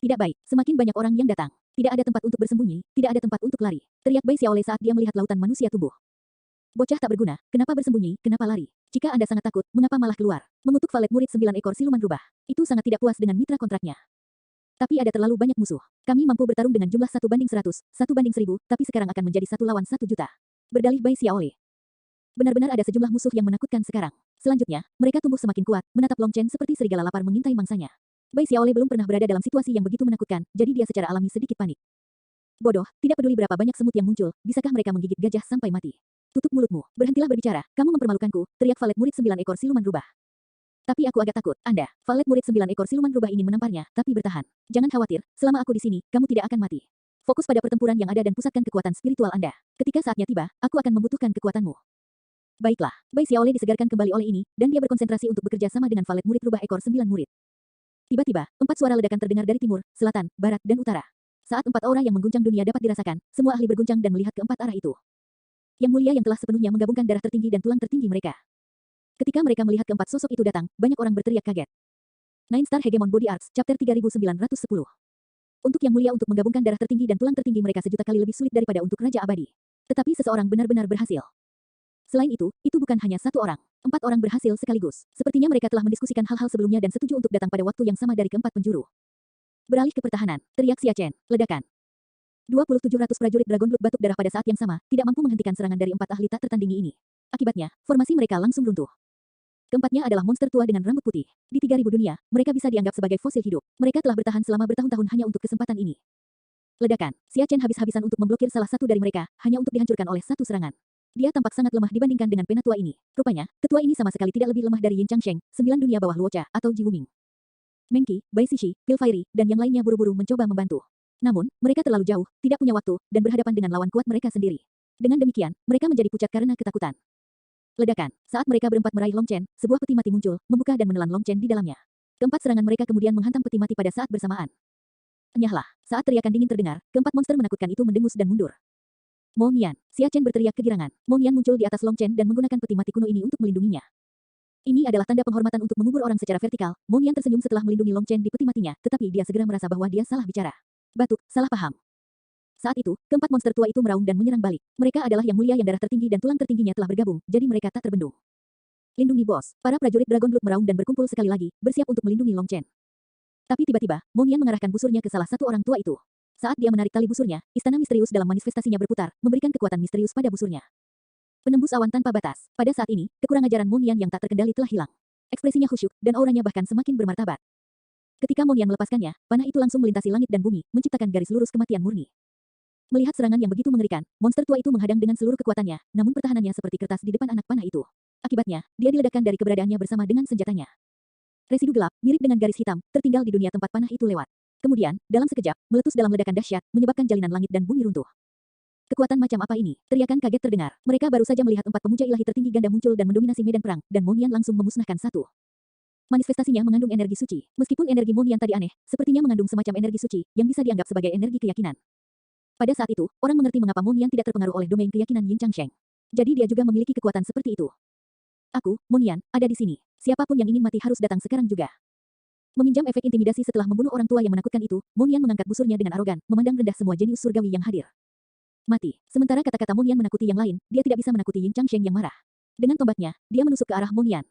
Tidak baik, semakin banyak orang yang datang. Tidak ada tempat untuk bersembunyi, tidak ada tempat untuk lari. Teriak Bai Xiaole saat dia melihat lautan manusia tumbuh. Bocah tak berguna, kenapa bersembunyi, kenapa lari? Jika Anda sangat takut, mengapa malah keluar? Mengutuk valet murid 9 ekor siluman rubah. Itu sangat tidak puas dengan mitra kontraknya. Tapi ada terlalu banyak musuh. Kami mampu bertarung dengan jumlah 1:100, 1:1000, tapi sekarang akan menjadi 1 lawan 1 juta. Berdalih Bai Xiaole. Benar-benar ada sejumlah musuh yang menakutkan sekarang. Selanjutnya, mereka tumbuh semakin kuat, menatap Long Chen seperti serigala lapar mengintai mangsanya. Bai Xiaole belum pernah berada dalam situasi yang begitu menakutkan, jadi dia secara alami sedikit panik. Bodoh, tidak peduli berapa banyak semut yang muncul, bisakah mereka menggigit gajah sampai mati? Tutup mulutmu, berhentilah berbicara, kamu mempermalukanku, teriak valet murid 9 ekor siluman rubah. Tapi aku agak takut, Anda, valet murid 9 ekor siluman rubah ingin menamparnya, tapi bertahan. Jangan khawatir, selama aku di sini, kamu tidak akan mati. Fokus pada pertempuran yang ada dan pusatkan kekuatan spiritual Anda. Ketika saatnya tiba, aku akan membutuhkan kekuatanmu. Baiklah, Bai Xiaole disegarkan kembali oleh ini, dan dia berkonsentrasi untuk bekerja sama dengan valet murid rubah ekor 9 murid. Tiba-tiba, 4 suara ledakan terdengar dari timur, selatan, barat, dan utara. Saat 4 aura yang mengguncang dunia dapat dirasakan, semua ahli berguncang dan melihat ke 4 arah itu. Yang mulia yang telah sepenuhnya menggabungkan darah tertinggi dan tulang tertinggi mereka. Ketika mereka melihat ke 4 sosok itu datang, banyak orang berteriak kaget. Nine Star Hegemon Body Arts, Chapter 3910. Untuk yang mulia untuk menggabungkan darah tertinggi dan tulang tertinggi mereka sejuta kali lebih sulit daripada untuk Raja Abadi. Tetapi seseorang benar-benar berhasil. Selain itu bukan hanya 1 orang. 4 orang berhasil sekaligus. Sepertinya mereka telah mendiskusikan hal-hal sebelumnya dan setuju untuk datang pada waktu yang sama dari keempat penjuru. Beralih ke pertahanan, teriak Xia Chen, ledakan. 2700 prajurit Dragon Blood batuk darah pada saat yang sama, tidak mampu menghentikan serangan dari 4 ahli tak tertandingi ini. Akibatnya, formasi mereka langsung runtuh. Keempatnya adalah monster tua dengan rambut putih. Di 3000 dunia, mereka bisa dianggap sebagai fosil hidup. Mereka telah bertahan selama bertahun-tahun hanya untuk kesempatan ini. Ledakan, Xia Chen habis-habisan untuk memblokir salah satu dari mereka, hanya untuk dihancurkan oleh satu serangan. Dia tampak sangat lemah dibandingkan dengan penatua ini. Rupanya, ketua ini sama sekali tidak lebih lemah dari Yin Changsheng, 9 dunia bawah Luocha, atau Ji Wuming. Meng Qi, Bai Sixi, Pil Fairy, dan yang lainnya buru-buru mencoba membantu. Namun, mereka terlalu jauh, tidak punya waktu, dan berhadapan dengan lawan kuat mereka sendiri. Dengan demikian, mereka menjadi pucat karena ketakutan. Ledakan, saat mereka berempat meraih Long Chen, sebuah peti mati muncul, membuka dan menelan Long Chen di dalamnya. Keempat serangan mereka kemudian menghantam peti mati pada saat bersamaan. Enyahlah, saat teriakan dingin terdengar, keempat monster menakutkan itu mendengus dan mundur. Monian, Xia Chen berteriak kegirangan. Monian muncul di atas Long Chen dan menggunakan peti mati kuno ini untuk melindunginya. Ini adalah tanda penghormatan untuk mengubur orang secara vertikal. Monian tersenyum setelah melindungi Long Chen di peti matinya, tetapi dia segera merasa bahwa dia salah bicara. Batuk, salah paham. Saat itu, keempat monster tua itu meraung dan menyerang balik. Mereka adalah yang mulia yang darah tertinggi dan tulang tertingginya telah bergabung, jadi mereka tak terbendung. Lindungi bos. Para prajurit Dragon Blood meraung dan berkumpul sekali lagi, bersiap untuk melindungi Long Chen. Tapi tiba-tiba, Monian mengarahkan busurnya ke salah satu orang tua itu. Saat dia menarik tali busurnya, istana misterius dalam manifestasinya berputar, memberikan kekuatan misterius pada busurnya. Penembus awan tanpa batas. Pada saat ini, kekurang ajaran Monian yang tak terkendali telah hilang. Ekspresinya khusyuk, dan auranya bahkan semakin bermartabat. Ketika Monian melepaskannya, panah itu langsung melintasi langit dan bumi, menciptakan garis lurus kematian murni. Melihat serangan yang begitu mengerikan, monster tua itu menghadang dengan seluruh kekuatannya, namun pertahanannya seperti kertas di depan anak panah itu. Akibatnya, dia diledakkan dari keberadaannya bersama dengan senjatanya. Residu gelap, mirip dengan garis hitam, tertinggal di dunia tempat panah itu lewat. Kemudian, dalam sekejap, meletus dalam ledakan dahsyat, menyebabkan jalinan langit dan bumi runtuh. Kekuatan macam apa ini? Teriakan kaget terdengar. Mereka baru saja melihat 4 pemuja ilahi tertinggi ganda muncul dan mendominasi medan perang, dan Monian langsung memusnahkan satu. Manifestasinya mengandung energi suci. Meskipun energi Monian tadi aneh, sepertinya mengandung semacam energi suci, yang bisa dianggap sebagai energi keyakinan. Pada saat itu, orang mengerti mengapa Monian tidak terpengaruh oleh domain keyakinan Yin Changsheng. Jadi dia juga memiliki kekuatan seperti itu. Aku, Monian, ada di sini. Siapapun yang ingin mati harus datang sekarang juga. Meminjam efek intimidasi setelah membunuh orang tua yang menakutkan itu, Monian mengangkat busurnya dengan arogan, memandang rendah semua jenius surgawi yang hadir. Mati. Sementara kata-kata Monian menakuti yang lain, dia tidak bisa menakuti Yin Changsheng yang marah. Dengan tombaknya, dia menusuk ke arah Monian.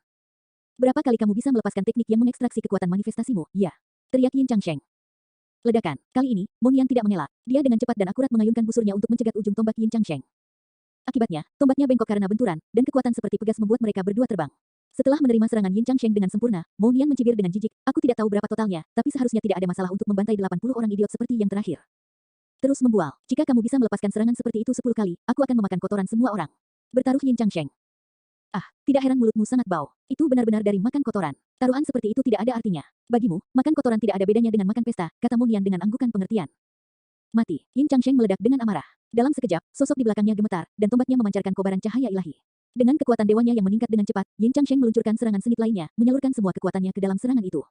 Berapa kali kamu bisa melepaskan teknik yang mengekstraksi kekuatan manifestasimu? Ya. Teriak Yin Changsheng. Ledakan. Kali ini, Monian tidak mengelak. Dia dengan cepat dan akurat mengayunkan busurnya untuk mencegat ujung tombak Yin Changsheng. Akibatnya, tombaknya bengkok karena benturan, dan kekuatan seperti pegas membuat mereka berdua terbang. Setelah menerima serangan Yin Changsheng dengan sempurna, Monian mencibir dengan jijik, aku tidak tahu berapa totalnya, tapi seharusnya tidak ada masalah untuk membantai 80 orang idiot seperti yang terakhir. Terus membual. Jika kamu bisa melepaskan serangan seperti itu 10 kali, aku akan memakan kotoran semua orang. Bertaruh Yin Changsheng. Ah, tidak heran mulutmu sangat bau. Itu benar-benar dari makan kotoran. Taruhan seperti itu tidak ada artinya. Bagimu, makan kotoran tidak ada bedanya dengan makan pesta, kata Monian dengan anggukan pengertian. Mati. Yin Changsheng meledak dengan amarah. Dalam sekejap, sosok di belakangnya gemetar, dan tombaknya memancarkan kobaran cahaya ilahi. Dengan kekuatan dewanya yang meningkat dengan cepat, Yin Changsheng meluncurkan serangan sengit lainnya, menyalurkan semua kekuatannya ke dalam serangan itu.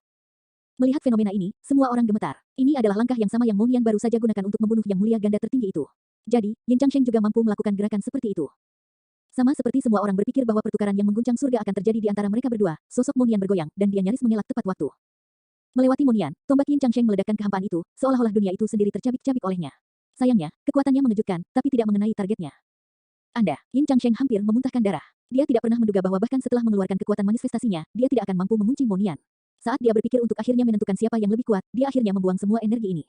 Melihat fenomena ini, semua orang gemetar. Ini adalah langkah yang sama yang Monian baru saja gunakan untuk membunuh yang mulia ganda tertinggi itu. Jadi, Yin Changsheng juga mampu melakukan gerakan seperti itu. Sama seperti semua orang berpikir bahwa pertukaran yang mengguncang surga akan terjadi di antara mereka berdua, sosok Monian bergoyang, dan dia nyaris mengelak tepat waktu. Melewati Monian, tombak Yin Changsheng meledakkan kehampaan itu, seolah-olah dunia itu sendiri tercabik-cabik olehnya. Sayangnya, kekuatannya mengejutkan, tapi tidak mengenai targetnya. Yin Changsheng hampir memuntahkan darah. Dia tidak pernah menduga bahwa bahkan setelah mengeluarkan kekuatan manifestasinya, dia tidak akan mampu mengunci Monian. Saat dia berpikir untuk akhirnya menentukan siapa yang lebih kuat, dia akhirnya membuang semua energi ini.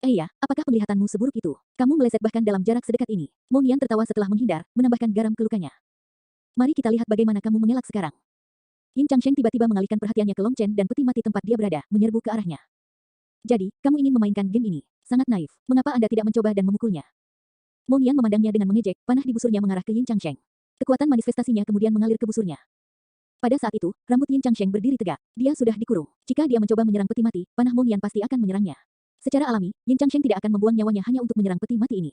Ya, apakah penglihatanmu seburuk itu? Kamu meleset bahkan dalam jarak sedekat ini. Monian tertawa setelah menghindar, menambahkan garam ke lukanya. Mari kita lihat bagaimana kamu mengelak sekarang. Yin Changsheng tiba-tiba mengalihkan perhatiannya ke Long Chen dan peti mati tempat dia berada, menyerbu ke arahnya. Jadi, kamu ingin memainkan game ini? Sangat naif. Mengapa Anda tidak mencoba dan memukulnya? Monian memandangnya dengan mengejek, panah di busurnya mengarah ke Yin Changsheng. Kekuatan manifestasinya kemudian mengalir ke busurnya. Pada saat itu, rambut Yin Changsheng berdiri tegak. Dia sudah dikurung. Jika dia mencoba menyerang peti mati, panah Monian pasti akan menyerangnya. Secara alami, Yin Changsheng tidak akan membuang nyawanya hanya untuk menyerang peti mati ini.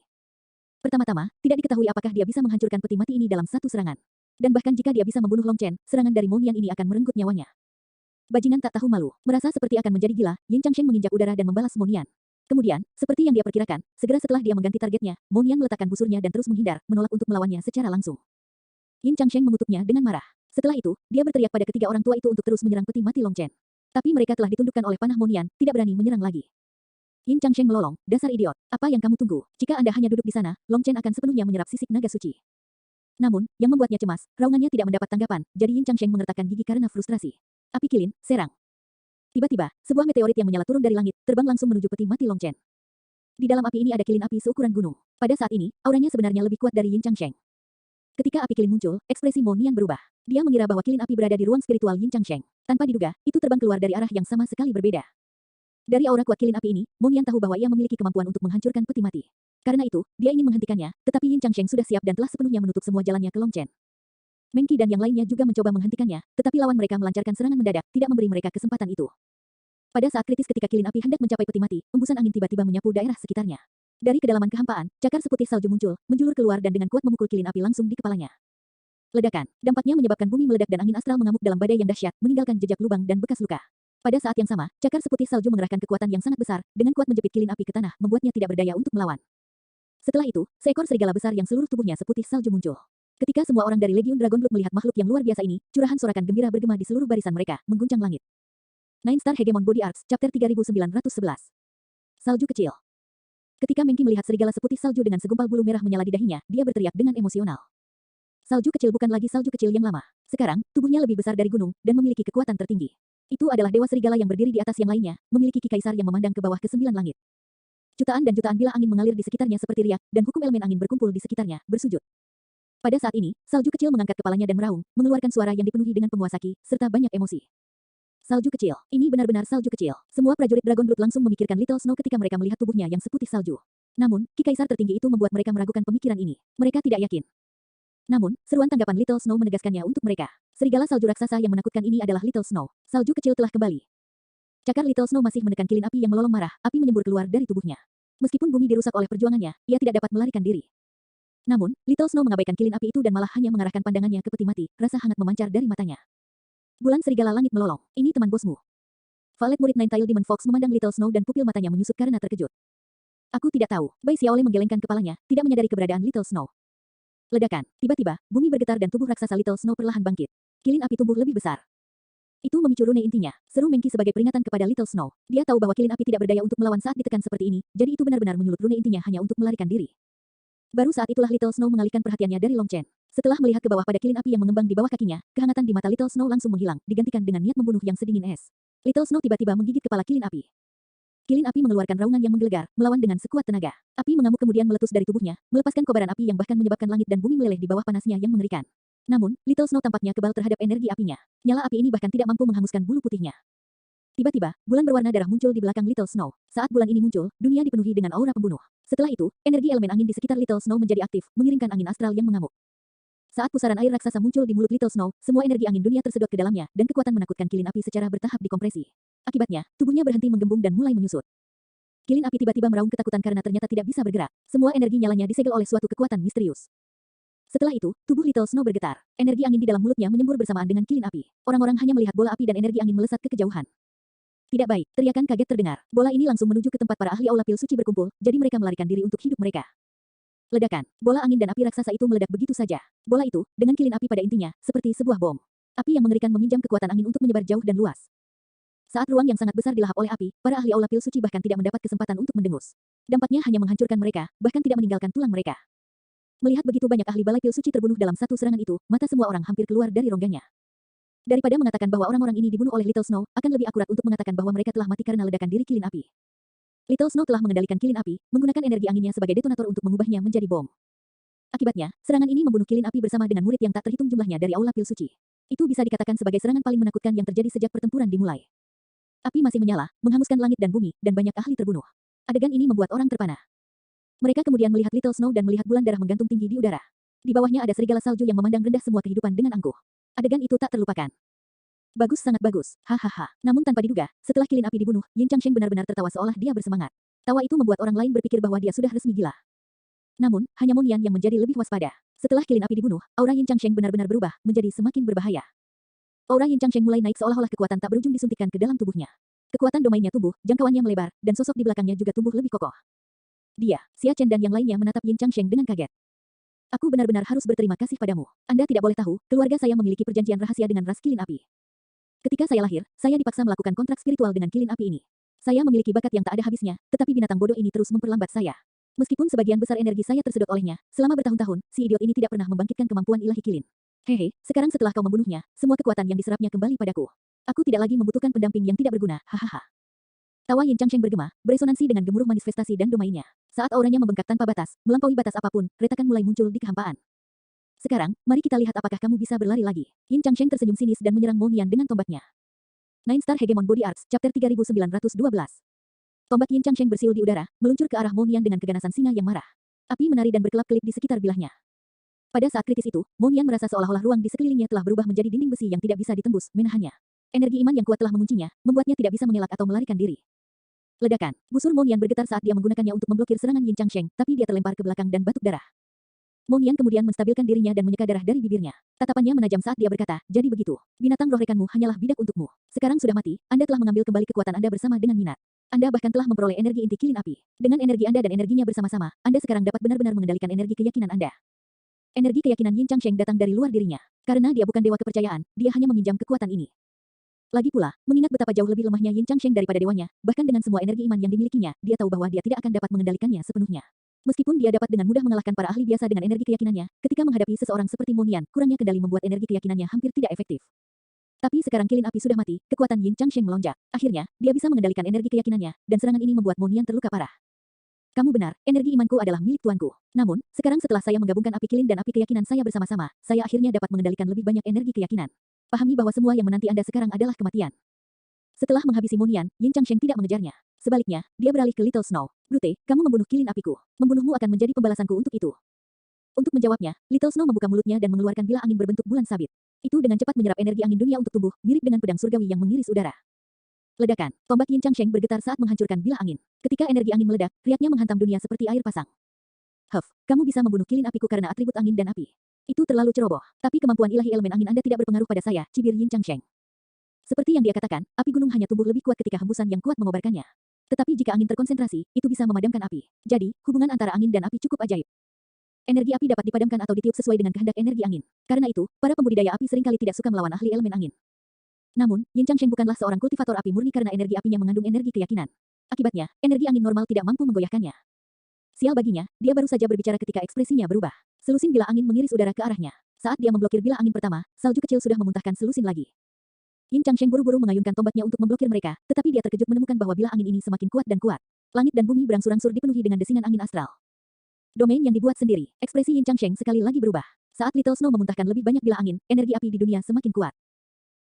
Pertama-tama, tidak diketahui apakah dia bisa menghancurkan peti mati ini dalam satu serangan. Dan bahkan jika dia bisa membunuh Long Chen, serangan dari Monian ini akan merenggut nyawanya. Bajingan tak tahu malu, merasa seperti akan menjadi gila, Yin Changsheng menginjak udara dan membalas Monian. Kemudian, seperti yang dia perkirakan, segera setelah dia mengganti targetnya, Monian meletakkan busurnya dan terus menghindar, menolak untuk melawannya secara langsung. Yin Changsheng mengutuknya dengan marah. Setelah itu, dia berteriak pada ketiga orang tua itu untuk terus menyerang peti mati Long Chen. Tapi mereka telah ditundukkan oleh panah Monian, tidak berani menyerang lagi. Yin Changsheng melolong, dasar idiot. Apa yang kamu tunggu? Jika Anda hanya duduk di sana, Long Chen akan sepenuhnya menyerap sisik naga suci. Namun, yang membuatnya cemas, raungannya tidak mendapat tanggapan, jadi Yin Changsheng mengertakkan gigi karena frustrasi. Api kilin, serang. Tiba-tiba, sebuah meteorit yang menyala turun dari langit, terbang langsung menuju peti mati Long Chen. Di dalam api ini ada kilin api seukuran gunung. Pada saat ini, auranya sebenarnya lebih kuat dari Yin Changsheng. Ketika api kilin muncul, ekspresi Monian berubah. Dia mengira bahwa kilin api berada di ruang spiritual Yin Changsheng. Tanpa diduga, itu terbang keluar dari arah yang sama sekali berbeda. Dari aura kuat kilin api ini, Monian tahu bahwa ia memiliki kemampuan untuk menghancurkan peti mati. Karena itu, dia ingin menghentikannya, tetapi Yin Changsheng sudah siap dan telah sepenuhnya menutup semua jalannya ke Long Chen. Meng Qi dan yang lainnya juga mencoba menghentikannya, tetapi lawan mereka melancarkan serangan mendadak, tidak memberi mereka kesempatan itu. Pada saat kritis ketika kilin api hendak mencapai peti mati, embusan angin tiba-tiba menyapu daerah sekitarnya. Dari kedalaman kehampaan, cakar seputih salju muncul, menjulur keluar dan dengan kuat memukul kilin api langsung di kepalanya. Ledakan, dampaknya menyebabkan bumi meledak dan angin astral mengamuk dalam badai yang dahsyat, meninggalkan jejak lubang dan bekas luka. Pada saat yang sama, cakar seputih salju mengerahkan kekuatan yang sangat besar, dengan kuat menjepit kilin api ke tanah, membuatnya tidak berdaya untuk melawan. Setelah itu, seekor serigala besar yang seluruh tubuhnya seputih salju muncul. Ketika semua orang dari Legiun Dragon Blood melihat makhluk yang luar biasa ini, curahan sorakan gembira bergema di seluruh barisan mereka, mengguncang langit. Nine Star Hegemon Body Arts, Chapter 3911. Salju kecil. Ketika Meng Qi melihat serigala seputih salju dengan segumpal bulu merah menyala di dahinya, dia berteriak dengan emosional. Salju kecil bukan lagi salju kecil yang lama. Sekarang, tubuhnya lebih besar dari gunung, dan memiliki kekuatan tertinggi. Itu adalah Dewa Serigala yang berdiri di atas yang lainnya, memiliki Ki Kaisar yang memandang ke bawah ke 9 langit. Jutaan dan jutaan bilah angin mengalir di sekitarnya seperti riak, dan hukum elemen angin berkumpul di sekitarnya, bersujud. Pada saat ini, salju kecil mengangkat kepalanya dan meraung, mengeluarkan suara yang dipenuhi dengan penguasa ki, serta banyak emosi. Salju kecil, ini benar-benar salju kecil. Semua prajurit Dragon Blood langsung memikirkan Little Snow ketika mereka melihat tubuhnya yang seputih salju. Namun, Ki Kaisar tertinggi itu membuat mereka meragukan pemikiran ini. Mereka tidak yakin. Namun, seruan tanggapan Little Snow menegaskannya untuk mereka. Serigala salju raksasa yang menakutkan ini adalah Little Snow. Salju kecil telah kembali. Cakar Little Snow masih menekan kilin api yang melolong marah, api menyembur keluar dari tubuhnya. Meskipun bumi dirusak oleh perjuangannya, ia tidak dapat melarikan diri. Namun, Little Snow mengabaikan kilin api itu dan malah hanya mengarahkan pandangannya ke peti mati, rasa hangat memancar dari matanya. Bulan serigala langit melolong, ini teman bosmu. Valet murid Nine-Tailed Demon Fox memandang Little Snow dan pupil matanya menyusut karena terkejut. Aku tidak tahu, Bai Xiaole menggelengkan kepalanya, tidak menyadari keberadaan Little Snow. Ledakan, tiba-tiba, bumi bergetar dan tubuh raksasa Little Snow perlahan bangkit. Kilin api tumbuh lebih besar. Itu memicu rune intinya, seru Mengki sebagai peringatan kepada Little Snow. Dia tahu bahwa kilin api tidak berdaya untuk melawan saat ditekan seperti ini, jadi itu benar-benar menyulut rune intinya hanya untuk melarikan diri. Baru saat itulah Little Snow mengalihkan perhatiannya dari Long Chen. Setelah melihat ke bawah pada kilin api yang mengembang di bawah kakinya, kehangatan di mata Little Snow langsung menghilang, digantikan dengan niat membunuh yang sedingin es. Little Snow tiba-tiba menggigit kepala kilin api. Kilin api mengeluarkan raungan yang menggelegar, melawan dengan sekuat tenaga. Api mengamuk kemudian meletus dari tubuhnya, melepaskan kobaran api yang bahkan menyebabkan langit dan bumi meleleh di bawah panasnya yang mengerikan. Namun, Little Snow tampaknya kebal terhadap energi apinya. Nyala api ini bahkan tidak mampu menghanguskan bulu putihnya. Tiba-tiba, bulan berwarna darah muncul di belakang Little Snow. Saat bulan ini muncul, dunia dipenuhi dengan aura pembunuh. Setelah itu, energi elemen angin di sekitar Little Snow menjadi aktif, mengiringkan angin astral yang mengamuk. Saat pusaran air raksasa muncul di mulut Little Snow, semua energi angin dunia tersedot ke dalamnya, dan kekuatan menakutkan kilin api secara bertahap dikompresi. Akibatnya, tubuhnya berhenti menggembung dan mulai menyusut. Kilin api tiba-tiba meraung ketakutan karena ternyata tidak bisa bergerak. Semua energi nyalanya disegel oleh suatu kekuatan misterius. Setelah itu, tubuh Little Snow bergetar. Energi angin di dalam mulutnya menyembur bersamaan dengan kilin api. Orang-orang hanya melihat bola api dan energi angin melesat ke kejauhan. Tidak baik, teriakan kaget terdengar. Bola ini langsung menuju ke tempat para ahli aula pil suci berkumpul, jadi mereka melarikan diri untuk hidup mereka. Ledakan, bola angin dan api raksasa itu meledak begitu saja. Bola itu, dengan kilin api pada intinya, seperti sebuah bom. Api yang mengerikan meminjam kekuatan angin untuk menyebar jauh dan luas. Saat ruang yang sangat besar dilahap oleh api, para ahli aula pil suci bahkan tidak mendapat kesempatan untuk mendengus. Dampaknya hanya menghancurkan mereka, bahkan tidak meninggalkan tulang mereka. Melihat begitu banyak ahli balai pil suci terbunuh dalam satu serangan itu, mata semua orang hampir keluar dari rongganya. Daripada mengatakan bahwa orang-orang ini dibunuh oleh Little Snow, akan lebih akurat untuk mengatakan bahwa mereka telah mati karena ledakan diri kilin api. Little Snow telah mengendalikan kilin api, menggunakan energi anginnya sebagai detonator untuk mengubahnya menjadi bom. Akibatnya, serangan ini membunuh kilin api bersama dengan murid yang tak terhitung jumlahnya dari aula pil suci. Itu bisa dikatakan sebagai serangan paling menakutkan yang terjadi sejak pertempuran dimulai. Api masih menyala, menghanguskan langit dan bumi, dan banyak ahli terbunuh. Adegan ini membuat orang terpana. Mereka kemudian melihat Little Snow dan melihat bulan darah menggantung tinggi di udara. Di bawahnya ada serigala salju yang memandang rendah semua kehidupan dengan angkuh. Adegan itu tak terlupakan. Bagus, sangat bagus, hahaha. Namun tanpa diduga, setelah kilin api dibunuh, Yin Changsheng benar-benar tertawa seolah dia bersemangat. Tawa itu membuat orang lain berpikir bahwa dia sudah resmi gila. Namun, hanya Monian yang menjadi lebih waspada. Setelah kilin api dibunuh, aura Yin Changsheng benar-benar berubah, menjadi semakin berbahaya. Aura Yin Changsheng mulai naik seolah-olah kekuatan tak berujung disuntikkan ke dalam tubuhnya. Kekuatan domainnya tumbuh, jangkauannya melebar, dan sosok di belakangnya juga tumbuh lebih kokoh. Dia, Xia Chen dan yang lainnya menatap Yin Changsheng dengan kaget. Aku benar-benar harus berterima kasih padamu. Anda tidak boleh tahu, keluarga saya memiliki perjanjian rahasia dengan ras kilin api. Ketika saya lahir, saya dipaksa melakukan kontrak spiritual dengan kilin api ini. Saya memiliki bakat yang tak ada habisnya, tetapi binatang bodoh ini terus memperlambat saya. Meskipun sebagian besar energi saya tersedot olehnya, selama bertahun-tahun, si idiot ini tidak pernah membangkitkan kemampuan ilahi kilin. Hehe, sekarang setelah kau membunuhnya, semua kekuatan yang diserapnya kembali padaku. Aku tidak lagi membutuhkan pendamping yang tidak berguna, hahaha. Tawa Yin Changsheng bergema, beresonansi dengan gemuruh manifestasi dan domainnya. Saat auranya membengkak tanpa batas, melampaui batas apapun, retakan mulai muncul di kehampaan. Sekarang, mari kita lihat apakah kamu bisa berlari lagi. Yin Changsheng tersenyum sinis dan menyerang Monian dengan tombaknya. Nine Star Hegemon Body Arts, Chapter 3912. Tombak Yin Changsheng bersiul di udara, meluncur ke arah Monian dengan keganasan singa yang marah. Api menari dan berkelap-kelip di sekitar bilahnya. Pada saat kritis itu, Monian merasa seolah-olah ruang di sekelilingnya telah berubah menjadi dinding besi yang tidak bisa ditembus, menahannya. Energi iman yang kuat telah menguncinya, membuatnya tidak bisa mengelak atau melarikan diri. Ledakan, busur Monian bergetar saat dia menggunakannya untuk memblokir serangan Yin Changsheng, tapi dia terlempar ke belakang dan batuk darah. Monian kemudian menstabilkan dirinya dan menyeka darah dari bibirnya. Tatapannya menajam saat dia berkata, jadi begitu. Binatang roh rekanmu hanyalah bidak untukmu. Sekarang sudah mati, Anda telah mengambil kembali kekuatan Anda bersama dengan minat. Anda bahkan telah memperoleh energi inti kilin api. Dengan energi Anda dan energinya bersama-sama, Anda sekarang dapat benar-benar mengendalikan energi keyakinan Anda. Energi keyakinan Yin Changsheng datang dari luar dirinya. Karena dia bukan dewa kepercayaan, dia hanya meminjam kekuatan ini. Lagi pula, mengingat betapa jauh lebih lemahnya Yin Changsheng daripada dewanya, bahkan dengan semua energi iman yang dimilikinya, dia tahu bahwa dia tidak akan dapat mengendalikannya sepenuhnya. Meskipun dia dapat dengan mudah mengalahkan para ahli biasa dengan energi keyakinannya, ketika menghadapi seseorang seperti Monian, kurangnya kendali membuat energi keyakinannya hampir tidak efektif. Tapi sekarang kilin api sudah mati, kekuatan Yin Changsheng melonjak. Akhirnya, dia bisa mengendalikan energi keyakinannya, dan serangan ini membuat Monian terluka parah. Kamu benar, energi imanku adalah milik tuanku. Namun, sekarang setelah saya menggabungkan api kilin dan api keyakinan saya bersama-sama, saya akhirnya dapat mengendalikan lebih banyak energi keyakinan. Pahami bahwa semua yang menanti Anda sekarang adalah kematian. Setelah menghabisi Monian, Yin Changsheng tidak mengejarnya. Sebaliknya, dia beralih ke Little Snow. Brute, kamu membunuh kilin apiku. Membunuhmu akan menjadi pembalasanku untuk itu. Untuk menjawabnya, Little Snow membuka mulutnya dan mengeluarkan bilah angin berbentuk bulan sabit. Itu dengan cepat menyerap energi angin dunia untuk tumbuh, mirip dengan pedang surgawi yang mengiris udara. Ledakan, tombak Yin Changsheng bergetar saat menghancurkan bilah angin. Ketika energi angin meledak, riaknya menghantam dunia seperti air pasang. Huff, kamu bisa membunuh kilin apiku karena atribut angin dan api. Itu terlalu ceroboh, tapi kemampuan ilahi elemen angin Anda tidak berpengaruh pada saya, cibir Yin Changsheng. Seperti yang dia katakan, api gunung hanya tumbuh lebih kuat ketika hembusan yang kuat mengobarkannya. Tetapi jika angin terkonsentrasi, itu bisa memadamkan api. Jadi, hubungan antara angin dan api cukup ajaib. Energi api dapat dipadamkan atau ditiup sesuai dengan kehendak energi angin. Karena itu, para pembudidaya api seringkali tidak suka melawan ahli elemen angin. Namun, Yin Changsheng bukanlah seorang kultivator api murni karena energi apinya mengandung energi keyakinan. Akibatnya, energi angin normal tidak mampu menggoyahkannya. Sial baginya, dia baru saja berbicara ketika ekspresinya berubah. Selusin bilah angin mengiris udara ke arahnya. Saat dia memblokir bilah angin pertama, salju kecil sudah memuntahkan selusin lagi. Yin Changsheng buru-buru mengayunkan tombaknya untuk memblokir mereka, tetapi dia terkejut menemukan bahwa bilah angin ini semakin kuat dan kuat. Langit dan bumi berangsur-angsur dipenuhi dengan desingan angin astral. Domain yang dibuat sendiri. Ekspresi Yin Changsheng sekali lagi berubah. Saat Little Snow memuntahkan lebih banyak bilah angin, energi api di dunia semakin kuat.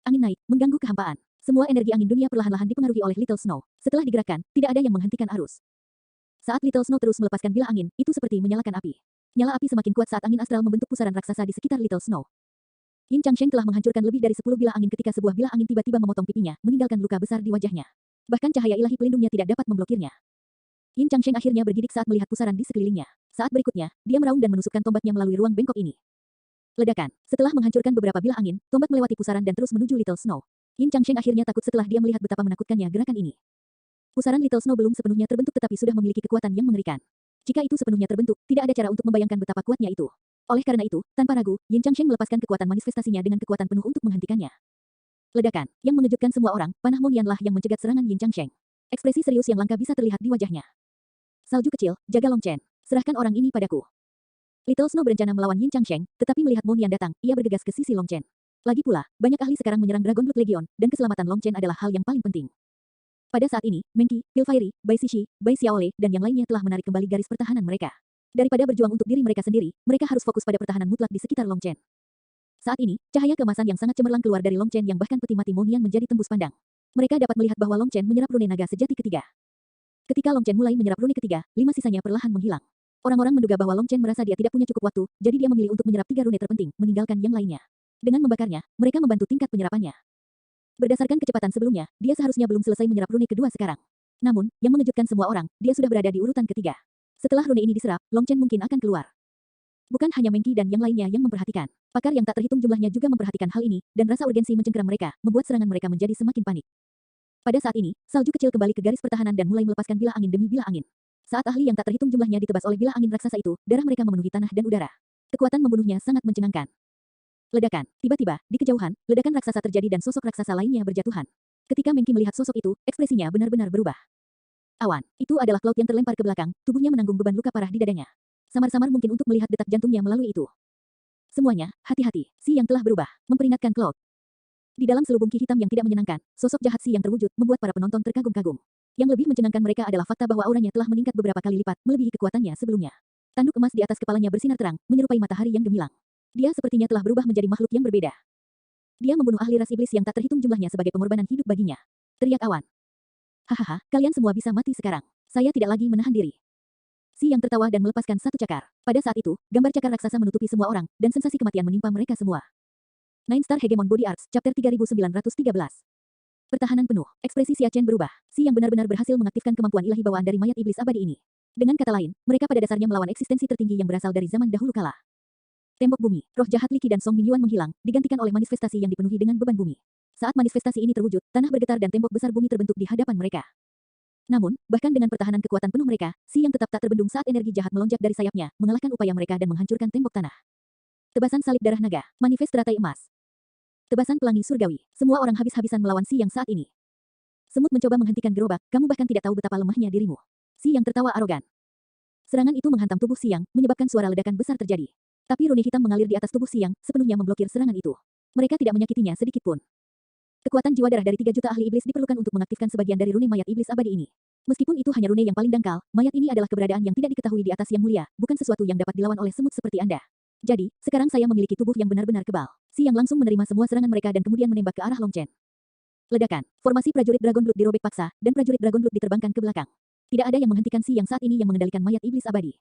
Angin naik, mengganggu kehampaan. Semua energi angin dunia perlahan-lahan dipengaruhi oleh Little Snow. Setelah digerakkan, tidak ada yang menghentikan arus. Saat Little Snow terus melepaskan bilah angin, itu seperti menyalakan api. Nyala api semakin kuat saat angin astral membentuk pusaran raksasa di sekitar Little Snow. Yin Changsheng telah menghancurkan lebih dari 10 bilah angin ketika sebuah bilah angin tiba-tiba memotong pipinya, meninggalkan luka besar di wajahnya. Bahkan cahaya ilahi pelindungnya tidak dapat memblokirnya. Yin Changsheng akhirnya bergidik saat melihat pusaran di sekelilingnya. Saat berikutnya, dia meraung dan menusukkan tombaknya melalui ruang bengkok ini. Ledakan. Setelah menghancurkan beberapa bilah angin, tombak melewati pusaran dan terus menuju Little Snow. Yin Changsheng akhirnya takut setelah dia melihat betapa menakutkannya gerakan ini. Pusaran Little Snow belum sepenuhnya terbentuk tetapi sudah memiliki kekuatan yang mengerikan. Jika itu sepenuhnya terbentuk, tidak ada cara untuk membayangkan betapa kuatnya itu. Oleh karena itu, tanpa ragu, Yin Changsheng melepaskan kekuatan manifestasinya dengan kekuatan penuh untuk menghentikannya. Ledakan, yang mengejutkan semua orang, panah Monianlah yang mencegat serangan Yin Changsheng. Ekspresi serius yang langka bisa terlihat di wajahnya. Salju kecil, jaga Long Chen. Serahkan orang ini padaku. Little Snow berencana melawan Yin Changsheng, tetapi melihat Monian datang, ia bergegas ke sisi Long Chen. Lagi pula, banyak ahli sekarang menyerang Dragon Blood Legion, dan keselamatan Long Chen adalah hal yang paling penting. Pada saat ini, Mengqi, Pilfairy, Bai Xixi, Bai Xiaole, dan yang lainnya telah menarik kembali garis pertahanan mereka. Daripada berjuang untuk diri mereka sendiri, mereka harus fokus pada pertahanan mutlak di sekitar Long Chen. Saat ini, cahaya keemasan yang sangat cemerlang keluar dari Long Chen yang bahkan peti mati Monian menjadi tembus pandang. Mereka dapat melihat bahwa Long Chen menyerap rune naga sejati ketiga. Ketika Long Chen mulai menyerap rune ketiga, 5 sisanya perlahan menghilang. Orang-orang menduga bahwa Long Chen merasa dia tidak punya cukup waktu, jadi dia memilih untuk menyerap 3 rune terpenting, meninggalkan yang lainnya. Dengan membakarnya, mereka membantu tingkat penyerapannya. Berdasarkan kecepatan sebelumnya, dia seharusnya belum selesai menyerap rune kedua sekarang. Namun, yang mengejutkan semua orang, dia sudah berada di urutan ketiga. Setelah rune ini diserap, Long Chen mungkin akan keluar. Bukan hanya Mengqi dan yang lainnya yang memperhatikan. Pakar yang tak terhitung jumlahnya juga memperhatikan hal ini, dan rasa urgensi mencengkeram mereka, membuat serangan mereka menjadi semakin panik. Pada saat ini, salju kecil kembali ke garis pertahanan dan mulai melepaskan bilah angin demi bilah angin. Saat ahli yang tak terhitung jumlahnya ditebas oleh bilah angin raksasa itu, darah mereka memenuhi tanah dan udara. Kekuatan membunuhnya sangat mencengangkan. Ledakan. Tiba-tiba, di kejauhan, ledakan raksasa terjadi dan sosok raksasa lainnya berjatuhan. Ketika Mengqi melihat sosok itu, ekspresinya benar-benar berubah. Awan. Itu adalah Cloud yang terlempar ke belakang, tubuhnya menanggung beban luka parah di dadanya. Samar-samar mungkin untuk melihat detak jantungnya melalui itu. Semuanya, hati-hati, Si yang telah berubah, memperingatkan Cloud. Di dalam selubung ki hitam yang tidak menyenangkan, sosok jahat Si yang terwujud membuat para penonton terkagum-kagum. Yang lebih mencengangkan mereka adalah fakta bahwa auranya telah meningkat beberapa kali lipat, melebihi kekuatannya sebelumnya. Tanduk emas di atas kepalanya bersinar terang, menyerupai matahari yang gemilang. Dia sepertinya telah berubah menjadi makhluk yang berbeda. Dia membunuh ahli ras iblis yang tak terhitung jumlahnya sebagai pengorbanan hidup baginya. Teriak Awan. Hahaha, kalian semua bisa mati sekarang. Saya tidak lagi menahan diri. Si yang tertawa dan melepaskan satu cakar. Pada saat itu, gambar cakar raksasa menutupi semua orang, dan sensasi kematian menimpa mereka semua. Nine Star Hegemon Body Arts, Chapter 3913. Pertahanan penuh. Ekspresi Xia Chen berubah. Si yang benar-benar berhasil mengaktifkan kemampuan ilahi bawaan dari mayat iblis abadi ini. Dengan kata lain, mereka pada dasarnya melawan eksistensi tertinggi yang berasal dari zaman dahulu kala. Tembok bumi, roh jahat Li Qi dan Song Mingyuan menghilang, digantikan oleh manifestasi yang dipenuhi dengan beban bumi. Saat manifestasi ini terwujud, tanah bergetar dan tembok besar bumi terbentuk di hadapan mereka. Namun, bahkan dengan pertahanan kekuatan penuh mereka, Si yang tetap tak terbendung saat energi jahat melonjak dari sayapnya, mengalahkan upaya mereka dan menghancurkan tembok tanah. Tebasan salib darah naga, manifest teratai emas. Tebasan pelangi surgawi, semua orang habis-habisan melawan Si yang saat ini. Semut mencoba menghentikan gerobak, kamu bahkan tidak tahu betapa lemahnya dirimu. Si yang tertawa arogan. Serangan itu menghantam tubuh Siang, menyebabkan suara ledakan besar terjadi. Tapi rune hitam mengalir di atas tubuh Siang, sepenuhnya memblokir serangan itu. Mereka tidak menyakitinya sedikit pun. Kekuatan jiwa darah dari 3 juta ahli iblis diperlukan untuk mengaktifkan sebagian dari rune mayat iblis abadi ini. Meskipun itu hanya rune yang paling dangkal, mayat ini adalah keberadaan yang tidak diketahui di atas yang mulia, bukan sesuatu yang dapat dilawan oleh semut seperti Anda. Jadi, sekarang saya memiliki tubuh yang benar-benar kebal. Siang langsung menerima semua serangan mereka dan kemudian menembak ke arah Long Chen. Ledakan. Formasi prajurit Dragon Blood dirobek paksa, dan prajurit Dragon Blood diterbangkan ke belakang. Tidak ada yang menghentikan Siang saat ini yang mengendalikan mayat iblis abadi.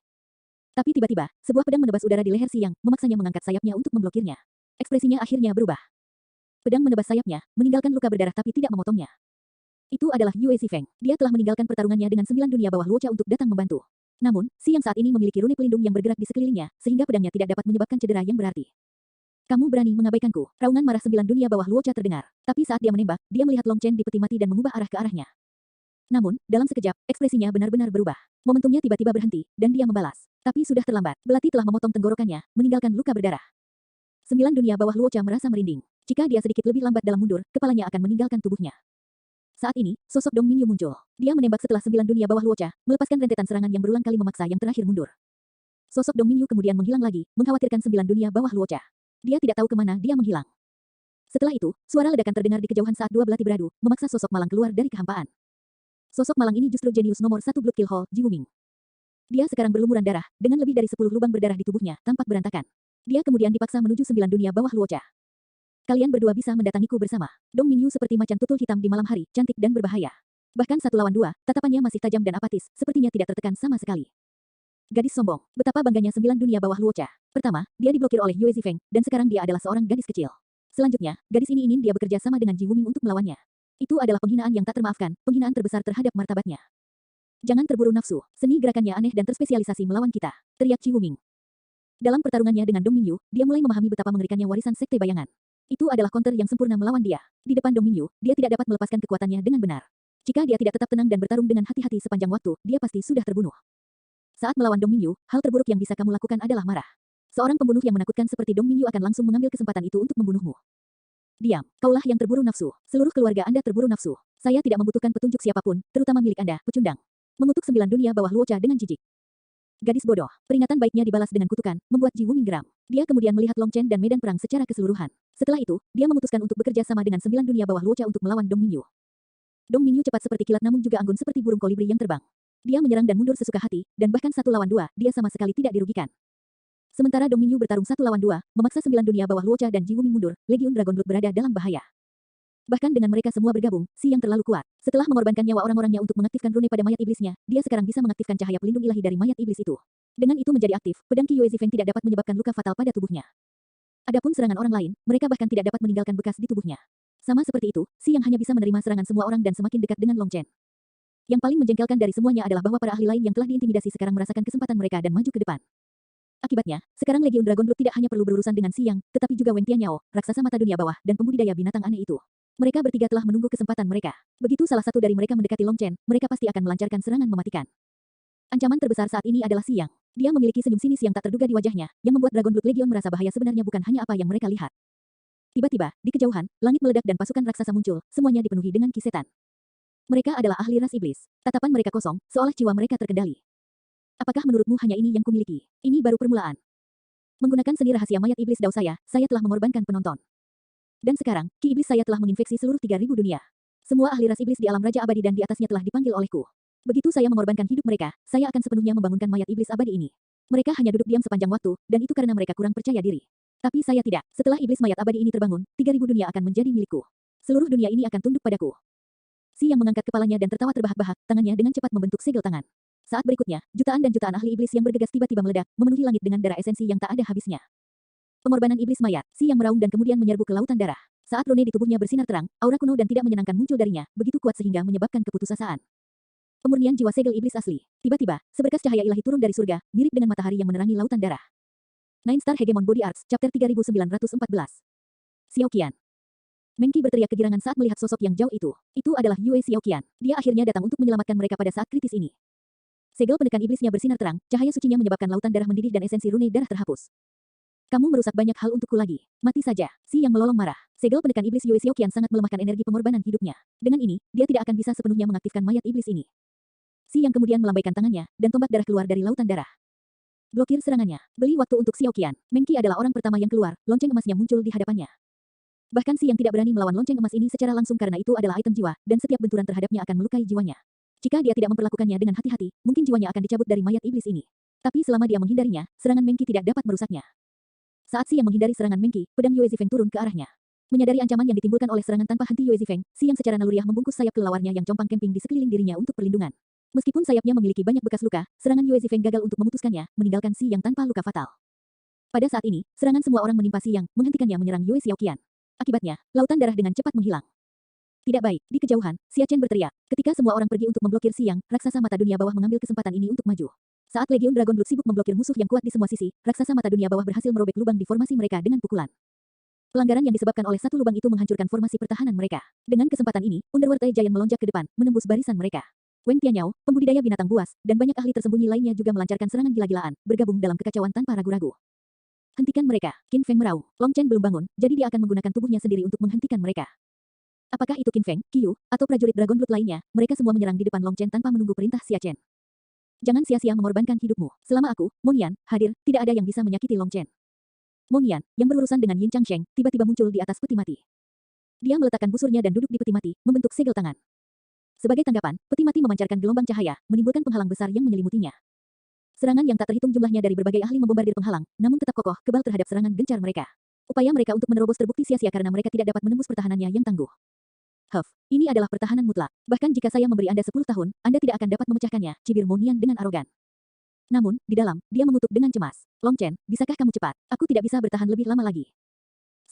Tapi tiba-tiba, sebuah pedang menebas udara di leher Siang, memaksanya mengangkat sayapnya untuk memblokirnya. Ekspresinya akhirnya berubah. Pedang menebas sayapnya, meninggalkan luka berdarah tapi tidak memotongnya. Itu adalah Yue Zifeng. Dia telah meninggalkan pertarungannya dengan 9 dunia bawah Luocha untuk datang membantu. Namun, Siang saat ini memiliki rune pelindung yang bergerak di sekelilingnya, sehingga pedangnya tidak dapat menyebabkan cedera yang berarti. Kamu berani mengabaikanku. Raungan marah 9 dunia bawah Luocha terdengar. Tapi saat dia menembak, dia melihat Long Chen di peti mati dan mengubah arah ke arahnya. Namun, dalam sekejap, ekspresinya benar-benar berubah. Momentumnya tiba-tiba berhenti, dan dia membalas. Tapi sudah terlambat. Belati telah memotong tenggorokannya, meninggalkan luka berdarah. 9 dunia bawah Luocha merasa merinding. Jika dia sedikit lebih lambat dalam mundur, kepalanya akan meninggalkan tubuhnya. Saat ini, sosok Dong Mingyu muncul. Dia menembak setelah 9 dunia bawah Luocha, melepaskan rentetan serangan yang berulang kali memaksa yang terakhir mundur. Sosok Dong Mingyu kemudian menghilang lagi, mengkhawatirkan 9 dunia bawah Luocha. Dia tidak tahu kemana dia menghilang. Setelah itu, suara ledakan terdengar di kejauhan saat dua belati beradu, memaksa sosok malang keluar dari kehampaan. Sosok malang ini justru jenius nomor 1 Blood Kill Hall, Ji Wuming. Dia sekarang berlumuran darah, dengan lebih dari 10 lubang berdarah di tubuhnya, tampak berantakan. Dia kemudian dipaksa menuju 9 dunia bawah Luocha. Kalian berdua bisa mendatangiku bersama. Dong Mingyu seperti macan tutul hitam di malam hari, cantik dan berbahaya. Bahkan 1 lawan 2, tatapannya masih tajam dan apatis, sepertinya tidak tertekan sama sekali. Gadis sombong. Betapa bangganya 9 dunia bawah Luocha. Pertama, dia diblokir oleh Yue Zifeng, dan sekarang dia adalah seorang gadis kecil. Selanjutnya, gadis ini ingin dia bekerja sama dengan Ji Wuming untuk melawannya. Itu adalah penghinaan yang tak termaafkan, penghinaan terbesar terhadap martabatnya. Jangan terburu nafsu, seni gerakannya aneh dan terspesialisasi melawan kita, teriak Ji Wuming. Dalam pertarungannya dengan Dong Mingyu, dia mulai memahami betapa mengerikannya warisan sekte bayangan. Itu adalah counter yang sempurna melawan dia. Di depan Dong Mingyu, dia tidak dapat melepaskan kekuatannya dengan benar. Jika dia tidak tetap tenang dan bertarung dengan hati-hati sepanjang waktu, dia pasti sudah terbunuh. Saat melawan Dong Mingyu, hal terburuk yang bisa kamu lakukan adalah marah. Seorang pembunuh yang menakutkan seperti Dong Mingyu akan langsung mengambil kesempatan itu untuk membunuhmu. Diam, kaulah yang terburu nafsu. Seluruh keluarga Anda terburu nafsu. Saya tidak membutuhkan petunjuk siapapun, terutama milik Anda, pecundang. Mengutuk 9 dunia bawah Luocha dengan jijik. Gadis bodoh. Peringatan baiknya dibalas dengan kutukan, membuat Ji Wuming geram. Dia kemudian melihat Long Chen dan medan perang secara keseluruhan. Setelah itu, dia memutuskan untuk bekerja sama dengan 9 dunia bawah Luocha untuk melawan Dong Mingyu. Dong Mingyu cepat seperti kilat namun juga anggun seperti burung kolibri yang terbang. Dia menyerang dan mundur sesuka hati, dan bahkan 1 lawan 2, dia sama sekali tidak dirugikan. Sementara Dong Mingyu bertarung 1 lawan 2, memaksa 9 dunia bawah Luocha dan Ji Wuming mundur, Legiun Dragon Blood berada dalam bahaya. Bahkan dengan mereka semua bergabung, Siang terlalu kuat. Setelah mengorbankan nyawa orang-orangnya untuk mengaktifkan rune pada mayat iblisnya, dia sekarang bisa mengaktifkan cahaya pelindung ilahi dari mayat iblis itu. Dengan itu menjadi aktif, pedang Qi Yue Zifeng tidak dapat menyebabkan luka fatal pada tubuhnya. Adapun serangan orang lain, mereka bahkan tidak dapat meninggalkan bekas di tubuhnya. Sama seperti itu, Siang hanya bisa menerima serangan semua orang dan semakin dekat dengan Long Chen. Yang paling menjengkelkan dari semuanya adalah bahwa para ahli lain yang telah diintimidasi sekarang merasakan kesempatan mereka dan maju ke depan. Akibatnya, sekarang Legiun Dragon Blood tidak hanya perlu berurusan dengan Siang, tetapi juga Wen Tianyao, raksasa mata dunia bawah, dan pembudidaya binatang aneh itu. Mereka bertiga telah menunggu kesempatan mereka. Begitu salah satu dari mereka mendekati Long Chen, mereka pasti akan melancarkan serangan mematikan. Ancaman terbesar saat ini adalah Siang. Dia memiliki senyum sinis yang tak terduga di wajahnya, yang membuat Dragon Blood Legion merasa bahaya sebenarnya bukan hanya apa yang mereka lihat. Tiba-tiba, di kejauhan, langit meledak dan pasukan raksasa muncul, semuanya dipenuhi dengan kisetan. Mereka adalah ahli ras iblis. Tatapan mereka kosong, seolah jiwa mereka terkendali. Apakah menurutmu hanya ini yang kumiliki? Ini baru permulaan. Menggunakan seni rahasia mayat iblis Dao saya telah mengorbankan penonton. Dan sekarang, Ki iblis saya telah menginfeksi seluruh 3000 dunia. Semua ahli ras iblis di alam raja abadi dan di atasnya telah dipanggil olehku. Begitu saya mengorbankan hidup mereka, saya akan sepenuhnya membangunkan mayat iblis abadi ini. Mereka hanya duduk diam sepanjang waktu, dan itu karena mereka kurang percaya diri. Tapi saya tidak. Setelah iblis mayat abadi ini terbangun, 3000 dunia akan menjadi milikku. Seluruh dunia ini akan tunduk padaku. Siang mengangkat kepalanya dan tertawa terbahak-bahak, tangannya dengan cepat membentuk segel tangan. Saat berikutnya, jutaan dan jutaan ahli iblis yang bergegas tiba-tiba meledak, memenuhi langit dengan darah esensi yang tak ada habisnya. Pengorbanan iblis mayat, Siang meraung dan kemudian menyerbu ke lautan darah. Saat rune di tubuhnya bersinar terang, aura kuno dan tidak menyenangkan muncul darinya, begitu kuat sehingga menyebabkan keputusasaan. Pemurnian jiwa segel iblis asli. Tiba-tiba, seberkas cahaya ilahi turun dari surga, mirip dengan matahari yang menerangi lautan darah. Nine Star Hegemon Body Arts, Chapter 3914. Xiao Qian. Mengqi berteriak kegirangan saat melihat sosok yang jauh itu. Itu adalah Yue Xiao Qian. Dia akhirnya datang untuk menyelamatkan mereka pada saat kritis ini. Segel penekan iblisnya bersinar terang, cahaya sucinya menyebabkan lautan darah mendidih dan esensi rune darah terhapus. Kamu merusak banyak hal untukku lagi. Mati saja. Si yang melolong marah. Segel penekan iblis Yue Xiao Qian sangat melemahkan energi pengorbanan hidupnya. Dengan ini, dia tidak akan bisa sepenuhnya mengaktifkan mayat iblis ini. Si Yang kemudian melambaikan tangannya, dan tombak darah keluar dari lautan darah. Blokir serangannya. Beli waktu untuk Xiao Qian. Meng Qi adalah orang pertama yang keluar, lonceng emasnya muncul di hadapannya. Bahkan Si Yang tidak berani melawan lonceng emas ini secara langsung karena itu adalah item jiwa, dan setiap benturan terhadapnya akan melukai jiwanya. Jika dia tidak memperlakukannya dengan hati-hati, mungkin jiwanya akan dicabut dari mayat iblis ini. Tapi selama dia menghindarinya, serangan Meng Qi tidak dapat merusaknya. Saat Si Yang menghindari serangan Meng Qi, pedang Yue Zifeng turun ke arahnya. Menyadari ancaman yang ditimbulkan oleh serangan tanpa henti Yue Zifeng, Si Yang secara naluriah membungkus sayap kelelawarnya yang compang camping di sekeliling dirinya untuk perlindungan. Meskipun sayapnya memiliki banyak bekas luka, serangan Yue Zifeng gagal untuk memutuskannya, meninggalkan Si Yang tanpa luka fatal. Pada saat ini, serangan semua orang menimpa Si Yang, menghentikannya menyerang Yue Xiaoqian. Akibatnya, lautan darah dengan cepat menghilang. Tidak baik, di kejauhan, Xia Chen berteriak. Ketika semua orang pergi untuk memblokir Si Yang, raksasa mata dunia bawah mengambil kesempatan ini untuk maju. Saat Legiun Dragon Blood sibuk memblokir musuh yang kuat di semua sisi, raksasa mata dunia bawah berhasil merobek lubang di formasi mereka dengan pukulan. Pelanggaran yang disebabkan oleh satu lubang itu menghancurkan formasi pertahanan mereka. Dengan kesempatan ini, Underworld Giant melonjak ke depan, menembus barisan mereka. Wang Tianyao, pembudidaya binatang buas, dan banyak ahli tersembunyi lainnya juga melancarkan serangan gila-gilaan, bergabung dalam kekacauan tanpa ragu-ragu. Hentikan mereka, Qin Feng meraung. Long Chen belum bangun, jadi dia akan menggunakan tubuhnya sendiri untuk menghentikan mereka. Apakah itu Qin Feng, Qiyu, atau prajurit Dragon Blood lainnya, mereka semua menyerang di depan Long Chen tanpa menunggu perintah Xia Chen. Jangan sia-sia mengorbankan hidupmu. Selama aku, Monian, hadir, tidak ada yang bisa menyakiti Long Chen. Monian, yang berurusan dengan Yin Changsheng, tiba-tiba muncul di atas peti mati. Dia meletakkan busurnya dan duduk di peti mati, membentuk segel tangan. Sebagai tanggapan, peti mati memancarkan gelombang cahaya, menimbulkan penghalang besar yang menyelimutinya. Serangan yang tak terhitung jumlahnya dari berbagai ahli membombardir penghalang, namun tetap kokoh, kebal terhadap serangan gencar mereka. Upaya mereka untuk menerobos terbukti sia-sia karena mereka tidak dapat menembus pertahanannya yang tangguh. Ini adalah pertahanan mutlak. Bahkan jika saya memberi Anda 10 tahun, Anda tidak akan dapat memecahkannya, cibir Monian dengan arogan. Namun, di dalam, dia mengutuk dengan cemas. Long Chen, bisakah kamu cepat? Aku tidak bisa bertahan lebih lama lagi.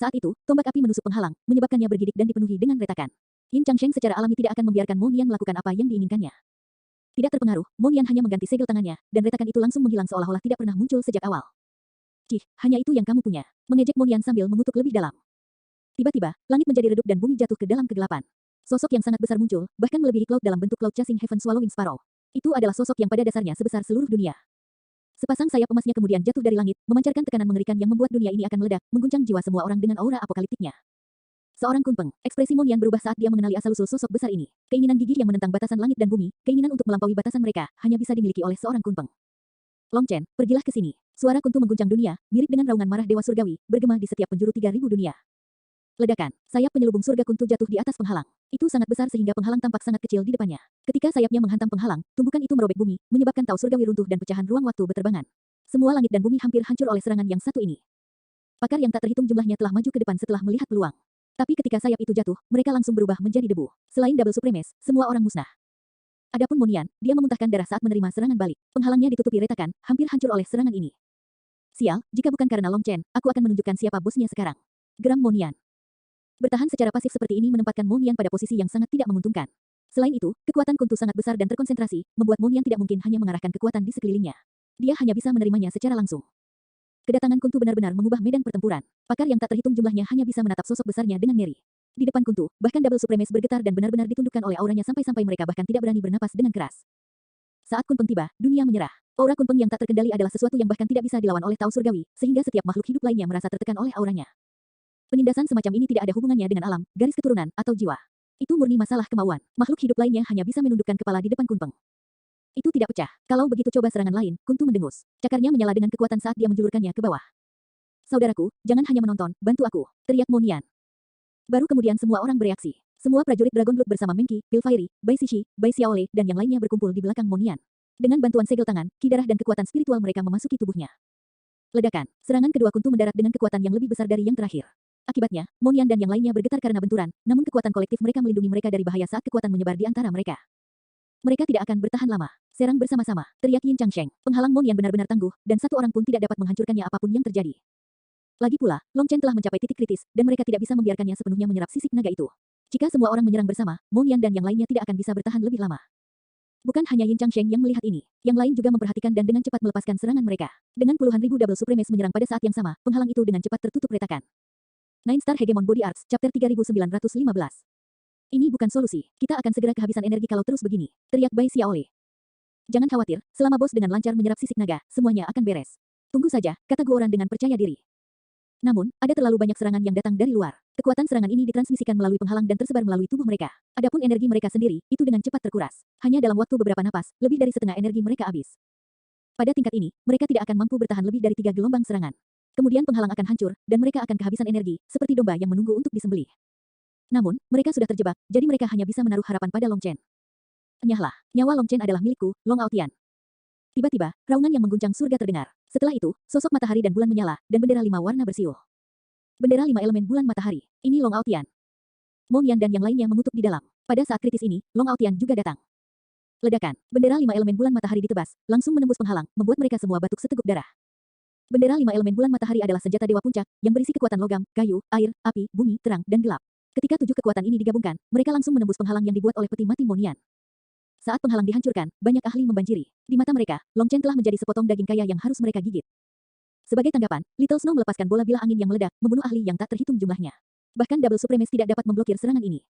Saat itu, tombak api menusuk penghalang, menyebabkannya bergidik dan dipenuhi dengan retakan. Yin Changsheng secara alami tidak akan membiarkan Monian melakukan apa yang diinginkannya. Tidak terpengaruh, Monian hanya mengganti segel tangannya, dan retakan itu langsung menghilang seolah-olah tidak pernah muncul sejak awal. Cih, hanya itu yang kamu punya. Mengejek Monian sambil mengutuk lebih dalam. Tiba-tiba, langit menjadi redup dan bumi jatuh ke dalam kegelapan. Sosok yang sangat besar muncul, bahkan melebihi cloud dalam bentuk Cloud Chasing Heaven Swallowing Sparrow. Itu adalah sosok yang pada dasarnya sebesar seluruh dunia. Sepasang sayap emasnya kemudian jatuh dari langit, memancarkan tekanan mengerikan yang membuat dunia ini akan meledak, mengguncang jiwa semua orang dengan aura apokaliptiknya. Seorang kunpeng, ekspresi Monian berubah saat dia mengenali asal-usul sosok besar ini. Keinginan gigih yang menentang batasan langit dan bumi, keinginan untuk melampaui batasan mereka, hanya bisa dimiliki oleh seorang kunpeng. Long Chen, pergilah ke sini. Suara kuntu mengguncang dunia, mirip dengan raungan marah dewa surgawi, bergema di setiap penjuru 3000 dunia. Ledakan, sayap penyelubung surga kuntu jatuh di atas penghalang. Itu sangat besar sehingga penghalang tampak sangat kecil di depannya. Ketika sayapnya menghantam penghalang, tumbukan itu merobek bumi, menyebabkan Tao surgawi runtuh dan pecahan ruang waktu beterbangan. Semua langit dan bumi hampir hancur oleh serangan yang satu ini. Pakar yang tak terhitung jumlahnya telah maju ke depan setelah melihat peluang. Tapi ketika sayap itu jatuh, mereka langsung berubah menjadi debu. Selain Double Supremes, semua orang musnah. Adapun Monian, dia memuntahkan darah saat menerima serangan balik. Penghalangnya ditutupi retakan, hampir hancur oleh serangan ini. Sial, jika bukan karena Long Chen, aku akan menunjukkan siapa bosnya sekarang. Geram Monian. Bertahan secara pasif seperti ini menempatkan Monian pada posisi yang sangat tidak menguntungkan. Selain itu, kekuatan kuntu sangat besar dan terkonsentrasi, membuat Monian tidak mungkin hanya mengarahkan kekuatan di sekelilingnya. Dia hanya bisa menerimanya secara langsung. Kedatangan kuntu benar-benar mengubah medan pertempuran. Pakar yang tak terhitung jumlahnya hanya bisa menatap sosok besarnya dengan ngeri. Di depan kuntu, bahkan Double Supremes bergetar dan benar-benar ditundukkan oleh auranya sampai-sampai mereka bahkan tidak berani bernapas dengan keras. Saat kunpeng tiba, dunia menyerah. Aura kunpeng yang tak terkendali adalah sesuatu yang bahkan tidak bisa dilawan oleh Tao surgawi, sehingga setiap makhluk hidup lainnya merasa tertekan oleh auranya. Penindasan semacam ini tidak ada hubungannya dengan alam, garis keturunan, atau jiwa. Itu murni masalah kemauan. Makhluk hidup lainnya hanya bisa menundukkan kepala di depan kunpeng. Itu tidak pecah. Kalau begitu coba serangan lain, kuntu mendengus. Cakarnya menyala dengan kekuatan saat dia menjulurkannya ke bawah. Saudaraku, jangan hanya menonton, bantu aku, teriak Monian. Baru kemudian semua orang bereaksi. Semua prajurit Dragon Blood bersama Meng Qi, Pil Fairy, Bai Xixi, Bai Xiaole, dan yang lainnya berkumpul di belakang Monian. Dengan bantuan segel tangan, ki darah dan kekuatan spiritual mereka memasuki tubuhnya. Ledakan, serangan kedua kuntu mendarat dengan kekuatan yang lebih besar dari yang terakhir. Akibatnya, Monian dan yang lainnya bergetar karena benturan, namun kekuatan kolektif mereka melindungi mereka dari bahaya saat kekuatan menyebar di antara mereka. Mereka tidak akan bertahan lama. Serang bersama-sama, teriak Yin Changsheng. Penghalang Monian benar-benar tangguh, dan satu orang pun tidak dapat menghancurkannya apapun yang terjadi. Lagi pula, Long Chen telah mencapai titik kritis, dan mereka tidak bisa membiarkannya sepenuhnya menyerap sisik naga itu. Jika semua orang menyerang bersama, Monian dan yang lainnya tidak akan bisa bertahan lebih lama. Bukan hanya Yin Changsheng yang melihat ini, yang lain juga memperhatikan dan dengan cepat melepaskan serangan mereka. Dengan puluhan ribu Double Supremes menyerang pada saat yang sama, penghalang itu dengan cepat tertutup retakan. Nine Star Hegemon Body Arts, Chapter 3915. Ini bukan solusi, kita akan segera kehabisan energi kalau terus begini, teriak Bai Xiaole. Jangan khawatir, selama bos dengan lancar menyerap sisik naga, semuanya akan beres. Tunggu saja, kata Guoran dengan percaya diri. Namun, ada terlalu banyak serangan yang datang dari luar. Kekuatan serangan ini ditransmisikan melalui penghalang dan tersebar melalui tubuh mereka. Adapun energi mereka sendiri, itu dengan cepat terkuras. Hanya dalam waktu beberapa napas, lebih dari setengah energi mereka habis. Pada tingkat ini, mereka tidak akan mampu bertahan lebih dari 3 gelombang serangan. Kemudian penghalang akan hancur, dan mereka akan kehabisan energi, seperti domba yang menunggu untuk disembelih. Namun, mereka sudah terjebak, jadi mereka hanya bisa menaruh harapan pada Long Chen. Enyahlah, nyawa Long Chen adalah milikku, Long Aotian. Tiba-tiba, raungan yang mengguncang surga terdengar. Setelah itu, sosok matahari dan bulan menyala, dan bendera 5 warna bersiul. Bendera 5 elemen bulan matahari. Ini Long Aotian. Mo Nian dan yang lainnya mengutuk di dalam. Pada saat kritis ini, Long Aotian juga datang. Ledakan. Bendera 5 elemen bulan matahari ditebas, langsung menembus penghalang, membuat mereka semua batuk seteguk darah. Bendera 5 elemen bulan matahari adalah senjata dewa puncak, yang berisi kekuatan logam, kayu, air, api, bumi, terang, dan gelap. Ketika 7 kekuatan ini digabungkan, mereka langsung menembus penghalang yang dibuat oleh peti mati Mo Nian. Saat penghalang dihancurkan, banyak ahli membanjiri. Di mata mereka, Long Chen telah menjadi sepotong daging kaya yang harus mereka gigit. Sebagai tanggapan, Little Snow melepaskan bola bilah angin yang meledak, membunuh ahli yang tak terhitung jumlahnya. Bahkan Double Supremace tidak dapat memblokir serangan ini.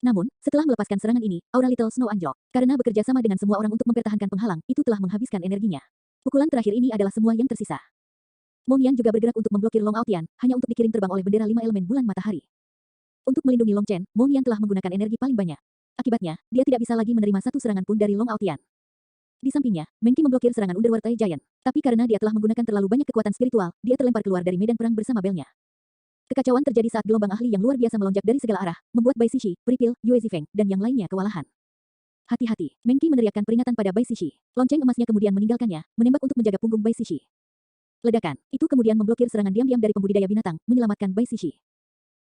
Namun, setelah melepaskan serangan ini, aura Little Snow anjlok. Karena bekerja sama dengan semua orang untuk mempertahankan penghalang, itu telah menghabiskan energinya. Pukulan terakhir ini adalah semua yang tersisa. Mo Nian juga bergerak untuk memblokir Long Aotian, hanya untuk dikirim terbang oleh bendera 5 elemen bulan matahari. Untuk melindungi Long Chen, Mo Nian telah menggunakan energi paling banyak. Akibatnya, dia tidak bisa lagi menerima satu serangan pun dari Long Aotian. Di sampingnya, Meng Qi memblokir serangan Underworld Tai Giant. Tapi karena dia telah menggunakan terlalu banyak kekuatan spiritual, dia terlempar keluar dari medan perang bersama belnya. Kekacauan terjadi saat gelombang ahli yang luar biasa melonjak dari segala arah, membuat Bai Sixi, Pripil, Yue Zifeng, dan yang lainnya kewalahan. Hati-hati, Meng Qi meneriakkan peringatan pada Bai Sixi. Lonceng emasnya kemudian meninggalkannya, menembak untuk menjaga punggung Bai Sixi. Ledakan, itu kemudian memblokir serangan diam-diam dari pembudidaya binatang, menyelamatkan Bai Sixi.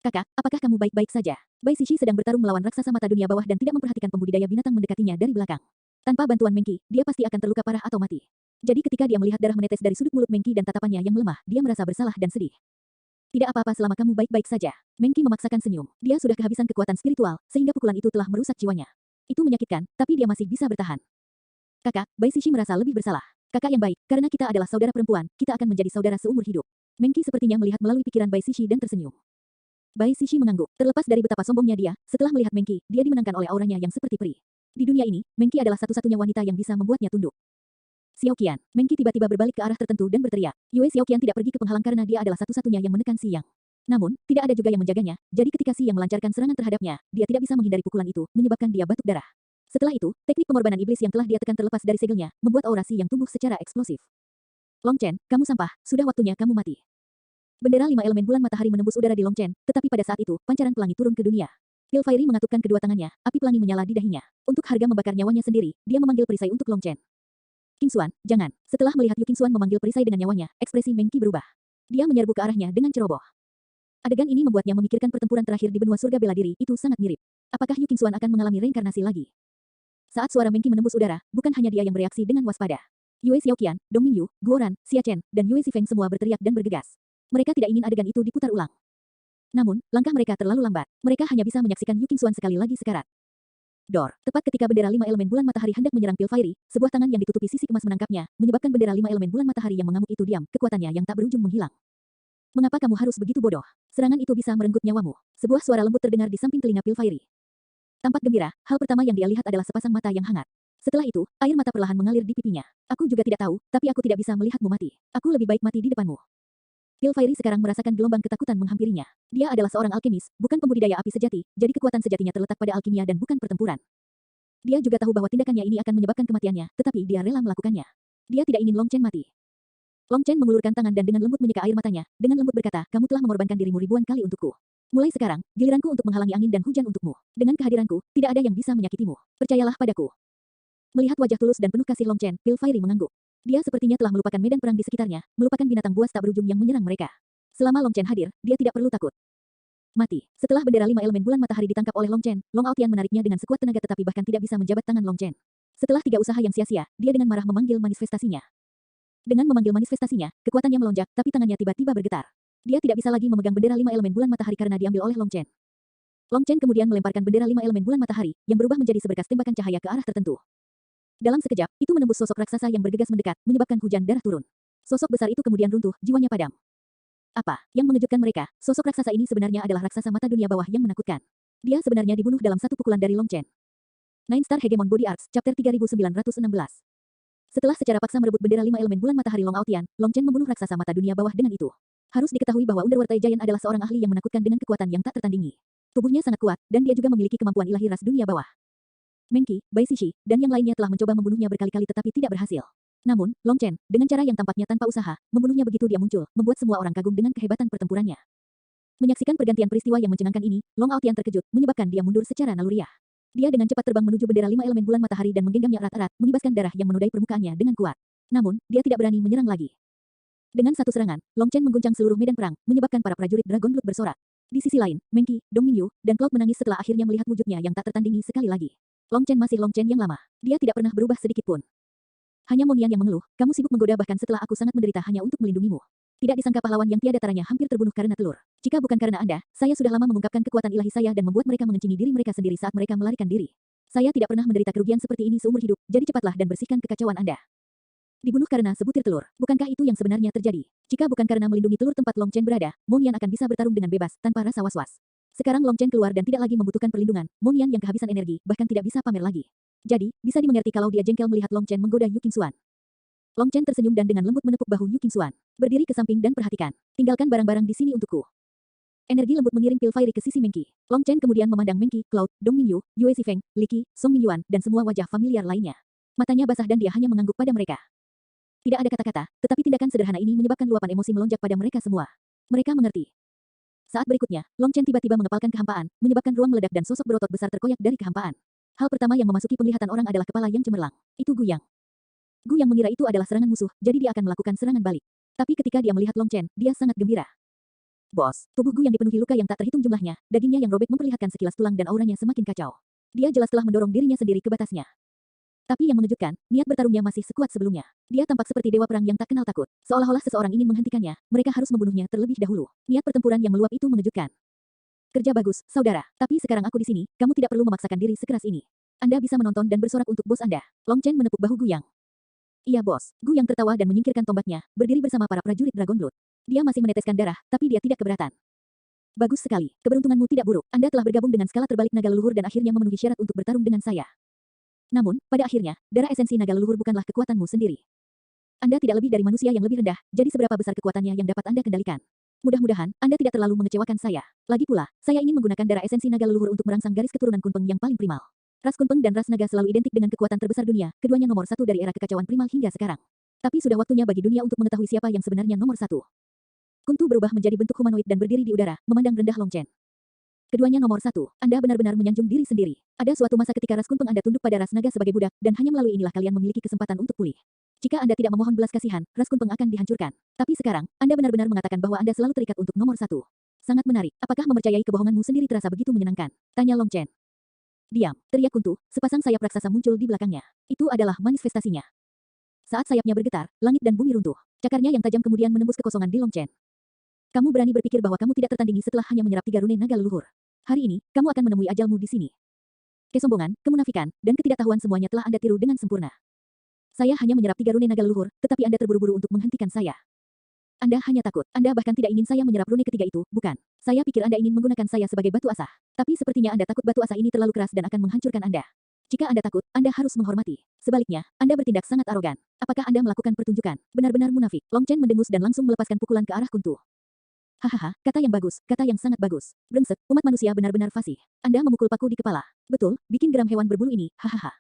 Kakak, apakah kamu baik-baik saja? Bai Sixi sedang bertarung melawan raksasa mata dunia bawah dan tidak memperhatikan pembudidaya binatang mendekatinya dari belakang. Tanpa bantuan Meng Qi, dia pasti akan terluka parah atau mati. Jadi ketika dia melihat darah menetes dari sudut mulut Meng Qi dan tatapannya yang melemah, dia merasa bersalah dan sedih. Tidak apa-apa selama kamu baik-baik saja. Meng Qi memaksakan senyum. Dia sudah kehabisan kekuatan spiritual, sehingga pukulan itu telah merusak jiwanya. Itu menyakitkan, tapi dia masih bisa bertahan. Kakak, Bai Sixi merasa lebih bersalah. Kakak yang baik, karena kita adalah saudara perempuan, kita akan menjadi saudara seumur hidup. Meng Qi sepertinya melihat melalui pikiran Bai Sixi dan tersenyum. Bai Sixi mengangguk. Terlepas dari betapa sombongnya dia, setelah melihat Meng Qi, dia dimenangkan oleh auranya yang seperti peri. Di dunia ini, Meng Qi adalah satu-satunya wanita yang bisa membuatnya tunduk. Xiaoqian, Meng Qi tiba-tiba berbalik ke arah tertentu dan berteriak. Yue Xiaoqian tidak pergi ke penghalang karena dia adalah satu-satunya yang menekan Si Yang. Namun, tidak ada juga yang menjaganya, jadi ketika Si Yang melancarkan serangan terhadapnya, dia tidak bisa menghindari pukulan itu, menyebabkan dia batuk darah. Setelah itu, teknik pengorbanan iblis yang telah dia tekan terlepas dari segelnya, membuat aura Si Yang tumbuh secara eksplosif. Long Chen, kamu sampah, sudah waktunya kamu mati. Bendera 5 elemen bulan matahari menembus udara di Long Chen, tetapi pada saat itu, pancaran pelangi turun ke dunia. Pil Fiery mengatupkan kedua tangannya, api pelangi menyala di dahinya. Untuk harga membakar nyawanya sendiri, dia memanggil perisai untuk Long Chen. King Xuan, jangan. Setelah melihat Yu King Xuan memanggil perisai dengan nyawanya, ekspresi Meng Qi berubah. Dia menyerbu ke arahnya dengan ceroboh. Adegan ini membuatnya memikirkan pertempuran terakhir di benua surga bela diri, itu sangat mirip. Apakah Yu King Xuan akan mengalami reinkarnasi lagi? Saat suara Meng Qi menembus udara, bukan hanya dia yang bereaksi dengan waspada. Yue Xiaoqian, Dong Mingyu, Guo Ran, Xia Chen, dan Yue Zifeng semua berteriak dan bergegas. Mereka tidak ingin adegan itu diputar ulang. Namun, langkah mereka terlalu lambat. Mereka hanya bisa menyaksikan Yu King Xuan sekali lagi sekarat. Dor, tepat ketika bendera 5 elemen bulan matahari hendak menyerang Pil Fiery, sebuah tangan yang ditutupi sisik emas menangkapnya, menyebabkan bendera 5 elemen bulan matahari yang mengamuk itu diam, kekuatannya yang tak berujung menghilang. Mengapa kamu harus begitu bodoh? Serangan itu bisa merenggut nyawamu. Sebuah suara lembut terdengar di samping telinga Pil Fiery. Tampak gembira, hal pertama yang dia lihat adalah sepasang mata yang hangat. Setelah itu, air mata perlahan mengalir di pipinya. Aku juga tidak tahu, tapi aku tidak bisa melihatmu mati. Aku lebih baik mati di depanmu. Pil Fiery sekarang merasakan gelombang ketakutan menghampirinya. Dia adalah seorang alkemis, bukan pembudidaya api sejati, jadi kekuatan sejatinya terletak pada alkimia dan bukan pertempuran. Dia juga tahu bahwa tindakannya ini akan menyebabkan kematiannya, tetapi dia rela melakukannya. Dia tidak ingin Long Chen mati. Long Chen mengulurkan tangan dan dengan lembut menyeka air matanya, dengan lembut berkata, kamu telah mengorbankan dirimu ribuan kali untukku. Mulai sekarang, giliranku untuk menghalangi angin dan hujan untukmu. Dengan kehadiranku, tidak ada yang bisa menyakitimu. Percayalah padaku. Melihat wajah tulus dan penuh kasih Long Chen, Pil Fiery mengangguk. Dia sepertinya telah melupakan medan perang di sekitarnya, melupakan binatang buas tak berujung yang menyerang mereka. Selama Long Chen hadir, dia tidak perlu takut. Mati. Setelah bendera 5 elemen bulan matahari ditangkap oleh Long Chen, Long Aotian menariknya dengan sekuat tenaga tetapi bahkan tidak bisa menjabat tangan Long Chen. Setelah 3 usaha yang sia-sia, dia dengan marah memanggil manifestasinya. Dengan memanggil manifestasinya, kekuatannya melonjak, tapi tangannya tiba-tiba bergetar. Dia tidak bisa lagi memegang bendera 5 elemen bulan matahari karena diambil oleh Long Chen. Long Chen kemudian melemparkan bendera 5 elemen bulan matahari, yang berubah menjadi seberkas tembakan cahaya ke arah tertentu. Dalam sekejap, itu menembus sosok raksasa yang bergegas mendekat, menyebabkan hujan darah turun. Sosok besar itu kemudian runtuh, jiwanya padam. Apa yang mengejutkan mereka? Sosok raksasa ini sebenarnya adalah raksasa mata dunia bawah yang menakutkan. Dia sebenarnya dibunuh dalam satu pukulan dari Long Chen. Nine Star Hegemon Body Arcs, Chapter 3916. Setelah secara paksa merebut bendera 5 elemen bulan matahari Long Aotian, Long Chen membunuh raksasa mata dunia bawah dengan itu. Harus diketahui bahwa Underwater Giant adalah seorang ahli yang menakutkan dengan kekuatan yang tak tertandingi. Tubuhnya sangat kuat, dan dia juga memiliki kemampuan ilahi ras dunia bawah. Mengqi, Bai Shishi, dan yang lainnya telah mencoba membunuhnya berkali-kali tetapi tidak berhasil. Namun, Long Chen, dengan cara yang tampaknya tanpa usaha, membunuhnya begitu dia muncul, membuat semua orang kagum dengan kehebatan pertempurannya. Menyaksikan pergantian peristiwa yang mencengangkan ini, Long Aotian terkejut, menyebabkan dia mundur secara naluriah. Dia dengan cepat terbang menuju bendera 5 elemen bulan matahari dan menggenggamnya erat-erat, mengibaskan darah yang menodai permukaannya dengan kuat. Namun, dia tidak berani menyerang lagi. Dengan satu serangan, Long Chen mengguncang seluruh medan perang, menyebabkan para prajurit Dragon Blood bersorak. Di sisi lain, Mengqi, Dong Minyu, dan Cloud menangis setelah akhirnya melihat wujudnya yang tak tertandingi sekali lagi. Long Chen masih Long Chen yang lama. Dia tidak pernah berubah sedikit pun. Hanya Monian yang mengeluh, kamu sibuk menggoda bahkan setelah aku sangat menderita hanya untuk melindungimu. Tidak disangka pahlawan yang tiada taranya hampir terbunuh karena telur. Jika bukan karena Anda, saya sudah lama mengungkapkan kekuatan ilahi saya dan membuat mereka mengencingi diri mereka sendiri saat mereka melarikan diri. Saya tidak pernah menderita kerugian seperti ini seumur hidup, jadi cepatlah dan bersihkan kekacauan Anda. Dibunuh karena sebutir telur. Bukankah itu yang sebenarnya terjadi? Jika bukan karena melindungi telur tempat Long Chen berada, Monian akan bisa bertarung dengan bebas, tanpa rasa was-was. Sekarang Long Chen keluar dan tidak lagi membutuhkan perlindungan, Monian yang kehabisan energi, bahkan tidak bisa pamer lagi. Jadi, bisa dimengerti kalau dia jengkel melihat Long Chen menggoda Yu Qingxuan. Long Chen tersenyum dan dengan lembut menepuk bahu Yu Qingxuan. Berdiri ke samping dan perhatikan. Tinggalkan barang-barang di sini untukku. Energi lembut mengirim pil fiery ke sisi Mengqi. Long Chen kemudian memandang Mengqi, Cloud, Dong Minyu, Yue Zifeng, Li Qi, Song Minyuan, dan semua wajah familiar lainnya. Matanya basah dan dia hanya mengangguk pada mereka. Tidak ada kata-kata, tetapi tindakan sederhana ini menyebabkan luapan emosi melonjak pada mereka semua. Mereka mengerti. Saat berikutnya, Long Chen tiba-tiba mengepalkan kehampaan, menyebabkan ruang meledak dan sosok berotot besar terkoyak dari kehampaan. Hal pertama yang memasuki penglihatan orang adalah kepala yang cemerlang. Itu Gu Yang. Gu Yang mengira itu adalah serangan musuh, jadi dia akan melakukan serangan balik. Tapi ketika dia melihat Long Chen, dia sangat gembira. Bos, tubuh Gu Yang dipenuhi luka yang tak terhitung jumlahnya, dagingnya yang robek memperlihatkan sekilas tulang dan auranya semakin kacau. Dia jelas telah mendorong dirinya sendiri ke batasnya. Tapi yang mengejutkan, niat bertarungnya masih sekuat sebelumnya. Dia tampak seperti dewa perang yang tak kenal takut. Seolah-olah seseorang ingin menghentikannya, mereka harus membunuhnya terlebih dahulu. Niat pertempuran yang meluap itu mengejutkan. Kerja bagus, saudara. Tapi sekarang aku di sini, kamu tidak perlu memaksakan diri sekeras ini. Anda bisa menonton dan bersorak untuk bos Anda. Long Chen menepuk bahu Gu Yang. Iya bos. Gu Yang tertawa dan menyingkirkan tombaknya, berdiri bersama para prajurit Dragon Blood. Dia masih meneteskan darah, tapi dia tidak keberatan. Bagus sekali. Keberuntunganmu tidak buruk. Anda telah bergabung dengan skala terbalik naga leluhur dan akhirnya memenuhi syarat untuk bertarung dengan saya. Namun, pada akhirnya, darah esensi naga leluhur bukanlah kekuatanmu sendiri. Anda tidak lebih dari manusia yang lebih rendah, jadi seberapa besar kekuatannya yang dapat Anda kendalikan? Mudah-mudahan, Anda tidak terlalu mengecewakan saya. Lagi pula, saya ingin menggunakan darah esensi naga leluhur untuk merangsang garis keturunan Kunpeng yang paling primal. Ras Kunpeng dan ras naga selalu identik dengan kekuatan terbesar dunia, keduanya nomor satu dari era kekacauan primal hingga sekarang. Tapi sudah waktunya bagi dunia untuk mengetahui siapa yang sebenarnya nomor satu. Kuntu berubah menjadi bentuk humanoid dan berdiri di udara, memandang rendah Long Chen. Keduanya nomor satu. Anda benar-benar menyanjung diri sendiri. Ada suatu masa ketika ras Kunpeng Anda tunduk pada ras naga sebagai budak, dan hanya melalui inilah kalian memiliki kesempatan untuk pulih. Jika Anda tidak memohon belas kasihan, ras Kunpeng akan dihancurkan. Tapi sekarang, Anda benar-benar mengatakan bahwa Anda selalu terikat untuk nomor satu. Sangat menarik. Apakah mempercayai kebohonganmu sendiri terasa begitu menyenangkan? Tanya Long Chen. Diam, teriak Kuntu. Sepasang sayap raksasa muncul di belakangnya. Itu adalah manifestasinya. Saat sayapnya bergetar, langit dan bumi runtuh. Cakarnya yang tajam kemudian menembus kekosongan di Long Chen. Kamu berani berpikir bahwa kamu tidak tertandingi setelah hanya menyerap 3 rune naga leluhur. Hari ini, kamu akan menemui ajalmu di sini. Kesombongan, kemunafikan, dan ketidaktahuan semuanya telah Anda tiru dengan sempurna. Saya hanya menyerap 3 rune naga leluhur, tetapi Anda terburu-buru untuk menghentikan saya. Anda hanya takut. Anda bahkan tidak ingin saya menyerap rune ketiga itu, bukan? Saya pikir Anda ingin menggunakan saya sebagai batu asah. Tapi sepertinya Anda takut batu asah ini terlalu keras dan akan menghancurkan Anda. Jika Anda takut, Anda harus menghormati. Sebaliknya, Anda bertindak sangat arogan. Apakah Anda melakukan pertunjukan? Benar-benar munafik. Long Chen mendengus dan langsung melepaskan pukulan ke arah Kuntu. Hahaha, kata yang bagus, kata yang sangat bagus. Brengsek, umat manusia benar-benar fasih. Anda memukul paku di kepala. Betul, bikin geram hewan berbulu ini, hahaha.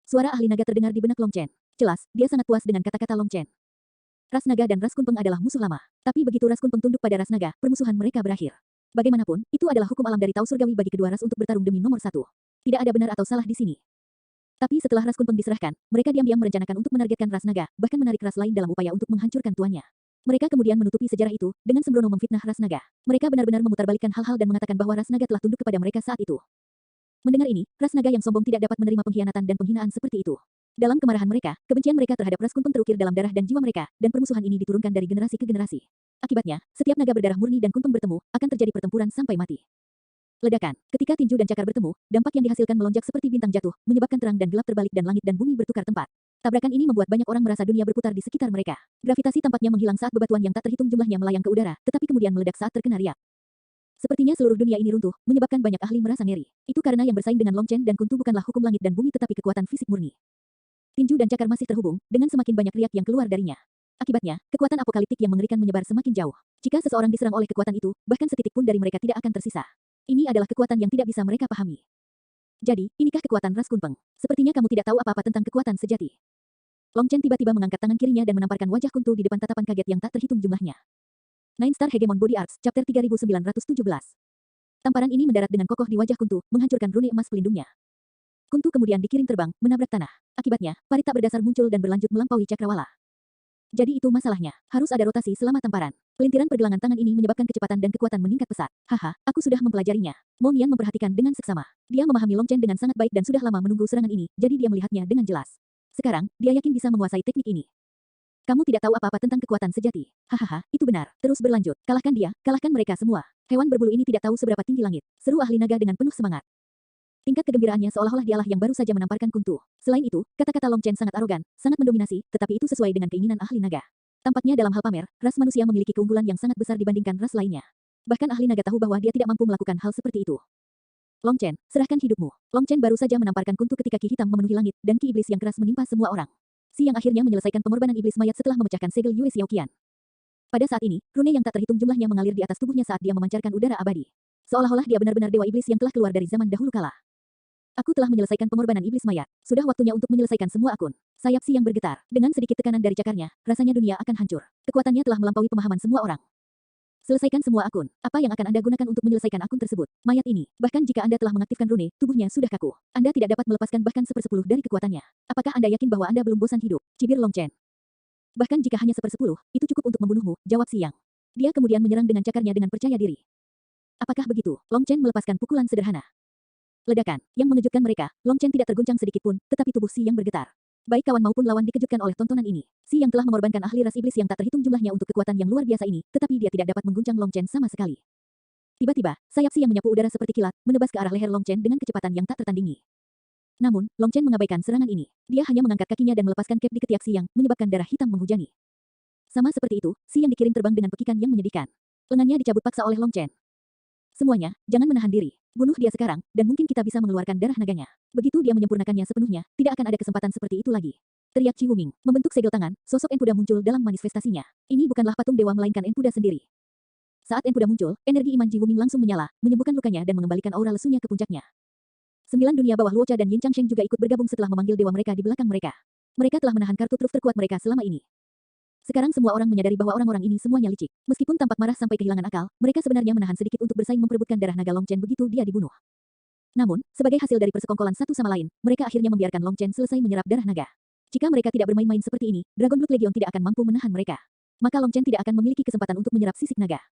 Suara ahli naga terdengar di benak Long Chen. Jelas, dia sangat puas dengan kata-kata Long Chen. Ras naga dan ras Kunpeng adalah musuh lama. Tapi begitu ras Kunpeng tunduk pada ras naga, permusuhan mereka berakhir. Bagaimanapun, itu adalah hukum alam dari Tao Surgawi bagi kedua ras untuk bertarung demi nomor satu. Tidak ada benar atau salah di sini. Tapi setelah ras Kunpeng diserahkan, mereka diam-diam merencanakan untuk menargetkan ras naga, bahkan menarik ras lain dalam upaya untuk menghancurkan tuannya. Mereka kemudian menutupi sejarah itu, dengan sembrono memfitnah ras naga. Mereka benar-benar memutarbalikkan hal-hal dan mengatakan bahwa ras naga telah tunduk kepada mereka saat itu. Mendengar ini, ras naga yang sombong tidak dapat menerima pengkhianatan dan penghinaan seperti itu. Dalam kemarahan mereka, kebencian mereka terhadap ras Kunpeng terukir dalam darah dan jiwa mereka, dan permusuhan ini diturunkan dari generasi ke generasi. Akibatnya, setiap naga berdarah murni dan Kunpeng bertemu, akan terjadi pertempuran sampai mati. Ledakan. Ketika tinju dan cakar bertemu, dampak yang dihasilkan melonjak seperti bintang jatuh, menyebabkan terang dan gelap terbalik dan langit dan bumi bertukar tempat. Tabrakan ini membuat banyak orang merasa dunia berputar di sekitar mereka. Gravitasi tampaknya menghilang saat bebatuan yang tak terhitung jumlahnya melayang ke udara, tetapi kemudian meledak saat terkena riak. Sepertinya seluruh dunia ini runtuh, menyebabkan banyak ahli merasa ngeri. Itu karena yang bersaing dengan Long Chen dan Kuntu bukanlah hukum langit dan bumi tetapi kekuatan fisik murni. Tinju dan cakar masih terhubung, dengan semakin banyak riak yang keluar darinya. Akibatnya, kekuatan apokaliptik yang mengerikan menyebar semakin jauh. Jika seseorang diserang oleh kekuatan itu, bahkan setitik pun dari mereka tidak akan tersisa. Ini adalah kekuatan yang tidak bisa mereka pahami. Jadi, inikah kekuatan ras Kunpeng? Sepertinya kamu tidak tahu apa-apa tentang kekuatan sejati. Long Chen tiba-tiba mengangkat tangan kirinya dan menamparkan wajah Kuntu di depan tatapan kaget yang tak terhitung jumlahnya. Nine Star Hegemon Body Arts, Chapter 3917. Tamparan ini mendarat dengan kokoh di wajah Kuntu, menghancurkan rune emas pelindungnya. Kuntu kemudian dikirim terbang, menabrak tanah. Akibatnya, parit tak berdasar muncul dan berlanjut melampaui cakrawala. Jadi itu masalahnya. Harus ada rotasi selama tamparan. Pelintiran pergelangan tangan ini menyebabkan kecepatan dan kekuatan meningkat pesat. Haha, aku sudah mempelajarinya. Mo Nian memperhatikan dengan seksama. Dia memahami Long Chen dengan sangat baik dan sudah lama menunggu serangan ini, jadi dia melihatnya dengan jelas. Sekarang, dia yakin bisa menguasai teknik ini. Kamu tidak tahu apa-apa tentang kekuatan sejati. Hahaha, itu benar. Terus berlanjut. Kalahkan dia, kalahkan mereka semua. Hewan berbulu ini tidak tahu seberapa tinggi langit. Seru ahli naga dengan penuh semangat. Tingkat kegembiraannya seolah-olah dialah yang baru saja menamparkan Kuntu. Selain itu, kata-kata Long Chen sangat arogan, sangat mendominasi, tetapi itu sesuai dengan keinginan ahli naga. Tampaknya dalam hal pamer, ras manusia memiliki keunggulan yang sangat besar dibandingkan ras lainnya. Bahkan ahli naga tahu bahwa dia tidak mampu melakukan hal seperti itu. Long Chen, serahkan hidupmu. Long Chen baru saja menamparkan Kuntu ketika ki hitam memenuhi langit, dan ki iblis yang keras menimpa semua orang. Si yang akhirnya menyelesaikan pengorbanan iblis mayat setelah memecahkan segel Yue Xiaoqian. Pada saat ini, rune yang tak terhitung jumlahnya mengalir di atas tubuhnya saat dia memancarkan udara abadi. Seolah-olah dia benar-benar dewa iblis yang telah keluar dari zaman dahulu kala. Aku telah menyelesaikan pengorbanan iblis mayat. Sudah waktunya untuk menyelesaikan semua akun. Sayap si yang bergetar. Dengan sedikit tekanan dari cakarnya, rasanya dunia akan hancur. Kekuatannya telah melampaui pemahaman semua orang. Selesaikan semua akun. Apa yang akan Anda gunakan untuk menyelesaikan akun tersebut? Mayat ini. Bahkan jika Anda telah mengaktifkan rune, tubuhnya sudah kaku. Anda tidak dapat melepaskan bahkan 1/10 dari kekuatannya. Apakah Anda yakin bahwa Anda belum bosan hidup? Cibir Long Chen. Bahkan jika hanya 1/10, itu cukup untuk membunuhmu, jawab si yang. Dia kemudian menyerang dengan cakarnya dengan percaya diri. Apakah begitu? Long Chen melepaskan pukulan sederhana. Ledakan, yang mengejutkan mereka, Long Chen tidak terguncang sedikit pun, tetapi tubuh Si Yang bergetar. Baik kawan maupun lawan dikejutkan oleh tontonan ini. Si Yang telah mengorbankan ahli ras iblis yang tak terhitung jumlahnya untuk kekuatan yang luar biasa ini, tetapi dia tidak dapat mengguncang Long Chen sama sekali. Tiba-tiba, sayap Si Yang menyapu udara seperti kilat, menebas ke arah leher Long Chen dengan kecepatan yang tak tertandingi. Namun, Long Chen mengabaikan serangan ini. Dia hanya mengangkat kakinya dan melepaskan cap di ketiak Si Yang, menyebabkan darah hitam menghujani. Sama seperti itu, Si Yang dikirim terbang dengan pekikan yang menyedihkan. Lengannya dicabut paksa oleh Long Chen. Semuanya, jangan menahan diri. Bunuh dia sekarang, dan mungkin kita bisa mengeluarkan darah naganya. Begitu dia menyempurnakannya sepenuhnya, tidak akan ada kesempatan seperti itu lagi. Teriak Chi Wuming, membentuk segel tangan, sosok Enpuda muncul dalam manifestasinya. Ini bukanlah patung dewa melainkan Enpuda sendiri. Saat Enpuda muncul, energi iman Chi Wuming langsung menyala, menyembuhkan lukanya dan mengembalikan aura lesunya ke puncaknya. 9 dunia bawah Luocha dan Yin Changsheng juga ikut bergabung setelah memanggil dewa mereka di belakang mereka. Mereka telah menahan kartu truf terkuat mereka selama ini. Sekarang semua orang menyadari bahwa orang-orang ini semuanya licik. Meskipun tampak marah sampai kehilangan akal, mereka sebenarnya menahan sedikit untuk bersaing memperebutkan darah naga Long Chen begitu dia dibunuh. Namun, sebagai hasil dari persekongkolan satu sama lain, mereka akhirnya membiarkan Long Chen selesai menyerap darah naga. Jika mereka tidak bermain-main seperti ini, Dragon Blood Legion tidak akan mampu menahan mereka. Maka Long Chen tidak akan memiliki kesempatan untuk menyerap sisik naga.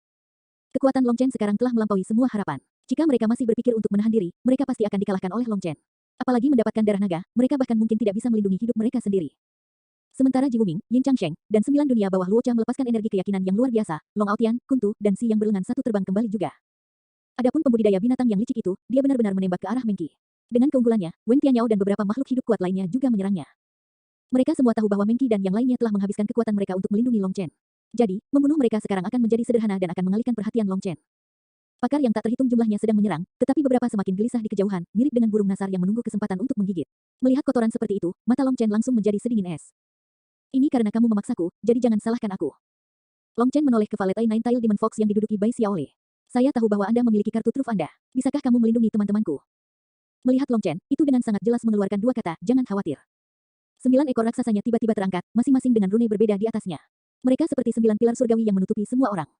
Kekuatan Long Chen sekarang telah melampaui semua harapan. Jika mereka masih berpikir untuk menahan diri, mereka pasti akan dikalahkan oleh Long Chen. Apalagi mendapatkan darah naga, mereka bahkan mungkin tidak bisa melindungi hidup mereka sendiri. Sementara Ji Wuming, Yin Changsheng, dan 9 dunia bawah Luocha melepaskan energi keyakinan yang luar biasa, Long Aotian, Kuntu, dan Si yang berlengan satu terbang kembali juga. Adapun pembudidaya binatang yang licik itu, dia benar-benar menembak ke arah Mengki. Dengan keunggulannya, Wen Tianyao dan beberapa makhluk hidup kuat lainnya juga menyerangnya. Mereka semua tahu bahwa Mengki dan yang lainnya telah menghabiskan kekuatan mereka untuk melindungi Long Chen. Jadi, membunuh mereka sekarang akan menjadi sederhana dan akan mengalihkan perhatian Long Chen. Pakar yang tak terhitung jumlahnya sedang menyerang, tetapi beberapa semakin gelisah di kejauhan, mirip dengan burung nasar yang menunggu kesempatan untuk menggigit. Melihat kotoran seperti itu, mata Long Chen langsung menjadi sedingin es. Ini karena kamu memaksaku, jadi jangan salahkan aku. Long Chen menoleh ke Valetai Nine Tail Demon Fox yang diduduki Bai Xiaole. Saya tahu bahwa Anda memiliki kartu truf Anda. Bisakah kamu melindungi teman-temanku? Melihat Long Chen, itu dengan sangat jelas mengeluarkan dua kata, jangan khawatir. 9 ekor raksasanya tiba-tiba terangkat, masing-masing dengan rune berbeda di atasnya. Mereka seperti 9 pilar surgawi yang menutupi semua orang.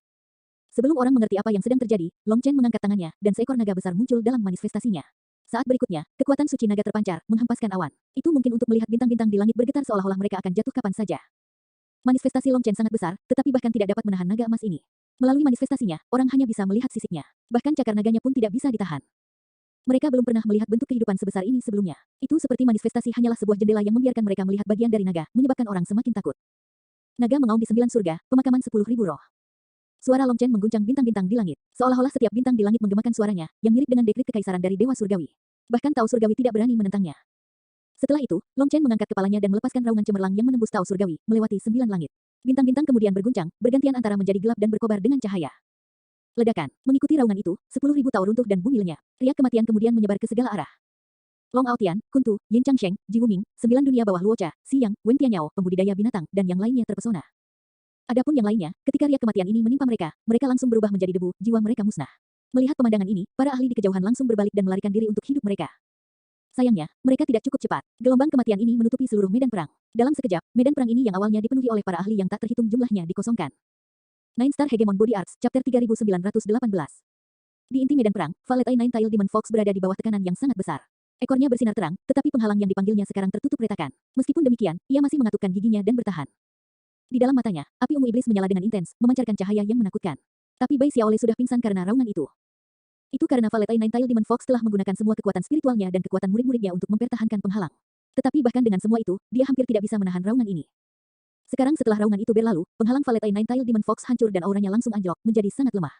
Sebelum orang mengerti apa yang sedang terjadi, Long Chen mengangkat tangannya, dan seekor naga besar muncul dalam manifestasinya. Saat berikutnya, kekuatan suci naga terpancar, menghempaskan awan. Itu mungkin untuk melihat bintang-bintang di langit bergetar seolah-olah mereka akan jatuh kapan saja. Manifestasi Long Chen sangat besar, tetapi bahkan tidak dapat menahan naga emas ini. Melalui manifestasinya, orang hanya bisa melihat sisiknya. Bahkan cakar naganya pun tidak bisa ditahan. Mereka belum pernah melihat bentuk kehidupan sebesar ini sebelumnya. Itu seperti manifestasi hanyalah sebuah jendela yang membiarkan mereka melihat bagian dari naga, menyebabkan orang semakin takut. Naga mengaum di 9 surga, pemakaman 10.000 roh. Suara Long Chen mengguncang bintang-bintang di langit. Seolah-olah setiap bintang di langit menggemakan suaranya, yang mirip dengan dekrit kekaisaran dari Dewa Surgawi. Bahkan Tao Surgawi tidak berani menentangnya. Setelah itu, Long Chen mengangkat kepalanya dan melepaskan raungan cemerlang yang menembus Tao Surgawi, melewati 9 langit. Bintang-bintang kemudian berguncang, bergantian antara menjadi gelap dan berkobar dengan cahaya. Ledakan. Mengikuti raungan itu, 10.000 Tao runtuh dan bumi lenyap. Riak kematian kemudian menyebar ke segala arah. Long Aotian, Kuntu, Yin Changsheng, Ji Wuming, 9 dunia bawah Luocha, Si Yang, Wen Tianyao, pembudidaya binatang, dan yang lainnya terpesona. Adapun yang lainnya, ketika riak kematian ini menimpa mereka, mereka langsung berubah menjadi debu, jiwa mereka musnah. Melihat pemandangan ini, para ahli di kejauhan langsung berbalik dan melarikan diri untuk hidup mereka. Sayangnya, mereka tidak cukup cepat. Gelombang kematian ini menutupi seluruh medan perang. Dalam sekejap, medan perang ini yang awalnya dipenuhi oleh para ahli yang tak terhitung jumlahnya dikosongkan. Nine Star Hegemon Body Arts, Chapter 3918. Di inti medan perang, Valeti Nine-Tailed Demon Fox berada di bawah tekanan yang sangat besar. Ekornya bersinar terang, tetapi penghalang yang dipanggilnya sekarang tertutup retakan. Meskipun demikian, ia masih mengatupkan giginya dan bertahan. Di dalam matanya, api ungu iblis menyala dengan intens, memancarkan cahaya yang menakutkan. Tapi Bai Xiaolei sudah pingsan karena raungan itu. Itu karena Valeti Nine-Tailed Demon Fox telah menggunakan semua kekuatan spiritualnya dan kekuatan murid-muridnya untuk mempertahankan penghalang. Tetapi bahkan dengan semua itu, dia hampir tidak bisa menahan raungan ini. Sekarang setelah raungan itu berlalu, penghalang Valeti Nine-Tailed Demon Fox hancur dan auranya langsung anjlok, menjadi sangat lemah.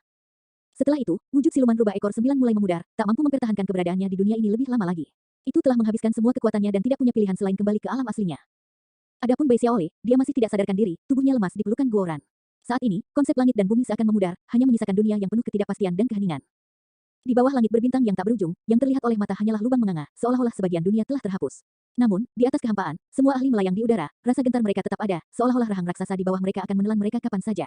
Setelah itu, wujud siluman rubah ekor 9 mulai memudar, tak mampu mempertahankan keberadaannya di dunia ini lebih lama lagi. Itu telah menghabiskan semua kekuatannya dan tidak punya pilihan selain kembali ke alam aslinya. Adapun Bai Xiaolei, dia masih tidak sadarkan diri, tubuhnya lemas di pelukan Guoran. Saat ini, konsep langit dan bumi seakan memudar, hanya menyisakan dunia yang penuh ketidakpastian dan keheningan. Di bawah langit berbintang yang tak berujung, yang terlihat oleh mata hanyalah lubang menganga, seolah-olah sebagian dunia telah terhapus. Namun, di atas kehampaan, semua ahli melayang di udara, rasa gentar mereka tetap ada, seolah-olah rahang raksasa di bawah mereka akan menelan mereka kapan saja.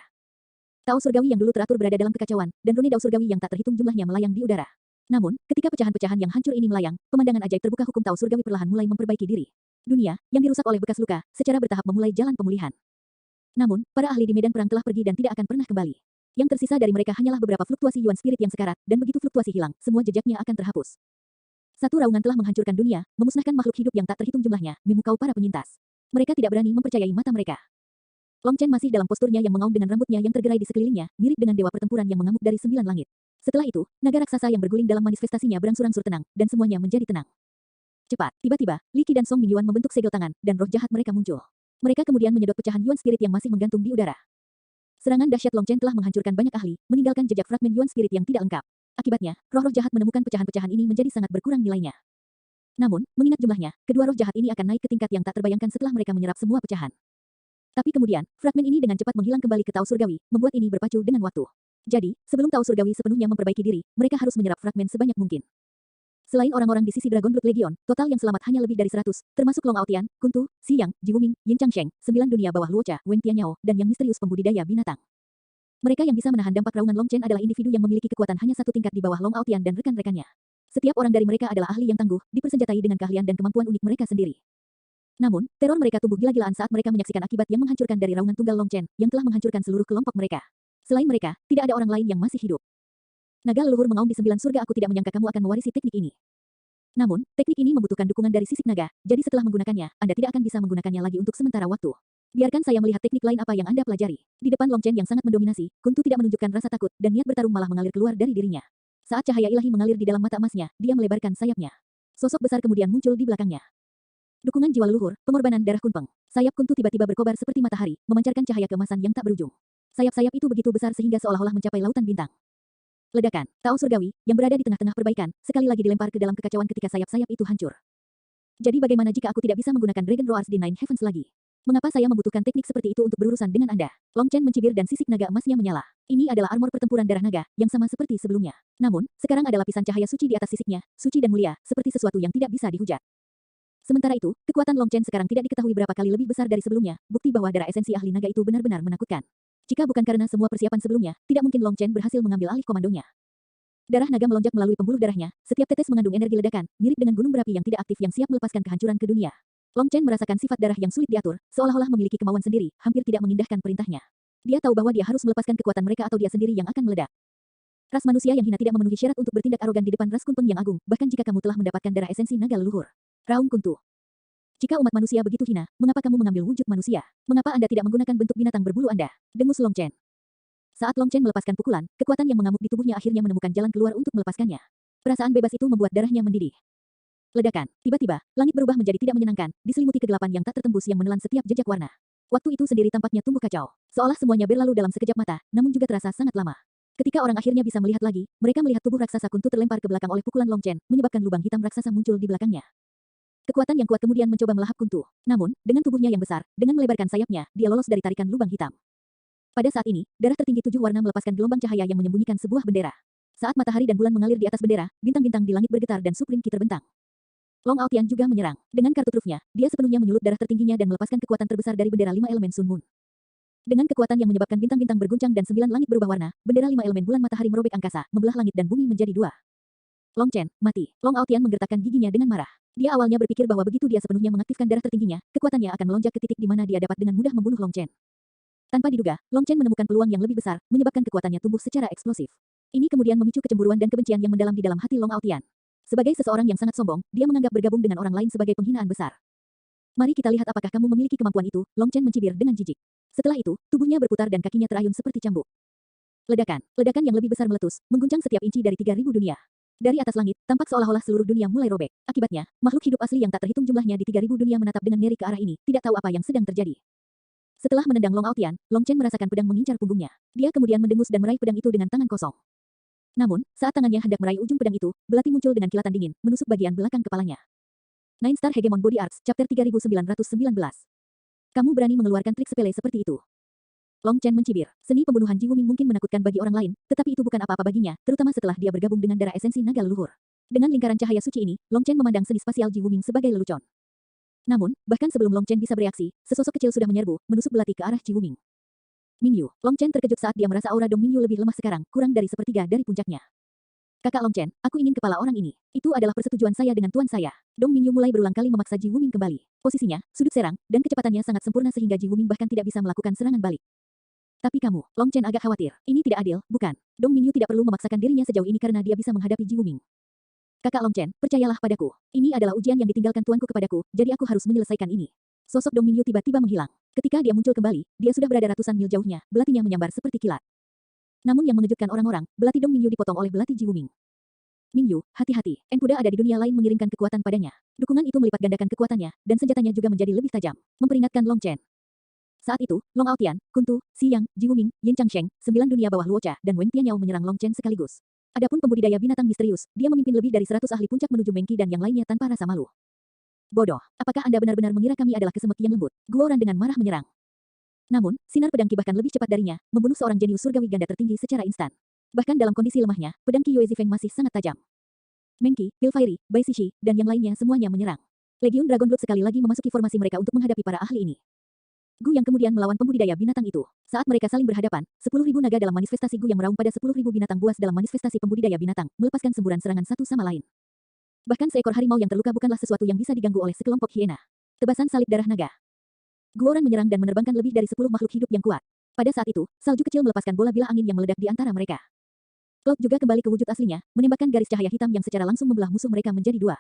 Tao surgawi yang dulu teratur berada dalam kekacauan, dan rune dao surgawi yang tak terhitung jumlahnya melayang di udara. Namun, ketika pecahan-pecahan yang hancur ini melayang, pemandangan ajaib terbuka hukum Tao surgawi perlahan mulai memperbaiki diri. Dunia, yang dirusak oleh bekas luka, secara bertahap memulai jalan pemulihan. Namun, para ahli di medan perang telah pergi dan tidak akan pernah kembali. Yang tersisa dari mereka hanyalah beberapa fluktuasi yuan spirit yang sekarat, dan begitu fluktuasi hilang, semua jejaknya akan terhapus. Satu raungan telah menghancurkan dunia, memusnahkan makhluk hidup yang tak terhitung jumlahnya, memukau para penyintas. Mereka tidak berani mempercayai mata mereka. Long Chen masih dalam posturnya yang mengaum dengan rambutnya yang tergerai di sekelilingnya, mirip dengan dewa pertempuran yang mengamuk dari 9 langit. Setelah itu, naga raksasa yang berguling dalam manifestasinya berangsur-angsur tenang, dan semuanya menjadi tenang. Cepat, tiba-tiba, Li Qi dan Song Mingyuan membentuk segel tangan, dan roh jahat mereka muncul. Mereka kemudian menyedot pecahan yuan spirit yang masih menggantung di udara. Serangan dahsyat Long Chen telah menghancurkan banyak ahli, meninggalkan jejak fragmen yuan spirit yang tidak lengkap. Akibatnya, roh-roh jahat menemukan pecahan-pecahan ini menjadi sangat berkurang nilainya. Namun, mengingat jumlahnya, kedua roh jahat ini akan naik ke tingkat yang tak terbayangkan setelah mereka menyerap semua pecahan. Tapi kemudian, fragmen ini dengan cepat menghilang kembali ke Tao surgawi, membuat ini berpacu dengan waktu. Jadi, sebelum Tao surgawi sepenuhnya memperbaiki diri, mereka harus menyerap fragmen sebanyak mungkin. Selain orang-orang di sisi Dragon Blood Legion, total yang selamat hanya lebih dari 100, termasuk Long Aotian, Kuntu, Si Yang, Ji Wuming, Yin Changsheng, 9 dunia bawah Luocha, Weng Tianyao, dan yang misterius pembudidaya binatang. Mereka yang bisa menahan dampak raungan Long Chen adalah individu yang memiliki kekuatan hanya satu tingkat di bawah Long Aotian dan rekan-rekannya. Setiap orang dari mereka adalah ahli yang tangguh, dipersenjatai dengan keahlian dan kemampuan unik mereka sendiri. Namun, teror mereka tumbuh gila-gilaan saat mereka menyaksikan akibat yang menghancurkan dari raungan tunggal Long Chen, yang telah menghancurkan seluruh kelompok mereka. Selain mereka, tidak ada orang lain yang masih hidup. Naga leluhur mengaum di 9 surga, aku tidak menyangka kamu akan mewarisi teknik ini. Namun, teknik ini membutuhkan dukungan dari sisik naga, jadi setelah menggunakannya, Anda tidak akan bisa menggunakannya lagi untuk sementara waktu. Biarkan saya melihat teknik lain apa yang Anda pelajari. Di depan Long Chen yang sangat mendominasi, Kuntu tidak menunjukkan rasa takut, dan niat bertarung malah mengalir keluar dari dirinya. Saat cahaya ilahi mengalir di dalam mata emasnya, dia melebarkan sayapnya. Sosok besar kemudian muncul di belakangnya. Dukungan jiwa leluhur, pengorbanan darah kunpeng. Sayap Kuntu tiba-tiba berkobar seperti matahari, memancarkan cahaya keemasan yang tak berujung. Sayap-sayap itu begitu besar sehingga seolah-olah mencapai lautan bintang. Ledakan, Tao surgawi, yang berada di tengah-tengah perbaikan, sekali lagi dilempar ke dalam kekacauan ketika sayap-sayap itu hancur. Jadi bagaimana jika aku tidak bisa menggunakan Dragon Roars di Nine Heavens lagi? Mengapa saya membutuhkan teknik seperti itu untuk berurusan dengan Anda? Long Chen mencibir dan sisik naga emasnya menyala. Ini adalah armor pertempuran darah naga, yang sama seperti sebelumnya. Namun, sekarang ada lapisan cahaya suci di atas sisiknya, suci dan mulia, seperti sesuatu yang tidak bisa dihujat. Sementara itu, kekuatan Long Chen sekarang tidak diketahui berapa kali lebih besar dari sebelumnya, bukti bahwa darah esensi ahli naga itu benar-benar menakutkan. Jika bukan karena semua persiapan sebelumnya, tidak mungkin Long Chen berhasil mengambil alih komandonya. Darah naga melonjak melalui pembuluh darahnya, setiap tetes mengandung energi ledakan, mirip dengan gunung berapi yang tidak aktif yang siap melepaskan kehancuran ke dunia. Long Chen merasakan sifat darah yang sulit diatur, seolah-olah memiliki kemauan sendiri, hampir tidak mengindahkan perintahnya. Dia tahu bahwa dia harus melepaskan kekuatan mereka atau dia sendiri yang akan meledak. Ras manusia yang hina tidak memenuhi syarat untuk bertindak arogan di depan ras kunpeng yang agung, bahkan jika kamu telah mendapatkan darah esensi naga leluhur. Raung Kuntu. Jika umat manusia begitu hina, mengapa kamu mengambil wujud manusia? Mengapa Anda tidak menggunakan bentuk binatang berbulu Anda? Dengus Long Chen. Saat Long Chen melepaskan pukulan, kekuatan yang mengamuk di tubuhnya akhirnya menemukan jalan keluar untuk melepaskannya. Perasaan bebas itu membuat darahnya mendidih. Ledakan. Tiba-tiba, langit berubah menjadi tidak menyenangkan, diselimuti kegelapan yang tak tertembus yang menelan setiap jejak warna. Waktu itu sendiri tampaknya tumbuh kacau. Seolah semuanya berlalu dalam sekejap mata, namun juga terasa sangat lama. Ketika orang akhirnya bisa melihat lagi, mereka melihat tubuh raksasa Kuntu terlempar ke belakang oleh pukulan Long Chen, menyebabkan lubang hitam raksasa muncul di belakangnya. Kekuatan yang kuat kemudian mencoba melahap Kuntu. Namun, dengan tubuhnya yang besar, dengan melebarkan sayapnya, dia lolos dari tarikan lubang hitam. Pada saat ini, darah tertinggi 7 warna melepaskan gelombang cahaya yang menyembunyikan sebuah bendera. Saat matahari dan bulan mengalir di atas bendera, bintang-bintang di langit bergetar dan Supreme Ki terbentang. Long Aotian juga menyerang. Dengan kartu trufnya, dia sepenuhnya menyulut darah tertingginya dan melepaskan kekuatan terbesar dari bendera 5 elemen Sun Moon. Dengan kekuatan yang menyebabkan bintang-bintang berguncang dan 9 langit berubah warna, bendera 5 elemen bulan matahari merobek angkasa, membelah langit dan bumi menjadi 2. Long Chen, mati. Long Aotian menggertakkan giginya dengan marah. Dia awalnya berpikir bahwa begitu dia sepenuhnya mengaktifkan darah tertingginya, kekuatannya akan melonjak ke titik di mana dia dapat dengan mudah membunuh Long Chen. Tanpa diduga, Long Chen menemukan peluang yang lebih besar, menyebabkan kekuatannya tumbuh secara eksplosif. Ini kemudian memicu kecemburuan dan kebencian yang mendalam di dalam hati Long Aotian. Sebagai seseorang yang sangat sombong, dia menganggap bergabung dengan orang lain sebagai penghinaan besar. Mari kita lihat apakah kamu memiliki kemampuan itu, Long Chen mencibir dengan jijik. Setelah itu, tubuhnya berputar dan kakinya terayun seperti cambuk. Ledakan yang lebih besar meletus, mengguncang setiap inci dari 3.000 dunia. Dari atas langit, tampak seolah-olah seluruh dunia mulai robek. Akibatnya, makhluk hidup asli yang tak terhitung jumlahnya di 3.000 dunia menatap dengan ngeri ke arah ini, tidak tahu apa yang sedang terjadi. Setelah menendang Long Aotian, Long Chen merasakan pedang mengincar punggungnya. Dia kemudian mendengus dan meraih pedang itu dengan tangan kosong. Namun, saat tangannya hendak meraih ujung pedang itu, belati muncul dengan kilatan dingin, menusuk bagian belakang kepalanya. Nine Star Hegemon Body Arts, Chapter 3919. Kamu berani mengeluarkan trik sepele seperti itu? Long Chen mencibir. Seni pembunuhan Ji Wuming mungkin menakutkan bagi orang lain, tetapi itu bukan apa-apa baginya, terutama setelah dia bergabung dengan darah esensi naga leluhur. Dengan lingkaran cahaya suci ini, Long Chen memandang seni spasial Ji Wuming sebagai lelucon. Namun, bahkan sebelum Long Chen bisa bereaksi, sesosok kecil sudah menyerbu, menusuk belati ke arah Ji Wuming. Mingyu, Long Chen terkejut saat dia merasa aura Dong Mingyu lebih lemah sekarang, kurang dari sepertiga dari puncaknya. Kakak Long Chen, aku ingin kepala orang ini. Itu adalah persetujuan saya dengan tuan saya. Dong Mingyu mulai berulang kali memaksa Ji Wuming kembali. Posisinya, sudut serang, dan kecepatannya sangat sempurna sehingga Ji Wuming bahkan tidak bisa melakukan serangan balik. Tapi kamu, Long Chen agak khawatir. Ini tidak adil, bukan? Dong Mingyu tidak perlu memaksakan dirinya sejauh ini karena dia bisa menghadapi Ji Wuming. Kakak Long Chen, percayalah padaku. Ini adalah ujian yang ditinggalkan tuanku kepadaku, jadi aku harus menyelesaikan ini. Sosok Dong Mingyu tiba-tiba menghilang. Ketika dia muncul kembali, dia sudah berada ratusan mil jauhnya, belatinya menyambar seperti kilat. Namun yang mengejutkan orang-orang, belati Dong Mingyu dipotong oleh belati Ji Wuming. Mingyu, hati-hati. Engkuda ada di dunia lain mengirimkan kekuatan padanya. Dukungan itu melipat gandakan kekuatannya, dan senjatanya juga menjadi lebih tajam. Memperingatkan Long Chen. Saat itu, Long Aotian, Kuntu, Si Yang, Ji Wuming, Yin Changsheng, 9 dunia bawah Luocha, dan Wen Tianyao menyerang Long Chen sekaligus. Adapun pembudidaya binatang misterius, dia memimpin lebih dari 100 ahli puncak menuju Mengki dan yang lainnya tanpa rasa malu. Bodoh, apakah Anda benar-benar mengira kami adalah kesemek yang lembut? Guoran dengan marah menyerang. Namun, sinar pedang Qi bahkan lebih cepat darinya, membunuh seorang jenius surgawi ganda tertinggi secara instan. Bahkan dalam kondisi lemahnya, pedang Qi Yue Zifeng masih sangat tajam. Mengki, Pilfairy, Bai Sishi, dan yang lainnya semuanya menyerang. Legiun Dragon Blood sekali lagi memasuki formasi mereka untuk menghadapi para ahli ini. Gu yang kemudian melawan pembudidaya binatang itu. Saat mereka saling berhadapan, 10.000 naga dalam manifestasi Gu yang meraung pada 10.000 binatang buas dalam manifestasi pembudidaya binatang, melepaskan semburan serangan satu sama lain. Bahkan seekor harimau yang terluka bukanlah sesuatu yang bisa diganggu oleh sekelompok hiena. Tebasan salib darah naga. Guoran menyerang dan menerbangkan lebih dari 10 makhluk hidup yang kuat. Pada saat itu, salju kecil melepaskan bola bilah angin yang meledak di antara mereka. Cloud juga kembali ke wujud aslinya, menembakkan garis cahaya hitam yang secara langsung membelah musuh mereka menjadi 2.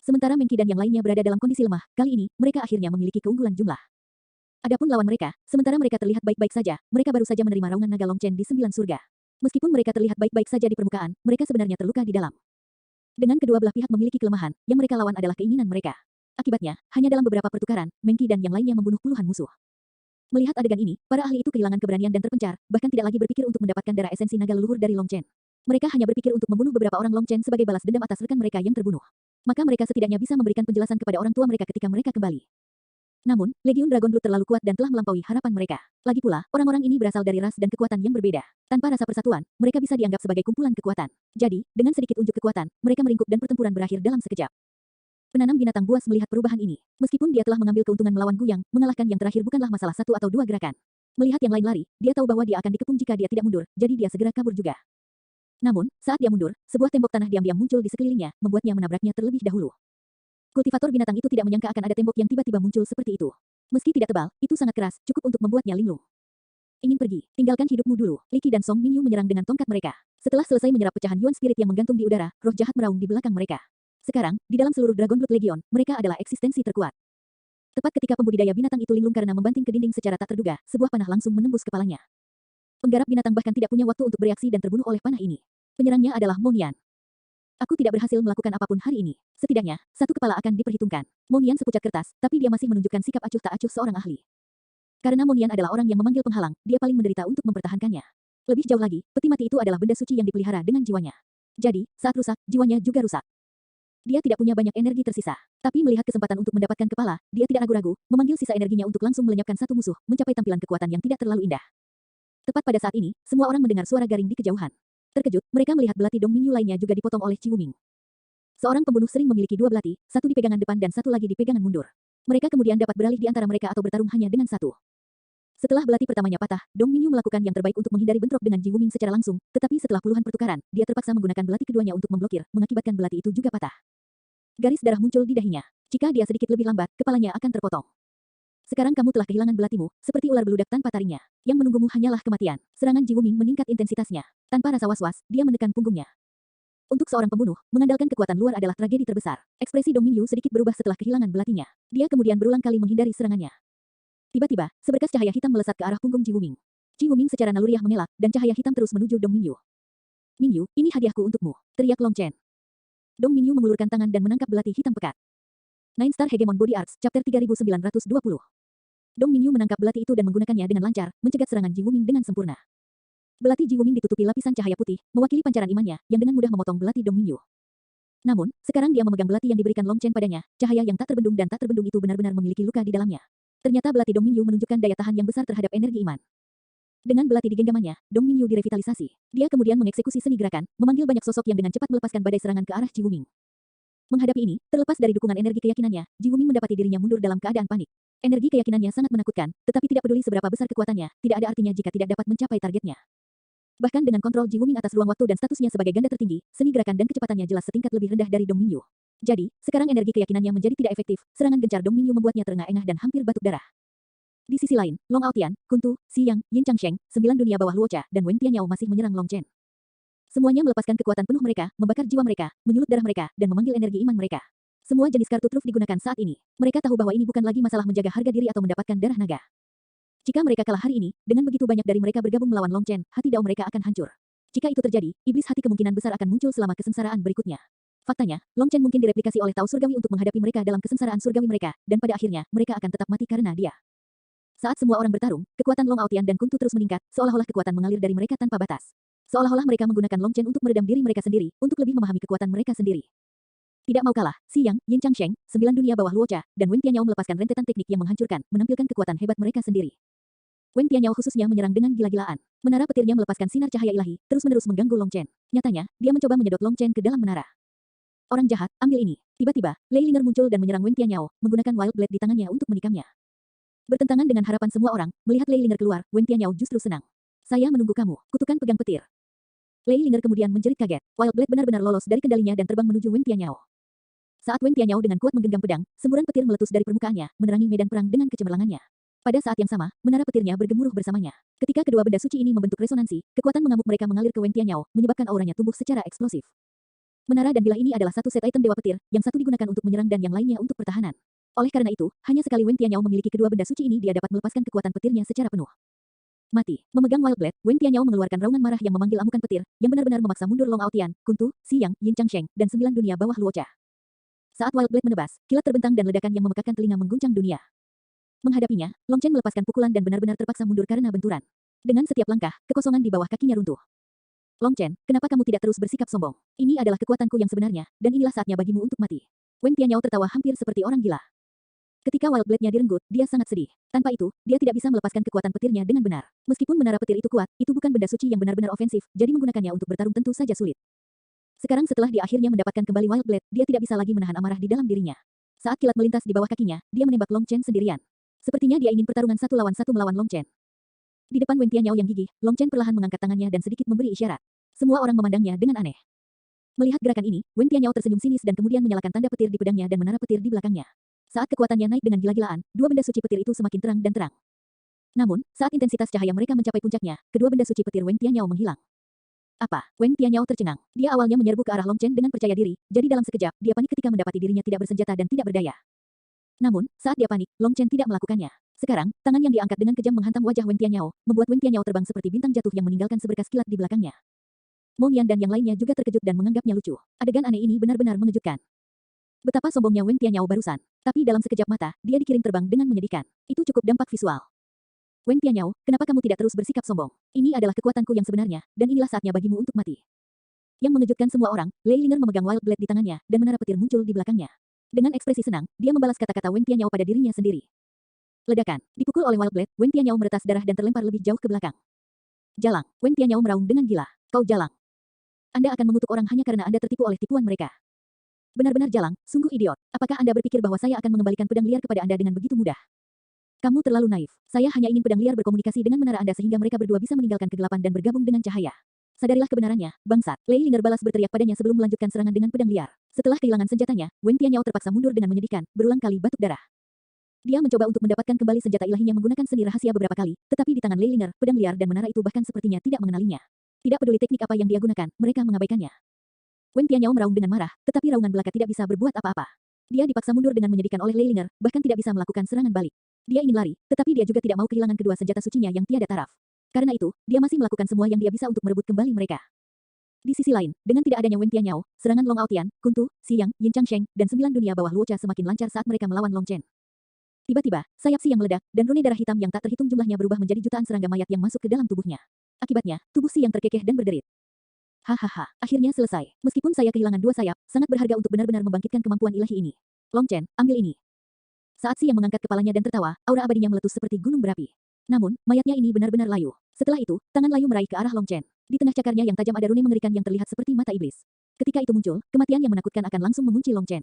Sementara Mengki dan yang lainnya berada dalam kondisi lemah, kali ini, mereka akhirnya memiliki keunggulan jumlah. Adapun lawan mereka, sementara mereka terlihat baik-baik saja, mereka baru saja menerima raungan naga Long Chen di 9 surga. Meskipun mereka terlihat baik-baik saja di permukaan, mereka sebenarnya terluka di dalam. Dengan kedua belah pihak memiliki kelemahan, yang mereka lawan adalah keinginan mereka. Akibatnya, hanya dalam beberapa pertukaran, Mengki dan yang lainnya membunuh puluhan musuh. Melihat adegan ini, para ahli itu kehilangan keberanian dan terpencar, bahkan tidak lagi berpikir untuk mendapatkan darah esensi naga leluhur dari Long Chen. Mereka hanya berpikir untuk membunuh beberapa orang Long Chen sebagai balas dendam atas rekan mereka yang terbunuh. Maka mereka setidaknya bisa memberikan penjelasan kepada orang tua mereka ketika mereka kembali. Namun, Legiun Dragon Blood terlalu kuat dan telah melampaui harapan mereka. Lagi pula, orang-orang ini berasal dari ras dan kekuatan yang berbeda. Tanpa rasa persatuan, mereka bisa dianggap sebagai kumpulan kekuatan. Jadi, dengan sedikit unjuk kekuatan, mereka meringkuk dan pertempuran berakhir dalam sekejap. Penanam binatang buas melihat perubahan ini. Meskipun dia telah mengambil keuntungan melawan Guyang, mengalahkan yang terakhir bukanlah masalah 1 atau 2 gerakan. Melihat yang lain lari, dia tahu bahwa dia akan dikepung jika dia tidak mundur, jadi dia segera kabur juga. Namun, saat dia mundur, sebuah tembok tanah diam-diam muncul di sekelilingnya, membuatnya menabraknya terlebih dahulu. Kultivator binatang itu tidak menyangka akan ada tembok yang tiba-tiba muncul seperti itu. Meski tidak tebal, itu sangat keras, cukup untuk membuatnya linglung. Ingin pergi, tinggalkan hidupmu dulu. Liki dan Song Mingyu menyerang dengan tongkat mereka. Setelah selesai menyerap pecahan Yuan Spirit yang menggantung di udara, roh jahat meraung di belakang mereka. Sekarang, di dalam seluruh Dragon Blood Legion, mereka adalah eksistensi terkuat. Tepat ketika pembudidaya binatang itu linglung karena membanting ke dinding secara tak terduga, sebuah panah langsung menembus kepalanya. Penggarap binatang bahkan tidak punya waktu untuk bereaksi dan terbunuh oleh panah ini. Penyerangnya adalah Monian. Aku tidak berhasil melakukan apapun hari ini. Setidaknya, 1 kepala akan diperhitungkan. Monian sepucat kertas, tapi dia masih menunjukkan sikap acuh tak acuh seorang ahli. Karena Monian adalah orang yang memanggil penghalang, dia paling menderita untuk mempertahankannya. Lebih jauh lagi, peti mati itu adalah benda suci yang dipelihara dengan jiwanya. Jadi, saat rusak, jiwanya juga rusak. Dia tidak punya banyak energi tersisa. Tapi melihat kesempatan untuk mendapatkan kepala, dia tidak ragu-ragu, memanggil sisa energinya untuk langsung melenyapkan satu musuh, mencapai tampilan kekuatan yang tidak terlalu indah. Tepat pada saat ini, semua orang mendengar suara garing di kejauhan. Terkejut, mereka melihat belati Dong Mingyu lainnya juga dipotong oleh Ji Wuming. Seorang pembunuh sering memiliki 2 belati, satu di pegangan depan dan satu lagi di pegangan mundur. Mereka kemudian dapat beralih di antara mereka atau bertarung hanya dengan satu. Setelah belati pertamanya patah, Dong Minyu melakukan yang terbaik untuk menghindari bentrok dengan Ji Wuming secara langsung, tetapi setelah puluhan pertukaran, dia terpaksa menggunakan belati keduanya untuk memblokir, mengakibatkan belati itu juga patah. Garis darah muncul di dahinya. Jika dia sedikit lebih lambat, kepalanya akan terpotong. Sekarang kamu telah kehilangan belatimu, seperti ular beludak tanpa taringnya. Yang menunggumu hanyalah kematian. Serangan Ji Wuming meningkat intensitasnya. Tanpa rasa was-was, dia menekan punggungnya. Untuk seorang pembunuh, mengandalkan kekuatan luar adalah tragedi terbesar. Ekspresi Dong Minyu sedikit berubah setelah kehilangan belatinya. Dia kemudian berulang kali menghindari serangannya. Tiba-tiba, seberkas cahaya hitam melesat ke arah punggung Ji Wuming. Ji Wuming secara naluriah mengelak, dan cahaya hitam terus menuju Dong Minyu. Minyu, ini hadiahku untukmu, teriak Long Chen. Dong Minyu mengulurkan tangan dan menangkap belati hitam pekat. Nine Star Hegemon Body Arts, Chapter 3920. Dong Minyu menangkap belati itu dan menggunakannya dengan lancar, mencegat serangan Ji Wuming dengan sempurna. Belati Ji Wuming ditutupi lapisan cahaya putih, mewakili pancaran imannya, yang dengan mudah memotong belati Dong Minyu. Namun, sekarang dia memegang belati yang diberikan Long Chen padanya, cahaya yang tak terbendung dan tak terbendung itu benar-benar memiliki luka di dalamnya. Ternyata belati Dong Minyu menunjukkan daya tahan yang besar terhadap energi iman. Dengan belati di genggamannya, Dong Minyu direvitalisasi. Dia kemudian mengeksekusi seni gerakan, memanggil banyak sosok yang dengan cepat melepaskan badai serangan ke arah Ji Wuming. Menghadapi ini, terlepas dari dukungan energi keyakinannya, Ji Wuming mendapati dirinya mundur dalam keadaan panik. Energi keyakinannya sangat menakutkan, tetapi tidak peduli seberapa besar kekuatannya, tidak ada artinya jika tidak dapat mencapai targetnya. Bahkan dengan kontrol Ji Wuming atas ruang waktu dan statusnya sebagai ganda tertinggi, seni gerakan dan kecepatannya jelas setingkat lebih rendah dari Dong Minyu. Jadi, sekarang energi keyakinannya menjadi tidak efektif, serangan gencar Dong Minyu membuatnya terengah-engah dan hampir batuk darah. Di sisi lain, Long Aotian, Kuntu, Si Yang, Yin Changsheng, 9 dunia bawah Luocha, dan Wen Tianyao masih menyerang Long Chen. Semuanya melepaskan kekuatan penuh mereka, membakar jiwa mereka, menyulut darah mereka, dan memanggil energi iman mereka. Semua jenis kartu truf digunakan saat ini. Mereka tahu bahwa ini bukan lagi masalah menjaga harga diri atau mendapatkan darah naga. Jika mereka kalah hari ini, dengan begitu banyak dari mereka bergabung melawan Long Chen, hati dao mereka akan hancur. Jika itu terjadi, iblis hati kemungkinan besar akan muncul selama kesengsaraan berikutnya. Faktanya, Long Chen mungkin direplikasi oleh Tao Surgawi untuk menghadapi mereka dalam kesengsaraan surgawi mereka, dan pada akhirnya, mereka akan tetap mati karena dia. Saat semua orang bertarung, kekuatan Long Aotian dan Kuntu terus meningkat, seolah-olah kekuatan mengalir dari mereka tanpa batas. Seolah-olah mereka menggunakan Long Chen untuk meredam diri mereka sendiri, untuk lebih memahami kekuatan mereka sendiri. Tidak mau kalah, Si Yang, Yin Changsheng, 9 dunia bawah Luocha, dan Wen Tianyao melepaskan rentetan teknik yang menghancurkan, menampilkan kekuatan hebat mereka sendiri. Wen Tianyao khususnya menyerang dengan gila-gilaan. Menara petirnya melepaskan sinar cahaya ilahi, terus-menerus mengganggu Long Chen. Nyatanya, dia mencoba menyedot Long Chen ke dalam menara. Orang jahat, ambil ini. Tiba-tiba, Lei Linger muncul dan menyerang Wen Tianyao, menggunakan Wild Blade di tangannya untuk menikamnya. Bertentangan dengan harapan semua orang, melihat Lei Linger keluar, Wen Tianyao justru senang. Saya menunggu kamu, kutukan pegang petir. Lei Linger kemudian menjerit kaget. Wild Blade benar-benar lolos dari kendalinya dan terbang menuju Wen Tianyao. Saat Wen Tianyao dengan kuat menggenggam pedang, semburan petir meletus dari permukaannya, menerangi medan perang dengan kecemerlangannya. Pada saat yang sama, menara petirnya bergemuruh bersamanya. Ketika kedua benda suci ini membentuk resonansi, kekuatan mengamuk mereka mengalir ke Wen Tianyao, menyebabkan auranya tumbuh secara eksplosif. Menara dan bilah ini adalah satu set item dewa petir, yang satu digunakan untuk menyerang dan yang lainnya untuk pertahanan. Oleh karena itu, hanya sekali Wen Tianyao memiliki kedua benda suci ini dia dapat melepaskan kekuatan petirnya secara penuh. Mati. Memegang Wild Blade, Wen Tianyao mengeluarkan raungan marah yang memanggil amukan petir, yang benar-benar memaksa mundur Long Aotian, Kuntu, Si Yang, Yin Changsheng, dan 9 dunia bawah Luocha. Saat Wild Blade menebas, kilat terbentang dan ledakan yang memekakkan telinga mengguncang dunia. Menghadapinya, Long Chen melepaskan pukulan dan benar-benar terpaksa mundur karena benturan. Dengan setiap langkah, kekosongan di bawah kakinya runtuh. Long Chen, kenapa kamu tidak terus bersikap sombong? Ini adalah kekuatanku yang sebenarnya, dan inilah saatnya bagimu untuk mati. Wen Tianyao tertawa hampir seperti orang gila. Ketika Wild Blade-nya direnggut, dia sangat sedih. Tanpa itu, dia tidak bisa melepaskan kekuatan petirnya dengan benar. Meskipun menara petir itu kuat, itu bukan benda suci yang benar-benar ofensif, jadi menggunakannya untuk bertarung tentu saja sulit. Sekarang setelah dia akhirnya mendapatkan kembali Wild Blade, dia tidak bisa lagi menahan amarah di dalam dirinya. Saat kilat melintas di bawah kakinya, dia menembak Long Chen sendirian. Sepertinya dia ingin pertarungan 1 lawan 1 melawan Long Chen. Di depan Wen Tianyao yang gigih, Long Chen perlahan mengangkat tangannya dan sedikit memberi isyarat. Semua orang memandangnya dengan aneh. Melihat gerakan ini, Wen Tianyao tersenyum sinis dan kemudian menyalakan tanda petir di pedangnya dan menara petir di belakangnya. Saat kekuatannya naik dengan gila-gilaan, dua benda suci petir itu semakin terang dan terang. Namun, saat intensitas cahaya mereka mencapai puncaknya, kedua benda suci petir Wen Tianyao menghilang. Apa? Wen Tianyao tercengang. Dia awalnya menyerbu ke arah Long Chen dengan percaya diri, jadi dalam sekejap, dia panik ketika mendapati dirinya tidak bersenjata dan tidak berdaya. Namun, saat dia panik, Long Chen tidak melakukannya. Sekarang, tangan yang diangkat dengan kejam menghantam wajah Wen Tianyao, membuat Wen Tianyao terbang seperti bintang jatuh yang meninggalkan seberkas kilat di belakangnya. Mo Nian dan yang lainnya juga terkejut dan menganggapnya lucu. Adegan aneh ini benar-benar mengejutkan. Betapa sombongnya Wen Tianyao barusan. Tapi dalam sekejap mata, dia dikirim terbang dengan menyedihkan. Itu cukup dampak visual. Wen Tianyao, kenapa kamu tidak terus bersikap sombong? Ini adalah kekuatanku yang sebenarnya, dan inilah saatnya bagimu untuk mati. Yang mengejutkan semua orang, Lei Linger memegang Wild Blade di tangannya, dan menara petir muncul di belakangnya. Dengan ekspresi senang, dia membalas kata-kata Wen Tianyao pada dirinya sendiri. Ledakan. Dipukul oleh Wild Blade, Wen Tianyao meretas darah dan terlempar lebih jauh ke belakang. Jalang. Wen Tianyao meraung dengan gila. Kau jalang. Anda akan mengutuk orang hanya karena Anda tertipu oleh tipuan mereka. Benar-benar jalang, sungguh idiot. Apakah Anda berpikir bahwa saya akan mengembalikan pedang liar kepada Anda dengan begitu mudah? Kamu terlalu naif. Saya hanya ingin pedang liar berkomunikasi dengan menara Anda sehingga mereka berdua bisa meninggalkan kegelapan dan bergabung dengan cahaya. Sadarilah kebenarannya, bangsat. Lei Linger balas berteriak padanya sebelum melanjutkan serangan dengan pedang liar. Setelah kehilangan senjatanya, Wen Tianyao terpaksa mundur dengan menyedihkan, berulang kali batuk darah. Dia mencoba untuk mendapatkan kembali senjata ilahinya menggunakan seni rahasia beberapa kali, tetapi di tangan Lei Linger, pedang liar dan menara itu bahkan sepertinya tidak mengenalinya. Tidak peduli teknik apa yang dia gunakan, mereka mengabaikannya. Wen Tianyao meraung dengan marah, tetapi raungan belaka tidak bisa berbuat apa-apa. Dia dipaksa mundur dengan menyedihkan oleh Lei Linger, bahkan tidak bisa melakukan serangan balik. Dia ingin lari, tetapi dia juga tidak mau kehilangan kedua senjata sucinya yang tiada taraf. Karena itu, dia masih melakukan semua yang dia bisa untuk merebut kembali mereka. Di sisi lain, dengan tidak adanya Wen Tianyao, serangan Long Aotian, Kuntu, Xiyang, Yin Changsheng, dan 9 dunia bawah Luocha semakin lancar saat mereka melawan Long Chen. Tiba-tiba, sayap Si yang meledak, dan rune darah hitam yang tak terhitung jumlahnya berubah menjadi jutaan serangga mayat yang masuk ke dalam tubuhnya. Akibatnya, tubuh Si yang terkekeh dan berderit. Hahaha, akhirnya selesai. Meskipun saya kehilangan dua sayap, sangat berharga untuk benar-benar membangkitkan kemampuan ilahi ini. Long Chen, ambil ini. Saat Si yang mengangkat kepalanya dan tertawa, aura abadinya meletus seperti gunung berapi. Namun, mayatnya ini benar-benar layu. Setelah itu, tangan layu meraih ke arah Long Chen. Di tengah cakarnya yang tajam ada rune mengerikan yang terlihat seperti mata iblis. Ketika itu muncul, kematian yang menakutkan akan langsung mengunci Long Chen.